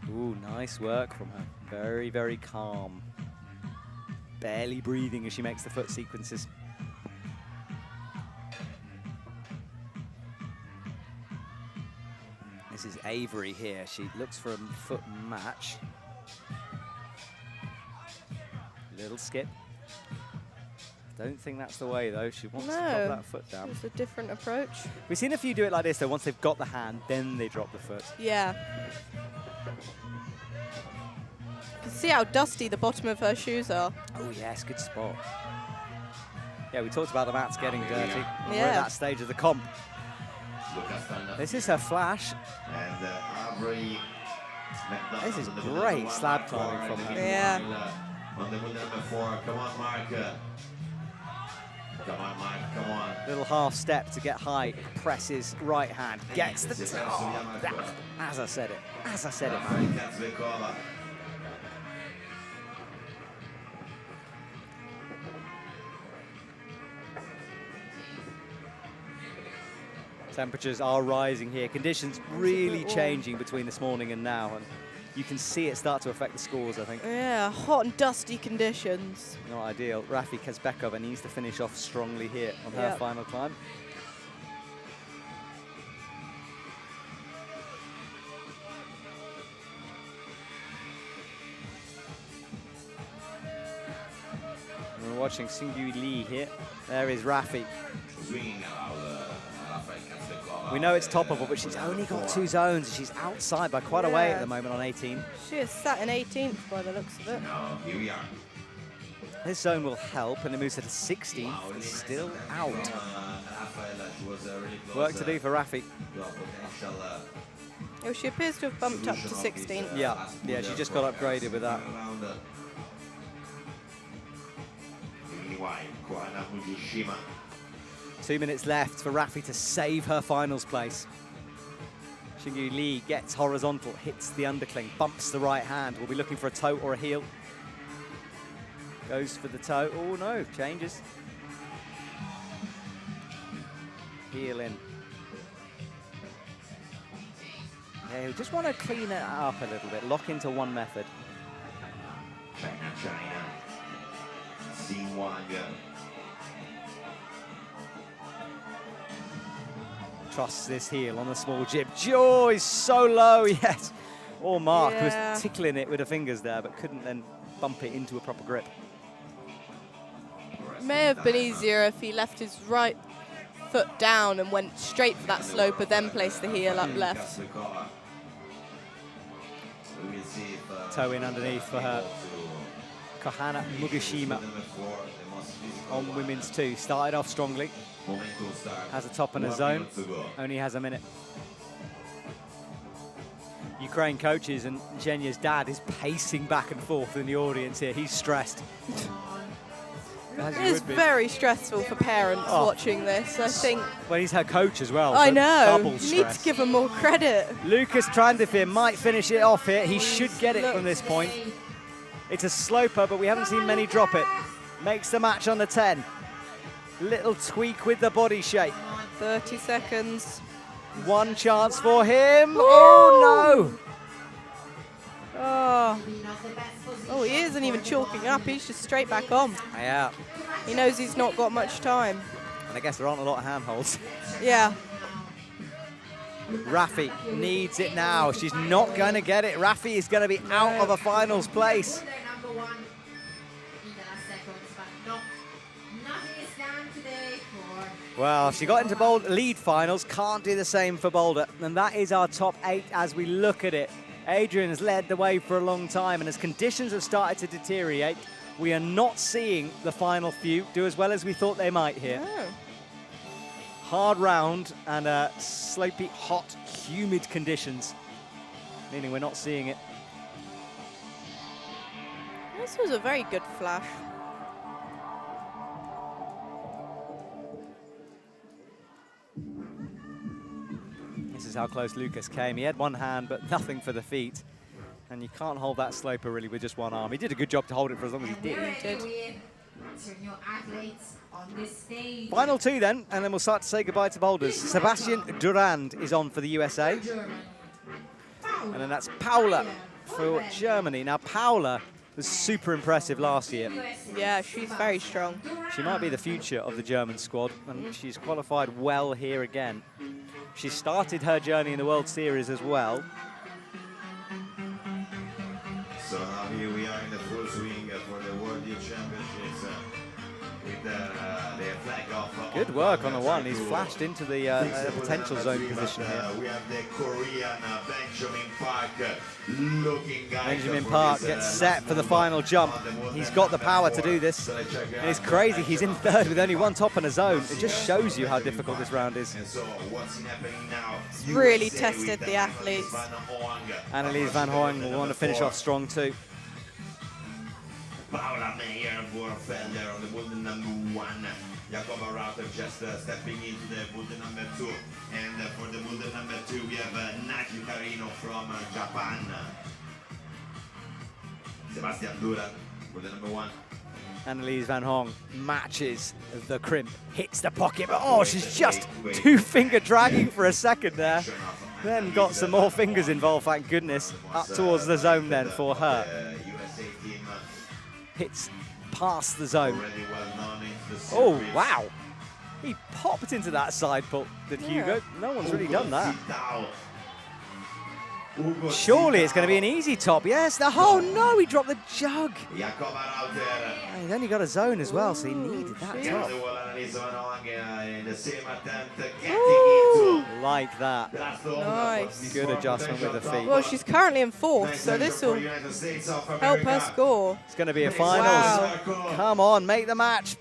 Ooh, nice work from her. Very, very calm. Barely breathing as she makes the foot sequences. This is Avery here. She looks for a foot match. Little skip. Don't think that's the way, though. She wants to drop No, that foot down. it's a different approach. We've seen a few do it like this, though. Once they've got the hand, then they drop the foot. Yeah. You can see how dusty the bottom of her shoes are. Oh, yes, good spot. Yeah, we talked about the mats getting dirty. We're Yeah. at that stage of the comp. Lucas Trandafir. This is her flash. And Avery McDonald. This is on the great number slab one, climbing from Mark her. Yeah. On the number 4, come on, Mark. Come on, Mark, come on. Little half step to get high. Presses right hand. Gets the top. As I said it. As I said it, man. Kacvikova. Temperatures are rising here. Conditions really changing between this morning and now. And you can see it start to affect the scores, I think. Yeah, hot and dusty conditions. Not ideal. Rafi Kazbekova needs to finish off strongly here on her final climb. We're watching Singyu Lee here. There is Rafi. We know it's toppable, but she's only got 2 zones. She's outside by quite a way at the moment on 18. She is sat in 18th by the looks of it. Here we are. This zone will help, and it moves her to 16th, and still out. Work to do for Rafi. Oh, she appears to have bumped up to 16th. Yeah, she just got upgraded with that. 2 minutes left for Rafi to save her finals place. Xingyu Li gets horizontal, hits the undercling, bumps the right hand. We'll be looking for a toe or a heel. Goes for the toe. Oh no, changes. Heel in. Yeah, you just want to clean it up a little bit, lock into one method. China. Xinhuang. Trusts this heel on the small jib. Joy is so low, yes. Or Mark was tickling it with her fingers there, but couldn't then bump it into a proper grip. May have been easier if he left his right foot down and went straight for that slope, but then placed the heel up left. Toe in underneath for her. Kohana Mugashima on women's 2. Started off strongly. Has a top and a zone. Only has a minute. Ukraine coaches and Zhenya's dad is pacing back and forth in the audience here. He's stressed. It is very stressful for parents watching this, I think. Well, he's her coach as well. I know. Double You stress. need to give him more credit. Lucas Trandafir might finish it off here. He should get it from this point. It's a sloper, but we haven't seen many drop it. Makes the match on the 10. Little tweak with the body shape. 30 seconds. One chance for him. Oh, no. Oh, he isn't even chalking up. He's just straight back on. Yeah. He knows he's not got much time. And I guess there aren't a lot of handholds. Yeah. Rafi needs it now. She's not going to get it. Rafi is going to be out of a finals place. Well, she got into Boulder lead finals, can't do the same for Boulder. And that is our top 8 as we look at it. Adrian has led the way for a long time, and as conditions have started to deteriorate, we are not seeing the final few do as well as we thought they might here. Oh. Hard round and slopey, hot, humid conditions, meaning we're not seeing it. This was a very good flash. This is how close Lucas came. He had one hand, but nothing for the feet. And you can't hold that sloper really with just one arm. He did a good job to hold it for as long as he did. Final 2 then, and then we'll start to say goodbye to boulders. Sebastian Durand is on for the USA. And then that's Paula for Germany. Now, Paula was super impressive last year. Yeah, she's very strong. She might be the future of the German squad, and she's qualified well here again. She started her journey in the World Series as well. So now here we are in the full swing for the World Youth Championships with the flag off. Good work on the one. He's flashed into the potential zone position here. We have the Korean Benjamin Park looking guy. Benjamin Park gets set for the final jump. He's got the power to do this. And it's crazy. He's in 3rd with only one top and a zone. It just shows you how difficult this round is. It's really tested the athletes. Annelies van Hoorn will want to finish off strong too. Paula Meyer-Vorfelder on the Boulder number 1. Jacoba Router just stepping into the Boulder number 2. And for the Boulder number 2, we have Naki Carino from Japan. Sebastian Durand, Boulder number 1. Annelies Van Hong matches the crimp, hits the pocket, but oh, she's just two-finger dragging for a second there. Then got some more fingers involved, thank goodness. Up towards the zone then for her. Hits past the zone. Oh, wow. He popped into that side pull, did Hugo? No one's really done that. Surely it's going to be an easy top. Yes, oh no, he dropped the jug. And he's only got a zone as well, so he needed that top. Ooh, like that. Nice. Good adjustment with the feet. Well, she's currently in 4th, so this will help her score. It's going to be a finals. Wow. Come on, make the match.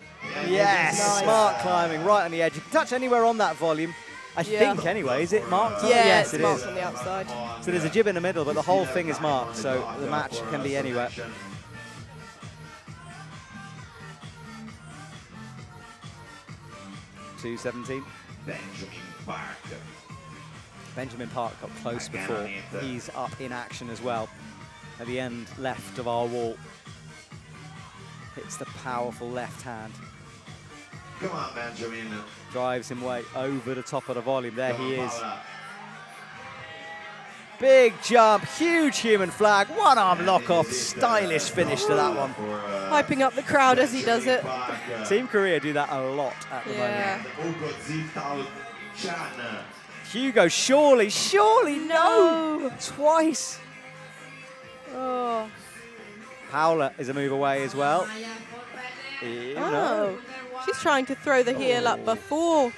Yes, Nice. smart climbing right on the edge. You can touch anywhere on that volume. I think anyway, is it marked? Yeah, yes, it's marked on the outside. So there's a jib in the middle, but the whole thing is marked, so the match can be anywhere. U17. Benjamin Park got close before. He's up in action as well. At the end left of our wall. Hits the powerful left hand. Come on, Benjamin. Drives him way over the top of the volume. There he is. Big jump, huge human flag, one arm lock off, stylish finish to that one. Hyping up the crowd as he does it. Team Korea do that a lot at the moment. Hugo, surely, no! Twice. Oh. Paula is a move away as well. Oh. She's trying to throw the heel up before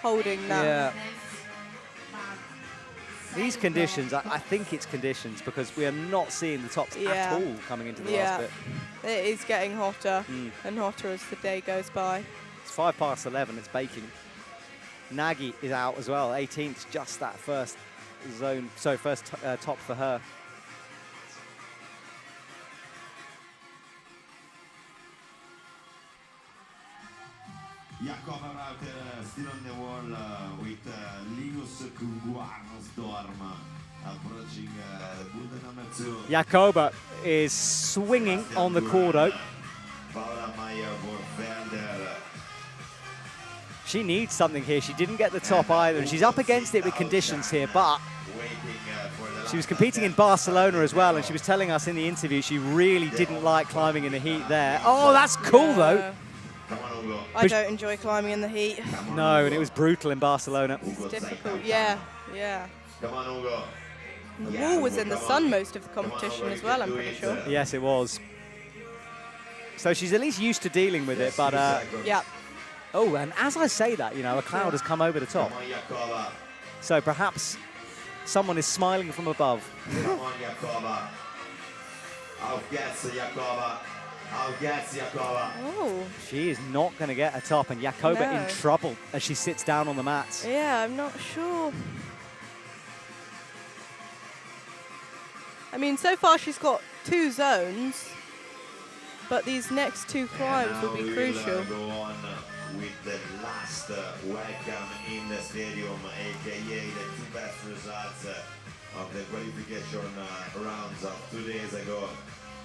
holding that. Yeah. These conditions, I think it's conditions because we are not seeing the tops at all coming into the last bit. It is getting hotter and hotter as the day goes by. It's 11:05, it's baking. Nagy is out as well, 18th, just that first zone, so first top for her. Jakob Rauter still on the wall with Linus Kungwarnsdorm approaching Boulder number 2. Jakoba is swinging on the cordo. She needs something here. She didn't get the top either, and she's up against it with conditions here, but she was competing in Barcelona as well, and she was telling us in the interview she really didn't like climbing in the heat there. Oh, that's cool though. I don't enjoy climbing in the heat. No, and it was brutal in Barcelona. It's difficult, yeah. Come on, Hugo. The wall was in the sun most of the competition as well, I'm pretty sure. Yes, it was. So she's at least used to dealing with it, but yeah. oh, and as I say that, you know, a cloud has come over the top. So perhaps someone is smiling from above. Come on, Jakoba. Auf geht's, Jakoba. Oh. She is not going to get a top, and Jakoba No. in trouble as she sits down on the mats. Yeah, I'm not sure. I mean, so far she's got 2 zones, but these next 2 climbs will be crucial. Go on with the last welcome in the stadium, aka the 2 best results of the qualification rounds of 2 days ago.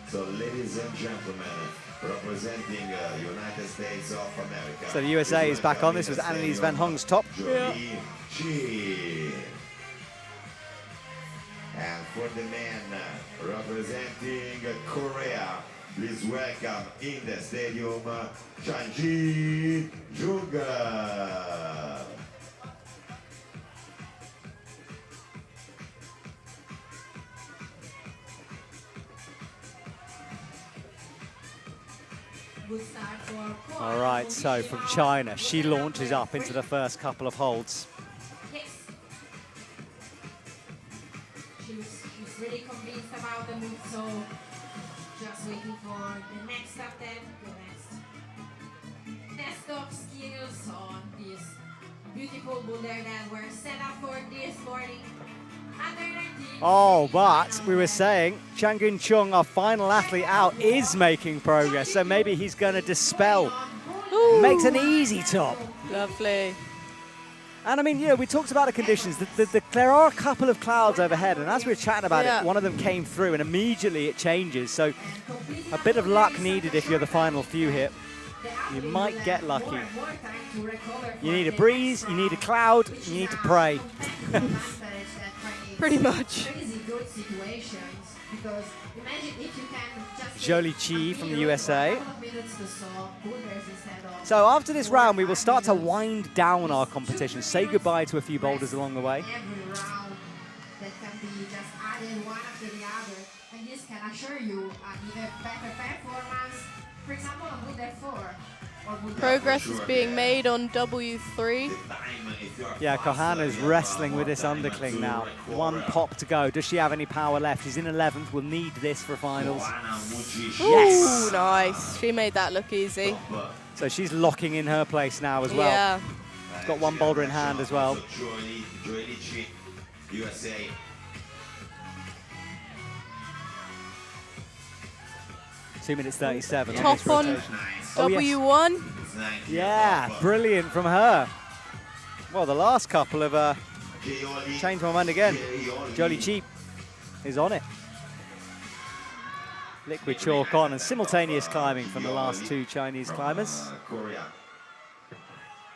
So, ladies and gentlemen, representing United States of America. So the USA is back on. This was Annelies Van Hong's top. Jolie Chi. And for the men representing Korea, please welcome in the stadium Chanji Jung. All right, so from China, she launches up into the first couple of holds. Yes. She's really convinced about the move, so just waiting for the next step then, the next desktop skills on this beautiful boulder that were set up for this morning. Oh, but we were saying Changun Chung, our final athlete out, is making progress. So maybe he's going to dispel. Ooh. Makes an easy top. Lovely. And I mean, you know, we talked about the conditions. There are a couple of clouds overhead, and as we were chatting about it, one of them came through, and immediately it changes. So a bit of luck needed if you're the final few here. You might get lucky. You need a breeze, you need a cloud, you need to pray. Pretty much. Jolie Chi from the USA. So after this round, we will start to wind down our competition, say goodbye to a few boulders along the way. Every round that can be just added one after the other, and this can assure you an even better performance. For example, on Boulder 4 or Boulder Progress is being made on W3. Yeah, Kohana's wrestling with this undercling now. One pop to go. Does she have any power left? She's in 11th. We'll need this for finals. Yes! Ooh, nice. She made that look easy. So she's locking in her place now as well. Yeah. She's got one boulder in hand as well. USA. 2 minutes 37. Top on W1. Yeah, brilliant from her. Well, the last couple have changed my mind again. Jolie Cheap is on it. Liquid chalk on and simultaneous climbing from the last two Chinese climbers.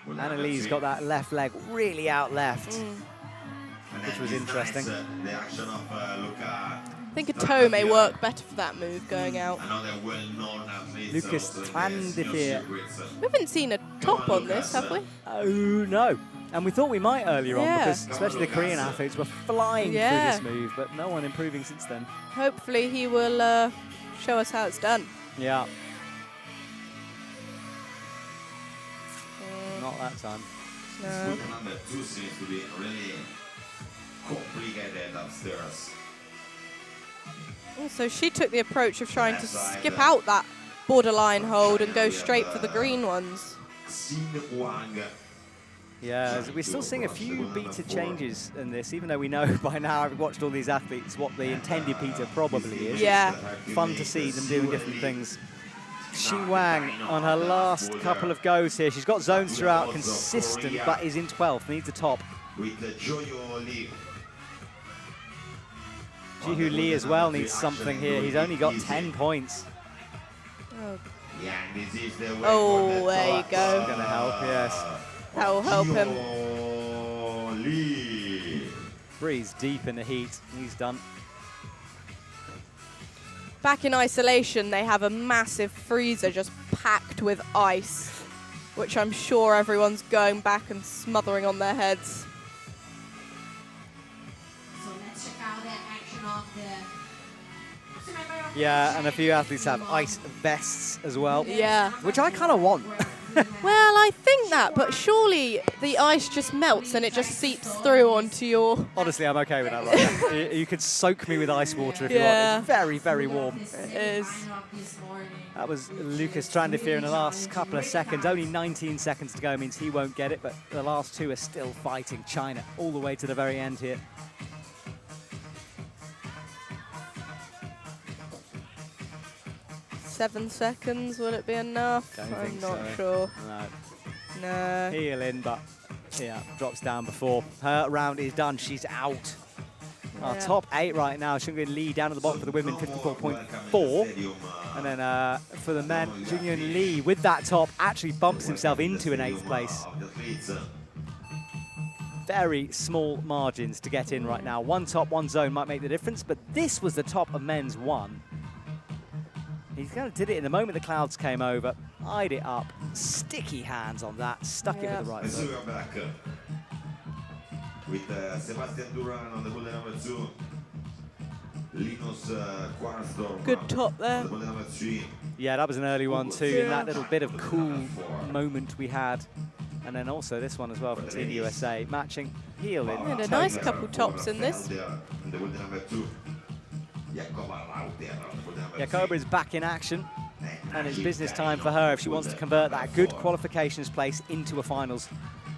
Annalee's got that left leg really out left, which was interesting. I think a toe may work better for that move going out. Lucas Tandifir. We haven't seen a top on this, have we? Oh, no. And we thought we might earlier on because especially the Korean athletes were flying through this move, but no one improving since then. Hopefully he will show us how it's done. Yeah. Not that time. No. Number 2 seems to be really complicated upstairs. So she took the approach of trying to skip out that borderline hold and go straight for the green ones. Yeah, we're still seeing a few beta changes in this, even though we know by now, having watched all these athletes, what the intended beta probably is. Yeah. Fun to see them doing different things. Xing Wang on her last couple of goes here. She's got zones throughout, consistent, but is in 12th, needs a top. Jihu Lee as well needs something here. He's only got 10 points. Oh, there you go. Gonna help, yes. That will help him. Breeze deep in the heat. He's done. Back in isolation, they have a massive freezer just packed with ice, which I'm sure everyone's going back and smothering on their heads. So let's check out the action of the... Yeah, and a few athletes have ice vests as well. Yeah. Which I kind of want. Well, I think that, but surely the ice just melts and it just seeps through onto your... Honestly, I'm okay with that right now. You could soak me with ice water if you want. It's very, very warm. It is. That was Lucas Trandifir in the last couple of seconds. Only 19 seconds to go means he won't get it, but the last two are still fighting China all the way to the very end here. Seven seconds, will it be enough? I'm not sure. No. Heel in, but yeah, drops down before her round is done. She's out. Our top 8 right now. Xingyun Lee down at the bottom for the women, 54.4. And then for the men, Xingyun Lee with that top actually bumps himself into an 8th place. Very small margins to get in right now. One top, one zone might make the difference, but this was the top of men's 1. He kind of did it in the moment the clouds came over, eyed it up, sticky hands on that, stuck it with the right foot. With Sebastian Duran on the Boulder number 2, Linus Quarstorm. Good top there. The Boulder number 3. Yeah, that was an early one too, in that little bit of cool moment we had. And then also this one as well from Team USA, matching heel in. We had a nice couple tops in this. Jacoba is back in action, and it's business time for her if she wants to convert that good qualifications place into a finals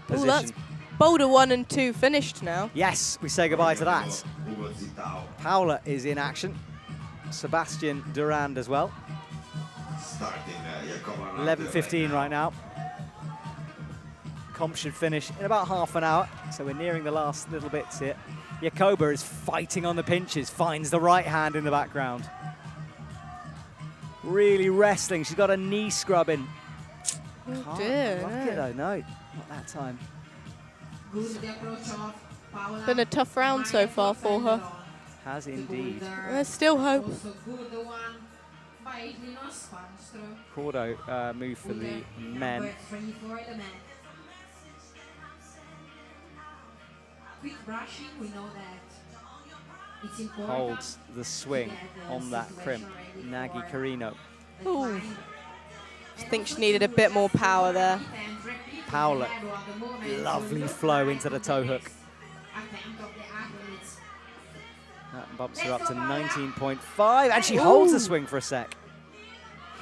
position. That's Boulder 1 and 2 finished now. Yes, we say goodbye to that. Paula is in action. Sebastian Durand as well. 11:15 right now. comp should finish in about half an hour, so we're nearing the last little bits here. Jakoba is fighting on the pinches, finds the right hand in the background. Really wrestling. She's got a knee scrubbing. Oh Can't dear, rock no. it though, no, not that time. Good the approach of Paola. Been a tough round so far for her. Has indeed. There's still hope. Also good one by Linus Spanstro. Cordo move for the men. Number 3 for the men. Quick brushing, we know that it's important. Holds the swing on that crimp. Nagi Carino. Ooh. I think she needed a bit more power there. Paola, lovely flow into the toe hook. That bumps her up to 19.5, and she holds the swing for a sec.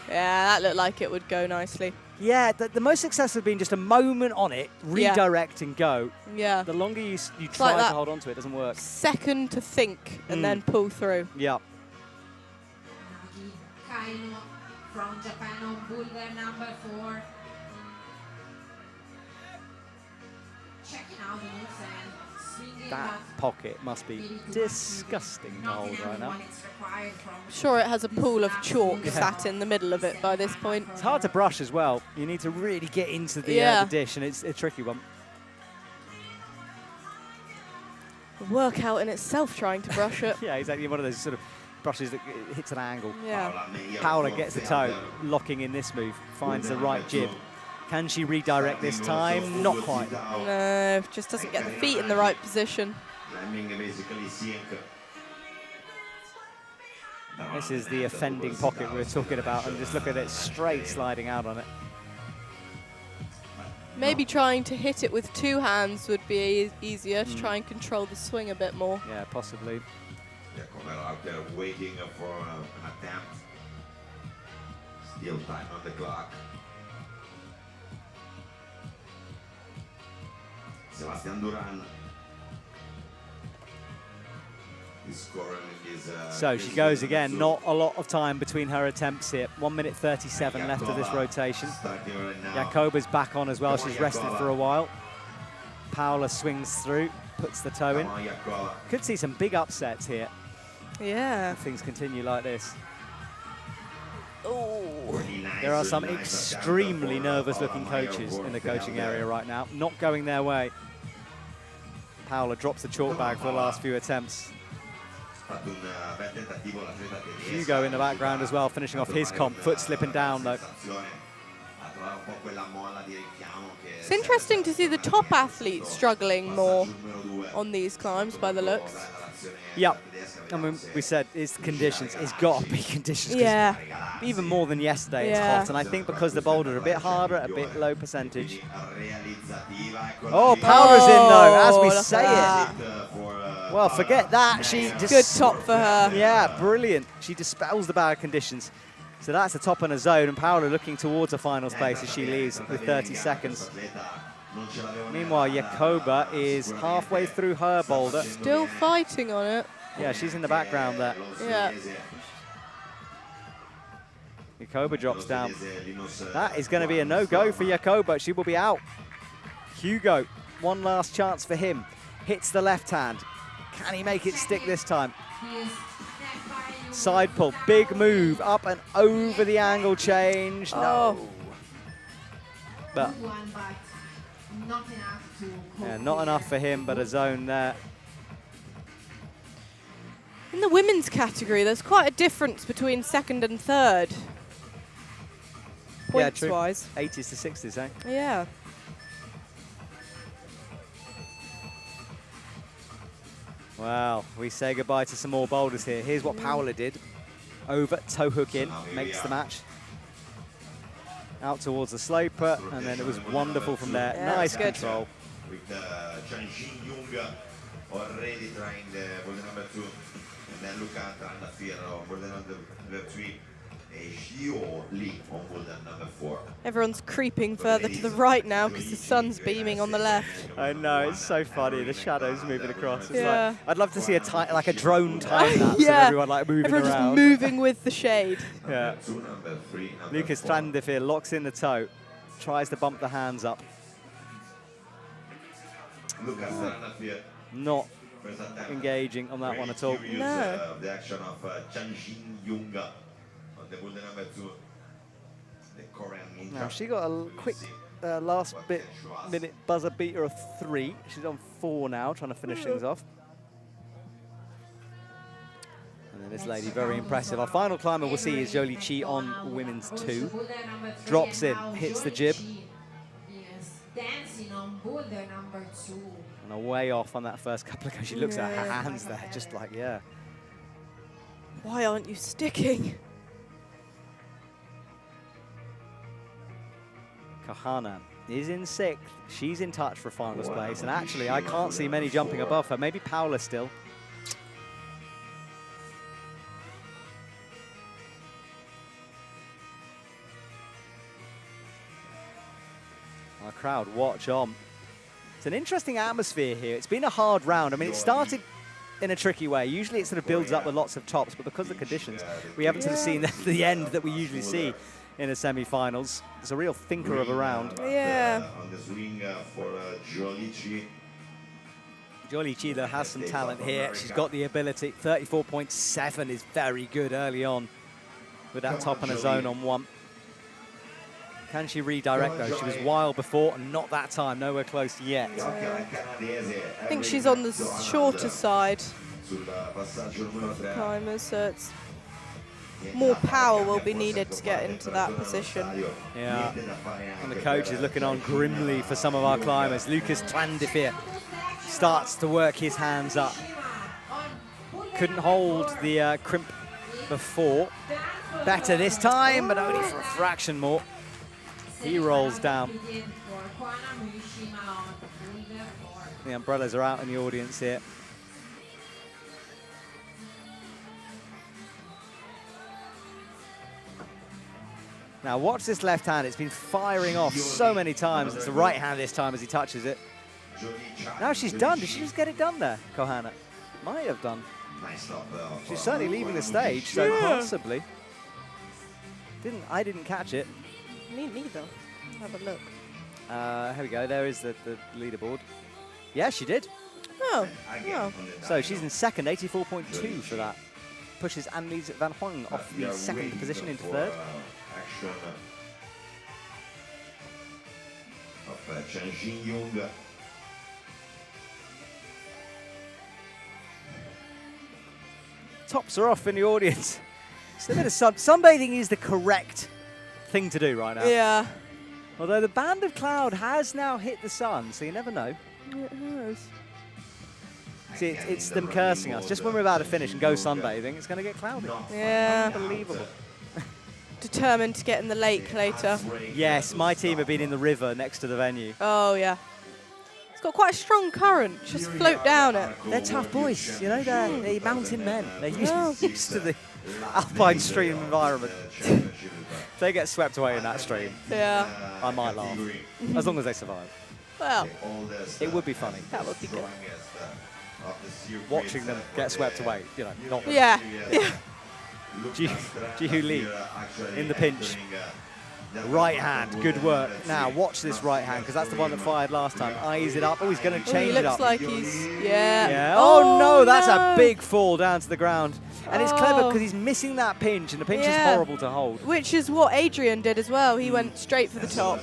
Yeah, that looked like it would go nicely. Yeah, the most success has been just a moment on it, redirect and go. Yeah. The longer you try like to hold on to it, it doesn't work. Second to think and then pull through. Yeah. Nagi Kaino from Japan on Boulder number 4. Checking out the moves and swinging That pocket must be disgusting to hold right now. Sure, it has a pool of chalk sat in the middle of it by this point. It's hard to brush as well. You need to really get into the, the dish, and it's a tricky one. A workout in itself trying to brush it. Yeah, exactly. One of those sort of brushes that hits an angle. Yeah. Paola gets the toe, locking in this move, finds the right jib. Can she redirect this time? Not quite. No, just doesn't get the feet in the right position. This is the offending pocket we were talking about, and just look at it straight sliding out on it. Maybe trying to hit it with two hands would be easier to try and control the swing a bit more. Yeah, possibly. Out there waiting for an attempt. Still time on the clock. Sebastian Duran is scoring in his, So she goes again. Not a lot of time between her attempts here. 1 minute 37 left of this rotation. Jakoba's back on as well. She's rested for a while. Paola swings through, puts the toe in. Could see some big upsets here. Yeah. If things continue like this. Oh. There are some extremely nervous-looking coaches in the coaching area right now. Not going their way. Paola drops the chalk bag for the last few attempts. Hugo in the background as well, finishing off his comp. Foot slipping down, though. It's interesting to see the top athletes struggling more on these climbs by the looks. Yep. I mean, we said it's conditions. It's got to be conditions. Yeah. Even more than yesterday, it's hot. And I think because the boulders are a bit harder, a bit low percentage. Oh, Paola's in, though, as we say it. Well, forget that. She just Good top for her. Yeah, brilliant. She dispels the bad conditions. So that's the top in a zone, and Paola looking towards a finals place as she leaves with 30 seconds. Meanwhile, Jakoba is halfway through her boulder. Still fighting on it. Yeah, she's in the background there. Yeah. Jakoba drops down. That is going to be a no-go for Jakoba. She will be out. Hugo, one last chance for him. Hits the left hand. Can he make it stick this time? Side pull, big move, up and over the angle change. No. But yeah, not enough for him, but a zone there. In the women's category, there's quite a difference between second and third. Points-wise. 80s to 60s, eh? Yeah. Well, we say goodbye to some more boulders here. Here's what Paola did. Over, toe hook in, makes the match. Out towards the sloper, and then it was wonderful from there. Yeah, nice good. control. With Chang-Jin Jung already trying the boulder number 2, and then Luca trying the fear of boulder number 3. Xiao Li on boulder number 4. Everyone's creeping further to the right now because the sun's beaming on the left. I know, it's so funny. The shadows moving across. It's Yeah. like, I'd love to see like a drone time lapse Yeah. of everyone like moving Everyone's around. just moving with the shade. Yeah. Number 3, number Lucas 4. Strandifir locks in the toe, tries to bump the hands up. Not engaging on that one at all. No. The action of Changjin Jung on the Boulder number 2. The Korean ninja. Now she got a quick last minute buzzer beater of 3. She's on 4 now, trying to finish things off. And then this lady, very impressive. Our final climber we'll see is Jolie Chi on women's 2. Drops in, hits the jib. Dancing on Boulder number 2. And away off on that first couple of goes. She looks at her hands there, just like, yeah. Why aren't you sticking? Kahana is in 6th. She's in touch for finalist place. And actually, I can't see many jumping above her. Maybe Paula still. Our crowd, watch on. It's an interesting atmosphere here. It's been a hard round. I mean, it started in a tricky way. Usually it sort of builds up with lots of tops, but because of the conditions, we haven't sort of seen the end that we usually see in the semi-finals. It's a real thinker of a round. Yeah. On the swing for Jolie Chi. Jolie Chi, though, has some talent here. She's got the ability. 34.7 is very good early on with that top on a zone on 1. Can she redirect, though? She was wild before, and not that time. Nowhere close yet. I think she's on the shorter side of the climbers, so it's more power will be needed to get into that position. Yeah. And the coach is looking on grimly for some of our climbers. Lucas Twandifir starts to work his hands up. Couldn't hold the crimp before. Better this time, but only for a fraction more. He rolls down. The umbrellas are out in the audience here. Now watch this left hand. It's been firing off so many times. It's the right hand this time as he touches it. Now she's done. Did she just get it done there, Kohana? Might have done. She's certainly leaving the stage, so possibly. I didn't catch it. Me neither. Have a look. Here we go. There is the leaderboard. Yeah, she did. Oh. Oh. So she's in 2nd, 84.2 for that. Pushes Annelies Van Huang off the 2nd position into 3rd. Action of Changjin Jung. Tops are off in the audience. It's a bit of sunbathing is the correct thing to do right now. Yeah. Although the band of cloud has now hit the sun, so you never know. It has. See, it's them cursing us. Just when we're about to finish and go sunbathing, it's going to get cloudy. Yeah. Unbelievable. Determined to get in the lake later. Yes, my team have been in the river next to the venue. Oh, yeah. It's got quite a strong current. Just float down it. They're tough boys, you know, they're mountain men. They're used to the alpine stream environment. If they get swept away in that stream, Yeah. I might laugh, as long as they survive. Well, It would be funny. that would be good. Watching them get swept away, you know, not Yeah. Yeah. Jihu Lee in the pinch. Right hand, good work. Now watch this right hand, because that's the one that fired last time. Eyes it up. Oh, he's going to change He it looks up. like he's, yeah. Yeah. Oh no, that's no. a big fall down to the ground. And it's clever because he's missing that pinch, and the pinch is horrible to hold. Which is what Adrian did as well. He went straight for the top.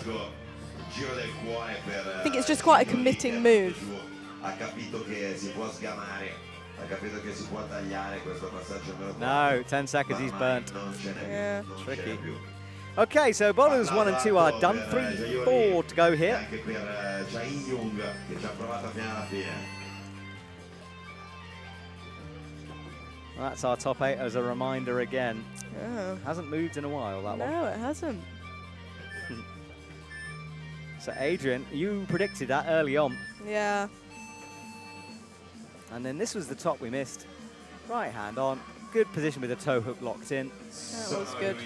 I think it's just quite a committing move. No, 10 seconds, he's burnt. Yeah. Tricky. Okay, so bowlers 1 and 2 are done. 3, 4 to go here. That's our top 8 as a reminder again. Oh. Hasn't moved in a while, that one. No, it hasn't. So Adrian, you predicted that early on. Yeah. And then this was the top we missed. Right hand on. Good position with the toe hook locked in. That was good.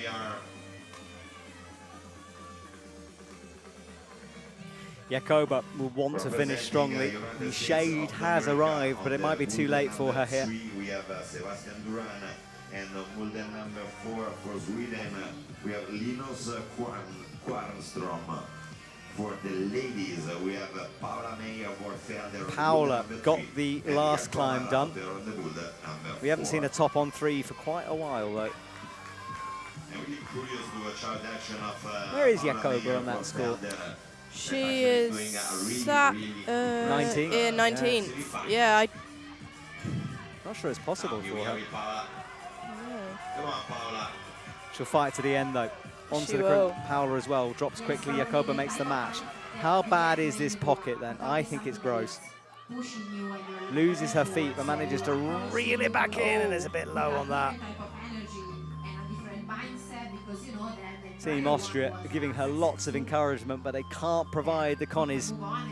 Jakoba will want to finish strongly. The shade has arrived, but it might be too late for her here. We have Sebastian Duran, and Boulder number 4 for Sweden. We have Linus Kvarnström. For the ladies, we have Paola Meyer Vorfelder. Paola got the last climb done. We haven't seen a a top on 3 for quite a while, though. Where is Jacoba on that score? She is at 19th? Yeah, 19th. Yeah, Not sure it's possible for her. Come on, Paola. She'll fight to the end, though. Onto She the will. Paola as well. Drops quickly. Jacoba makes the match. How bad is this pocket, then? I think it's gross. Loses her feet, but manages to reel it back in, and it's a bit low on that. Team Austria are giving her lots of encouragement, but they can't provide the Connies. I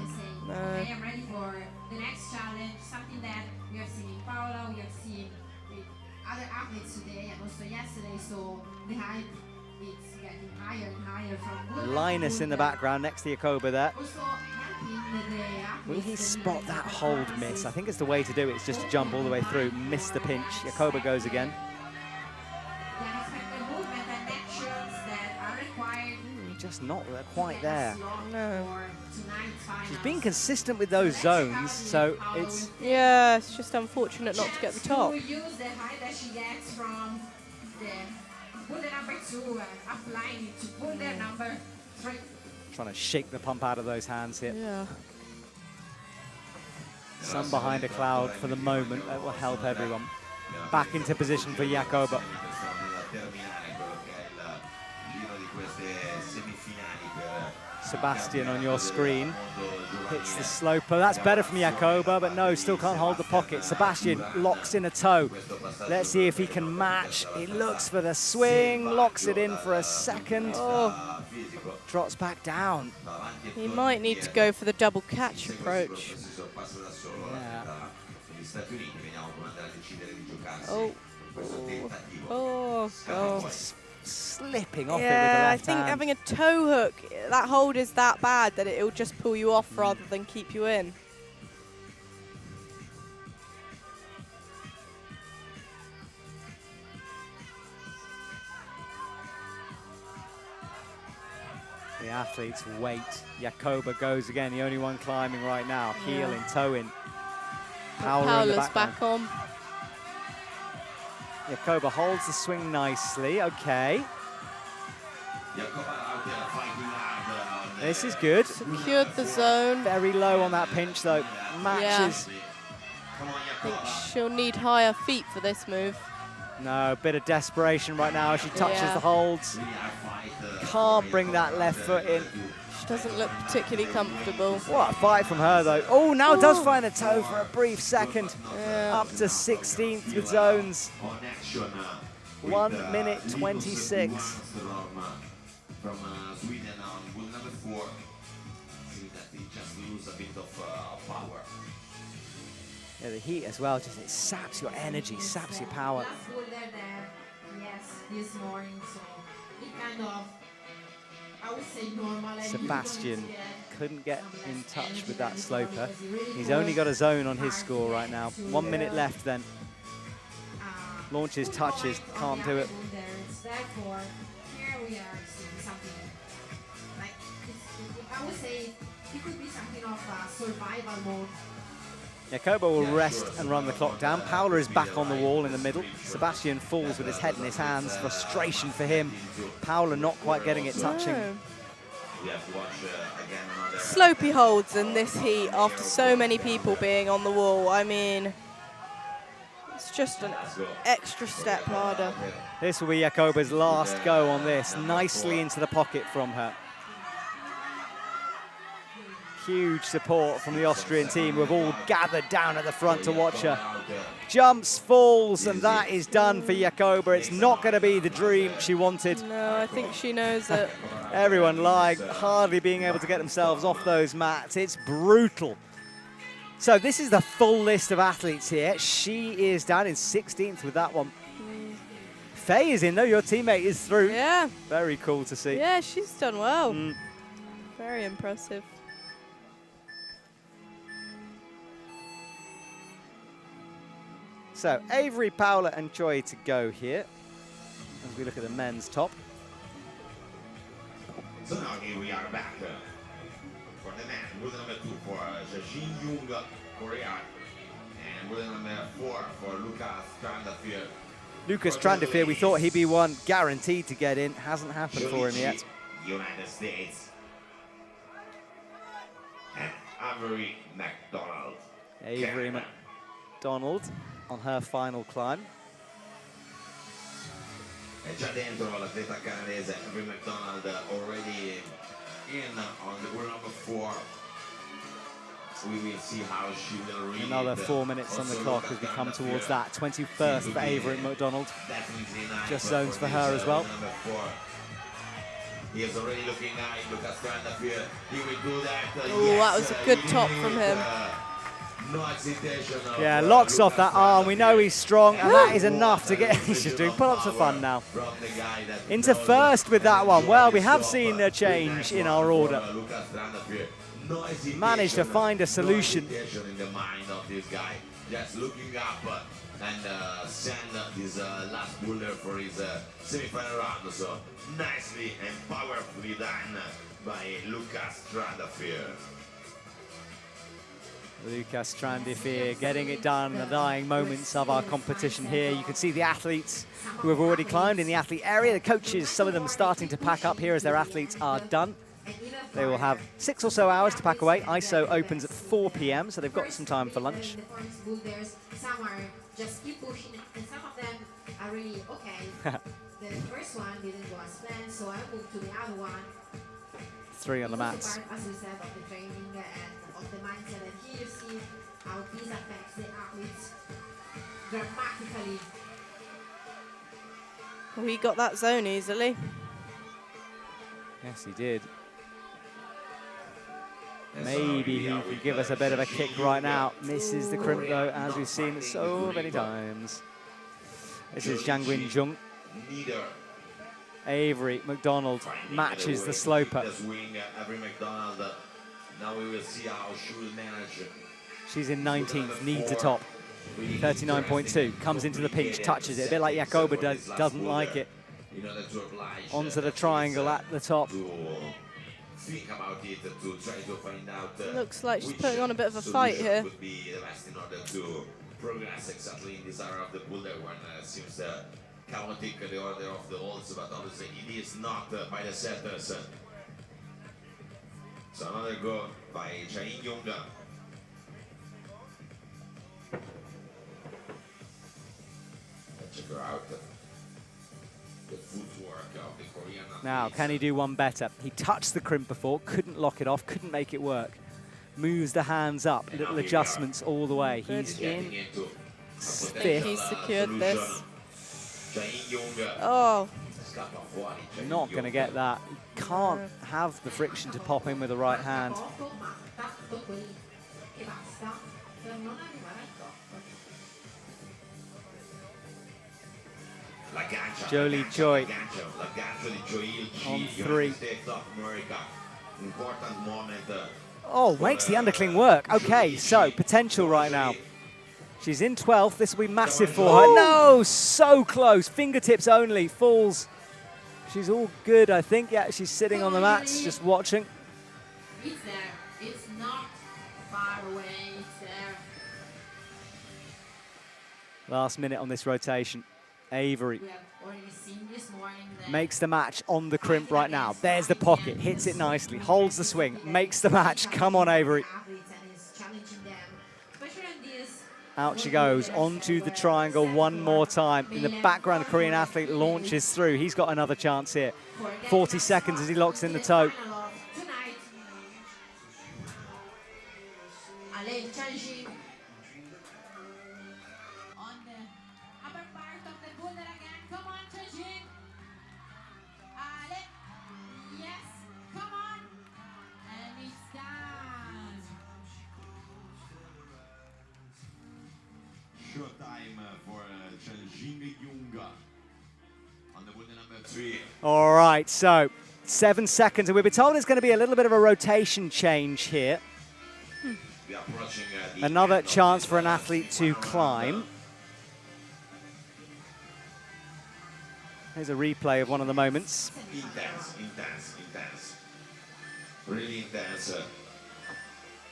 am ready for the next challenge, something that we have seen in Paola, we have seen with other athletes today and also yesterday, so the hype is getting higher and higher from Boulder to Linus in the Boulder. background next to Jacoba there. Also helping the athletes Will he to spot that the hold balance. miss? I think it's the way to do it. It's just to jump all the way through, miss the pinch. Jacoba goes again. The unexpected movement and actions that are required. Just not quite there. No. She's been consistent with those zones, so it's... yeah, it's just unfortunate not to get the top. To use the height that she gets from the Boulder number 2 and applying it to Boulder number 3. Trying to shake the pump out of those hands here. Yeah. Sun behind a cloud for the moment. That will help everyone. Back into position for Jacoba. Sebastian on your screen hits the sloper. That's better from Jacoba, but no, still can't hold the pocket. Sebastian locks in a toe. Let's see if he can match. He looks for the swing, locks it in for a second. Oh, Drops back down. he might need to go for the double catch approach. Yeah. Oh. Oh, God. Slipping off it with the Yeah, I left think hand. having a toe hook, that hold is that bad that it'll just pull you off rather than keep you in. The athletes wait. Jacoba goes again, the only one climbing right now. Heel in, toe in. Paola in the Paola's background. back on. Jacoba holds the swing nicely. Okay. This is good. Secured the zone. Very low on that pinch though. Matches. I think she'll need higher feet for this move. No, bit of desperation right now as she touches Yeah. the holds. Can't bring that left foot in. She doesn't look particularly comfortable. What a fight from her though. Oh, now does find a toe for a brief second. Yeah. Up to 16th with zones. 1 minute 26. From Sweden on Boulder number 4. See that they just lose a bit of power. Yeah, the heat as well, just it saps your energy, saps your power. Last Boulder there, yes, this morning, so it kind of, I would say normal. Sebastian couldn't get in touch with that sloper. He's only got a zone on his score right now. 1 minute left then. Launches, touches, can't do it. Therefore, here we are seeing something like, I would say it could be something of a survival mode. Jacoba will rest and run the clock down. Paola is back on the wall in the middle. Sebastian falls with his head in his hands. Frustration for him. Paola not quite getting it touching. No. We have to watch again another. Slopey holds in this heat after so many people being on the wall. I mean, it's just an extra step harder. This will be Jacoba's last go on this. Nicely into the pocket from her. Huge support from the Austrian team who have all gathered down at the front to watch her. Jumps, falls, and that is done for Jacoba. It's not going to be the dream she wanted. No, I think she knows it. Everyone lying, hardly being able to get themselves off those mats. It's brutal. So this is the full list of athletes here. She is down in 16th with that one. Faye is in though, your teammate is through. Yeah. Very cool to see. Yeah, she's done well. Very impressive. So Avery, Paola and Joy to go here as we look at the men's top. So now here we are back. the man, boulder number 2 for Jin Young, Korea. And boulder number 4 for Lucas Trandafir. Lucas Trandafir, we thought he'd be one guaranteed to get in. Hasn't happened for him yet. United States. And Avery McDonald. Avery Canada. McDonald on her final climb. È già dentro l'atleta canadese Avery McDonald, already in on the boulder number 4. We will see how she will read. Another 4 minutes on the clock as we come towards that. 21st for Avery McDonald. Just zones for her as well. He is already looking at Lucas Trandafir. He will do that. Oh, that was a good top from him. No hesitation. Yeah, locks off that arm. We know he's strong, and that is enough to get. He's just doing pull-ups for fun now. Into first with that one. Well, we have seen a change in our order. Managed to find a solution. In the mind of this guy, just looking up and send this last boulder for his semi-final round. So nicely and powerfully done by Lucas Trandafir. Lucas Trandafir getting it done in the dying moments of our competition here. You can see the athletes who have already climbed in the athlete area. The coaches, some of them starting to pack up here as their athletes are done. They will have 6 or so hours to pack away. ISO opens at 4 p.m, so they've got some time for lunch. Some are just keep pushing, and some of them are really okay. The first one didn't go as planned, so I moved to the other one. 3 on the mats. Part, as we said, of the training and of the mindset. And here you see how this affects the athletes dramatically. Well, he got that zone easily. Yes, he did. Maybe he could give us a bit of a kick right now. Misses the crimp though, as we've seen so many times. This is Jiangwin Jung. Avery McDonald matches the sloper. Now we will see how she will manage. She's in 19th, needs a top. 39.2, comes into the pinch, touches it. A bit like Jacoba doesn't like it. Onto the triangle at the top. Think about it to try to find out. Looks like she's putting on a bit of a fight here. Would be the best in order to progress exactly in this area of the boulder when it seems chaotic the order of the holds, but obviously it is not by the setters. So another go by Jain Young. Check her out. The footwork of the Korean. Now, can he do one better? He touched the crimp before, couldn't lock it off, couldn't make it work. Moves the hands up, little adjustments all the way. He's in I think he's fifth. secured this. Oh, Not going to get that. He can't have the friction to pop in with the right hand. Jolie Choi on 3. Oh, makes the undercling work. Okay, so potential right now. She's in 12th. This will be massive for her. No, so close. Fingertips only. Falls. She's all good, I think. Yeah, she's sitting on the mats, just watching. It's there. It's not far away. It's there. Last minute on this rotation. Avery We have already seen this morning that makes the match on the crimp right now. There's the pocket, hits it nicely, holds the swing, makes the match. Come on, Avery. Out she goes, onto the triangle one more time. In the background, the Korean athlete launches through. He's got another chance here. 40 seconds as he locks in the toe. Showtime for Jin Young on the boulder number 3. All right, so 7 seconds, and we've been told it's going to be a little bit of a rotation change here. We are approaching the Another end of chance this for an athlete to final climb. round. Here's a replay of one of the moments. Intense, intense, intense. Really intense.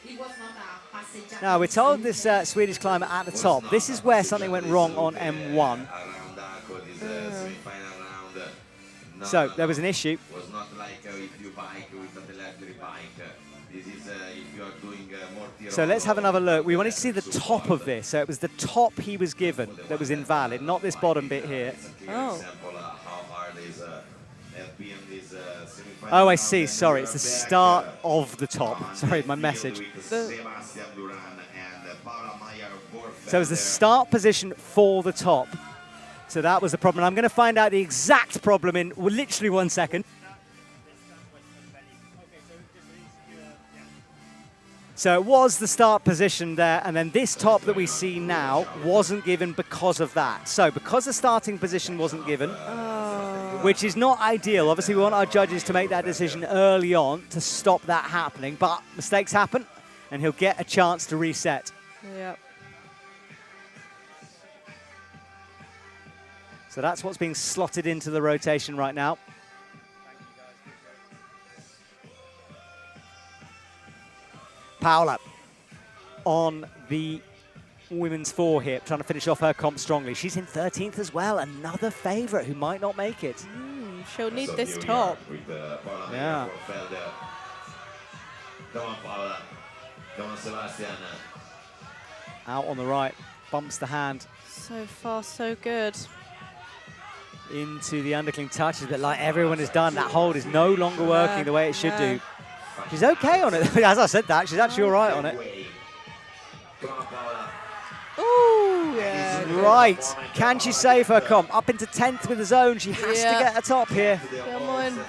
It was not a passeggiata. Now, we're told this Swedish climber at the top, this is where something went wrong on M1. Around Arco, this semi-final round. So, there was an issue. Was not like if you bike with an electric bike. This is if you are doing more Tirolo. So let's have another look. We wanted to see the top of this. So it was the top he was given that was invalid, not this bottom bit here. Oh. Oh, I see. Sorry, it's the start of the top. Sorry, my message. So it was the start position for the top. So that was the problem. I'm going to find out the exact problem in literally 1 second. So it was the start position there, and then this top that we see now wasn't given because of that. So because the starting position wasn't given, which is not ideal. Obviously, we want our judges to make that decision early on to stop that happening, but mistakes happen, and he'll get a chance to reset. Yep. So that's what's being slotted into the rotation right now. Paola on the women's four here, trying to finish off her comp strongly. She's in 13th as well, another favourite who might not make it. She'll need this top. Yeah. Come on, Paola. Come on, Sebastian. Out on the right, bumps the hand. So far, so good. Into the undercling touches, but like everyone has done, that hold is no longer working the way it should do. She's okay on it. As I said that, she's actually all right on it. Ooh, yeah. Right. Can she save her comp? Up into 10th with the zone. She has to get a top here. Come on.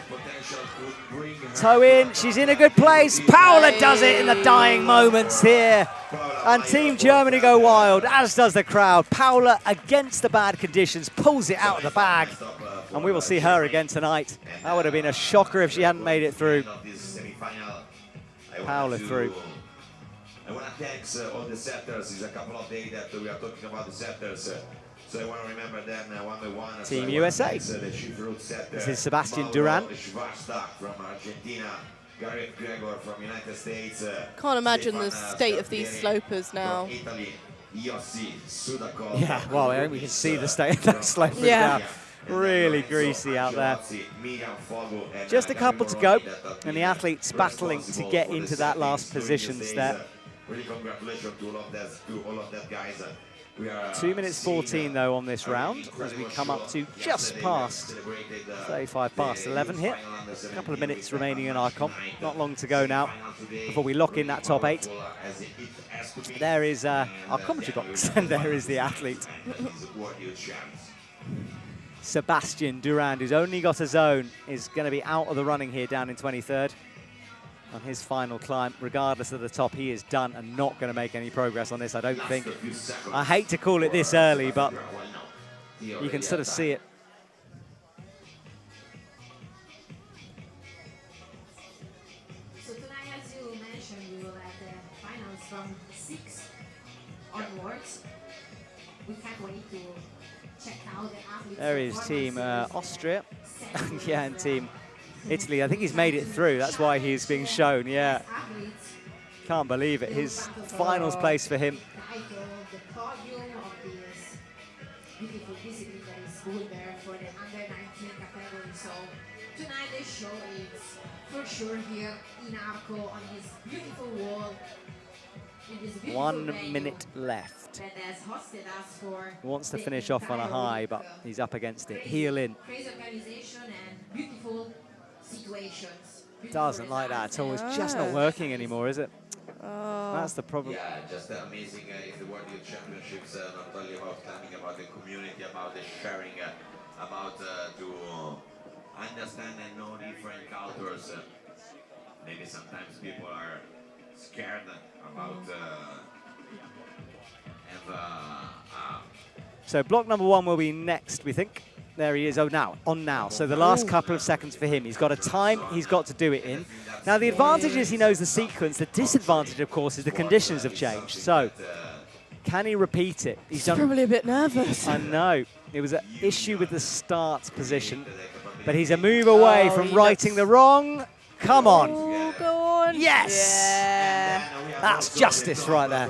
Toe in. She's in a good place. Paola does it in the dying moments here. And Team Germany go wild, as does the crowd. Paola, against the bad conditions, pulls it out of the bag. And we will see her again tonight. That would have been a shocker if she hadn't made it through. Paola through. I want to thank all the setters. It's a couple of days that we are talking about the setters. So I want to remember them one by one. Team USA. This is Sebastian Duran. From Argentina. Gareth Gregor from United States. Can't imagine the state of these slopers now. Italy. Yeah, well, I think we can see the state of that slopers now. Really greasy out there. Just a couple to go, and the athletes battling to get into that last positions there. Really congratulations to all of that guys. 2 minutes 14 though on this round, as we come up to just past 35 past 11 here. A couple of minutes remaining in our comp, not long to go now before we lock in that top 8. There is our commentary box, and there is the athlete. Sebastian Duran, who's only got a zone, is going to be out of the running here down in 23rd on his final climb. Regardless of the top, he is done and not going to make any progress on this, I don't think. I hate to call it this early, but you can sort of see it. So tonight, as you mentioned, we will have the finals from 6 onwards. We can't wait to check out the athletes. There is Team Austria, yeah, and Team Italy. I think he's made it through. That's why he's being shown, yeah. Can't believe it. His finals place for him. The podium of this beautiful discipline that is Boulder for the under-19 category. So tonight the show is for sure here in Arco on this beautiful wall. In this beautiful 1 minute left. that has hosted us for He wants to the finish off on a entire high, week. but he's up against it. Heel in. Crazy organization and beautiful situations. Doesn't like that at all. It's just not working anymore, is it? Oh. That's the problem. Yeah, just amazing in the World Youth Championships, not only about climbing, about the community, about the sharing, about to understand and know different cultures. Maybe sometimes people are scared about So block number 1 will be next, we think. There he is. Oh, now. So the last couple of seconds for him. He's got a time he's got to do it in. Now, the advantage is he knows the sequence. The disadvantage, of course, is the conditions have changed. So can he repeat it? He's done. Probably a bit nervous. I know. It was an issue with the start position. But he's a move away from righting the wrong. Come on. Oh, go on. Yes! Yeah. That's justice right there.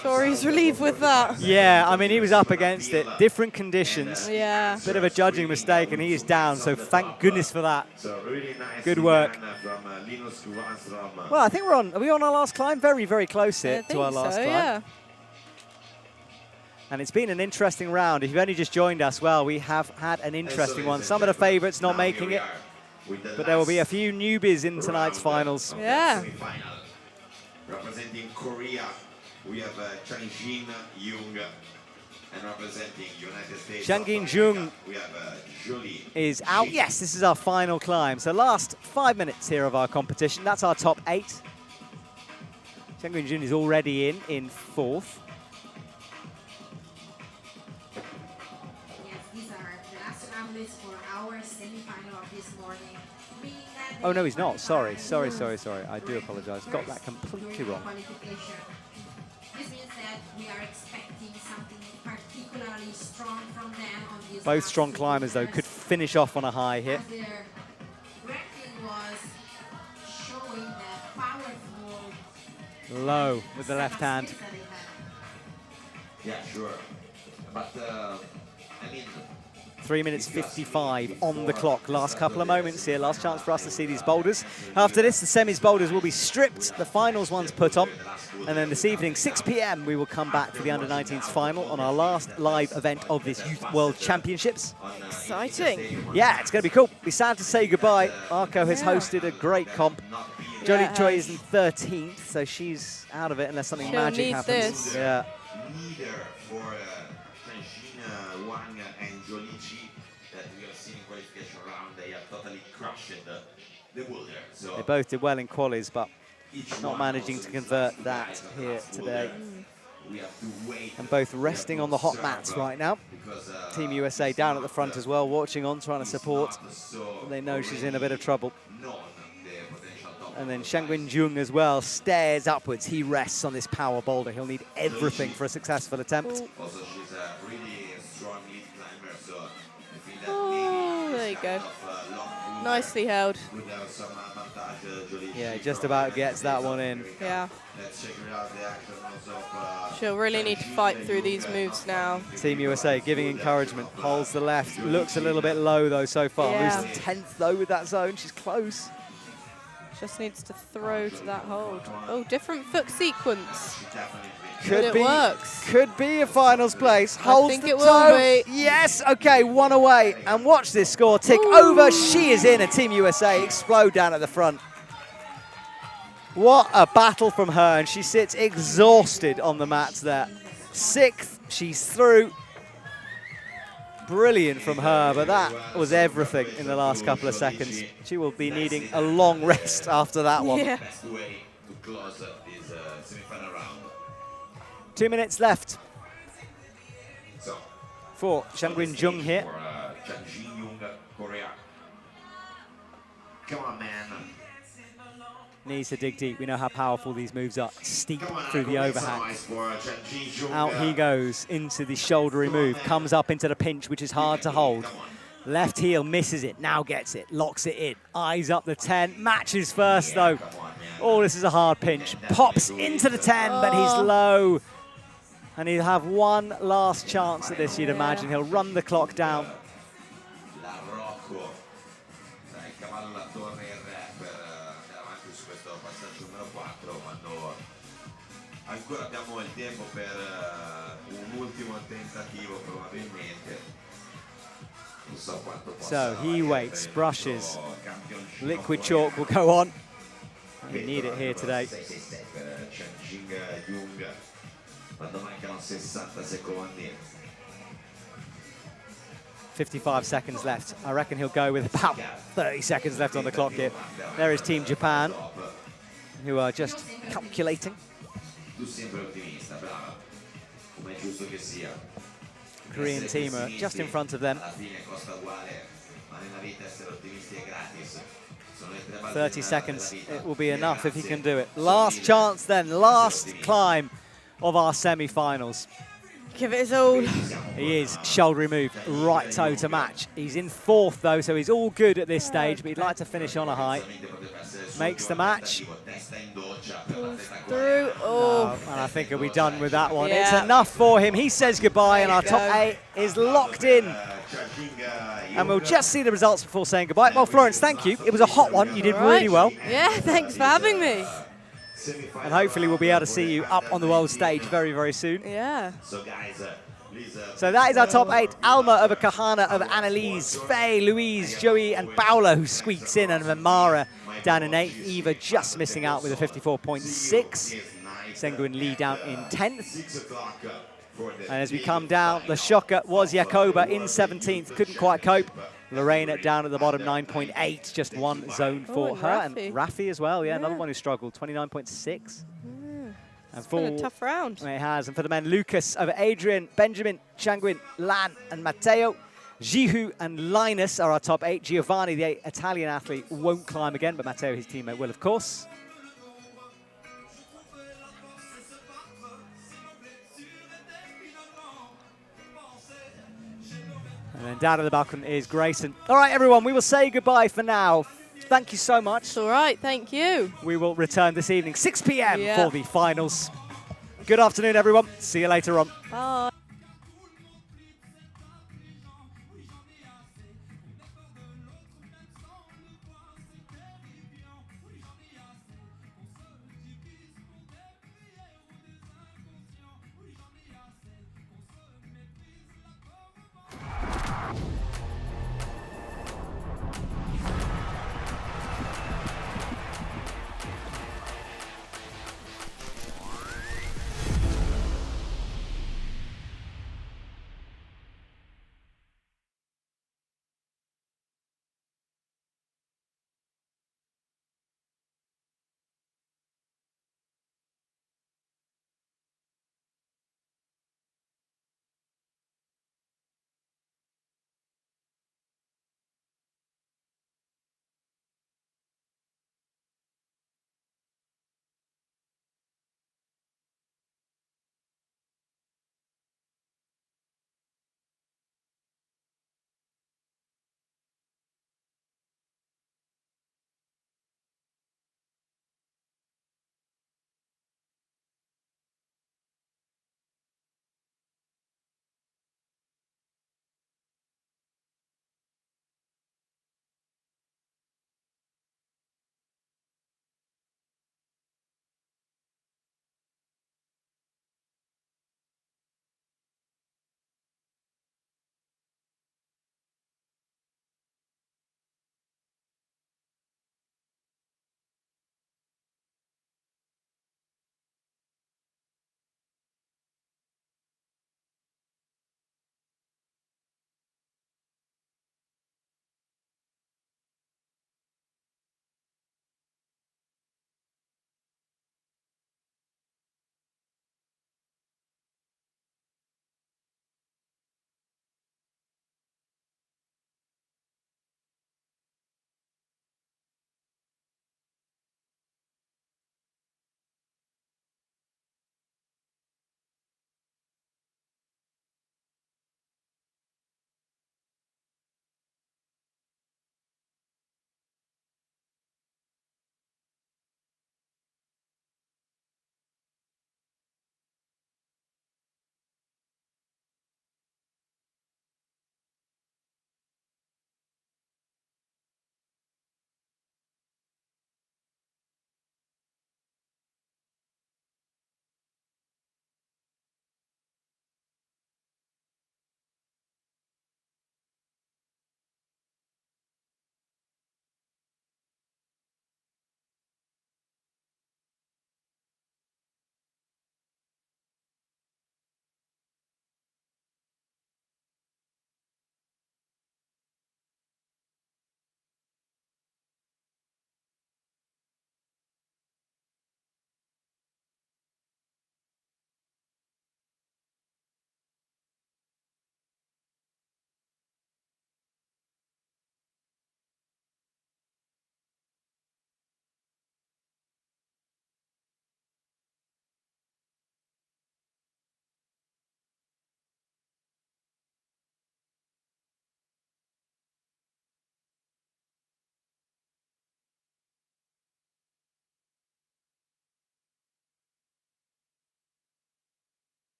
Sure, he's relieved with that. Yeah, I mean, he was up against it. Different conditions. Yeah. Bit of a judging mistake, and he is down, so thank goodness for that. Good work. Well, I think are we on our last climb? Very, very close here to our last climb. Yeah. And it's been an interesting round. If you've only just joined us, well, we have had an interesting one. Some of the favourites not making it, but there will be a few newbies in tonight's finals. Yeah. Representing Korea, we have Chang-Jin Jung, and representing United States Chang-Jin Jung we have Jolie is out. Yes, this is our final climb. So last 5 minutes here of our competition. That's our top 8. Chang-Jin Jung is already in 4th. Yes, these are the last athletes for our semi-final of this morning. Oh, no, he's not. Sorry. I do apologise. Got that completely wrong. This means that we are expecting something particularly strong from them on these Both last strong 2 climbers, though, meters. could finish off on a high here. As their ranking was showing the powerful Low with the left hand. skills that they have. Yeah, sure. But, I mean... 3 minutes 55 on the clock. Last couple of moments here. Last chance for us to see these boulders. After this, the semis boulders will be stripped. The finals ones put on. And then this evening, 6 p.m., we will come back for the Under-19s final on our last live event of this Youth World Championships. Exciting. Yeah, it's going to be cool. Be sad to say goodbye. Arco has hosted a great comp. Jolie Yeah, Choi is in 13th, so she's out of it unless something She'll magic need happens. this. Yeah. Neither for Chang-Jin Wang and Jolie Chi that we have seen in qualification round, they have totally crushed the boulder. So They both did well in qualies, but each not one managing was to convert that here today. we have to wait. And both resting on the hot mats right now. Because, Team USA down at the front as well, watching on, trying to support. They know she's in a bit of trouble. And then Chang-Jin Jung as well stares upwards. He rests on this power boulder. He'll need everything for a successful attempt. Also, she's a really strong lead climber, so I think that Oh, maybe there you go. long Nicely held. would have some advantage, Jolie Yeah, Chi just from about gets that one in. Yeah. Let's check out the action also of She'll really need to fight through these moves now. Team USA giving encouragement. Holds the left. Looks a little bit low, though, so far. Yeah. Moves to 10th, though, with that zone. She's close. Just needs to throw to that hold. Oh, different foot sequence. Could it be, works. Could be a finals place. Holds think the it will toe. be. Yes, okay, one away. And watch this score tick over. She is in, and Team USA explode down at the front. What a battle from her, and she sits exhausted on the mats there. 6th, she's through. Brilliant from her, but that was everything in the last couple of seconds. She will be needing a long rest after that one. Yeah. best way to close this semi-final round. 2 minutes left So, for Chang-Jin Jung here. for Chang-Jin Jung, Korea. Come on, man. Needs to dig deep. We know how powerful these moves are. Steep Come on, through the Arco, make some overhang. noise for Chang-Jin Jung. Out he goes into the shouldery move. Comes up into the pinch, which is hard to hold. Left heel misses it. Now gets it. Locks it in. Eyes up the 10. Matches first, though. Oh, this is a hard pinch. Pops into the 10, but he's low. And he'll have one last chance at this, you'd imagine. He'll run the clock down. Arco. Dai, cavallo alla torre il re per andare avanti su questo passaggio numero 4 quando ancora abbiamo il tempo per un ultimo tentativo probabilmente. Non so quanto So he waits, brushes. campioncino Liquid coreano. chalk will go on. We need it here today. 6-6 per Chang-Jin Jung quando mancano 60 secondi. 55 seconds left. I reckon he'll go with about 30 seconds left on the clock here. There is Team Japan, who are just calculating. Tu sempre ottimista, brava, come è giusto che sia. Korean team are just in front of them. Alla fine costa uguale, ma nella vita essere ottimisti è gratis. Sono le tre basi 30 della seconds, vita. it will be enough if he Grazie. can do it. Last chance then, last climb of our semi-finals. Give it his all. He is, shoulder move, right toe to match. He's in 4th though, so he's all good at this stage, but he'd like to finish on a high. Makes the match, through. Oh, And I think he'll be done with that one. Yeah. It's enough for him. He says goodbye, and There our you top go. 8 is locked in. And we'll just see the results before saying goodbye. Well, Florence, thank you. It was a hot one. You did all right. really well. Yeah, thanks for having me. And hopefully we'll be able to see you up on the world stage very, very soon. Yeah. So guys, please, So that is our top 8. Alma over Kahana over Annalise, Faye, Louise, Joey and Paula, who squeaks in, and Mara down in 8th. Eva just missing out with a 54.6. Senguin Lee down in 10th. 6 o'clock for the And as we come down, the shocker was Jakoba in 17th, couldn't quite cope. Lorena down at the bottom, 9.8, just one zone for and her. Rafi. And Rafi as well, yeah, another Yeah. one who struggled, 29.6. And It's been a tough round. It has. And for the men, Lucas over Adrian, Benjamin, Changuin, Lan and Matteo. Jihu and Linus are our top 8. Giovanni, the Italian athlete, won't climb again, but Matteo, his teammate, will, of course. And then down at the balcony is Grayson. All right, everyone, we will say goodbye for now. Thank you so much. It's all right, thank you. We will return this evening, 6 p.m. Yeah. for the finals. Good afternoon, everyone. See you later on. Bye.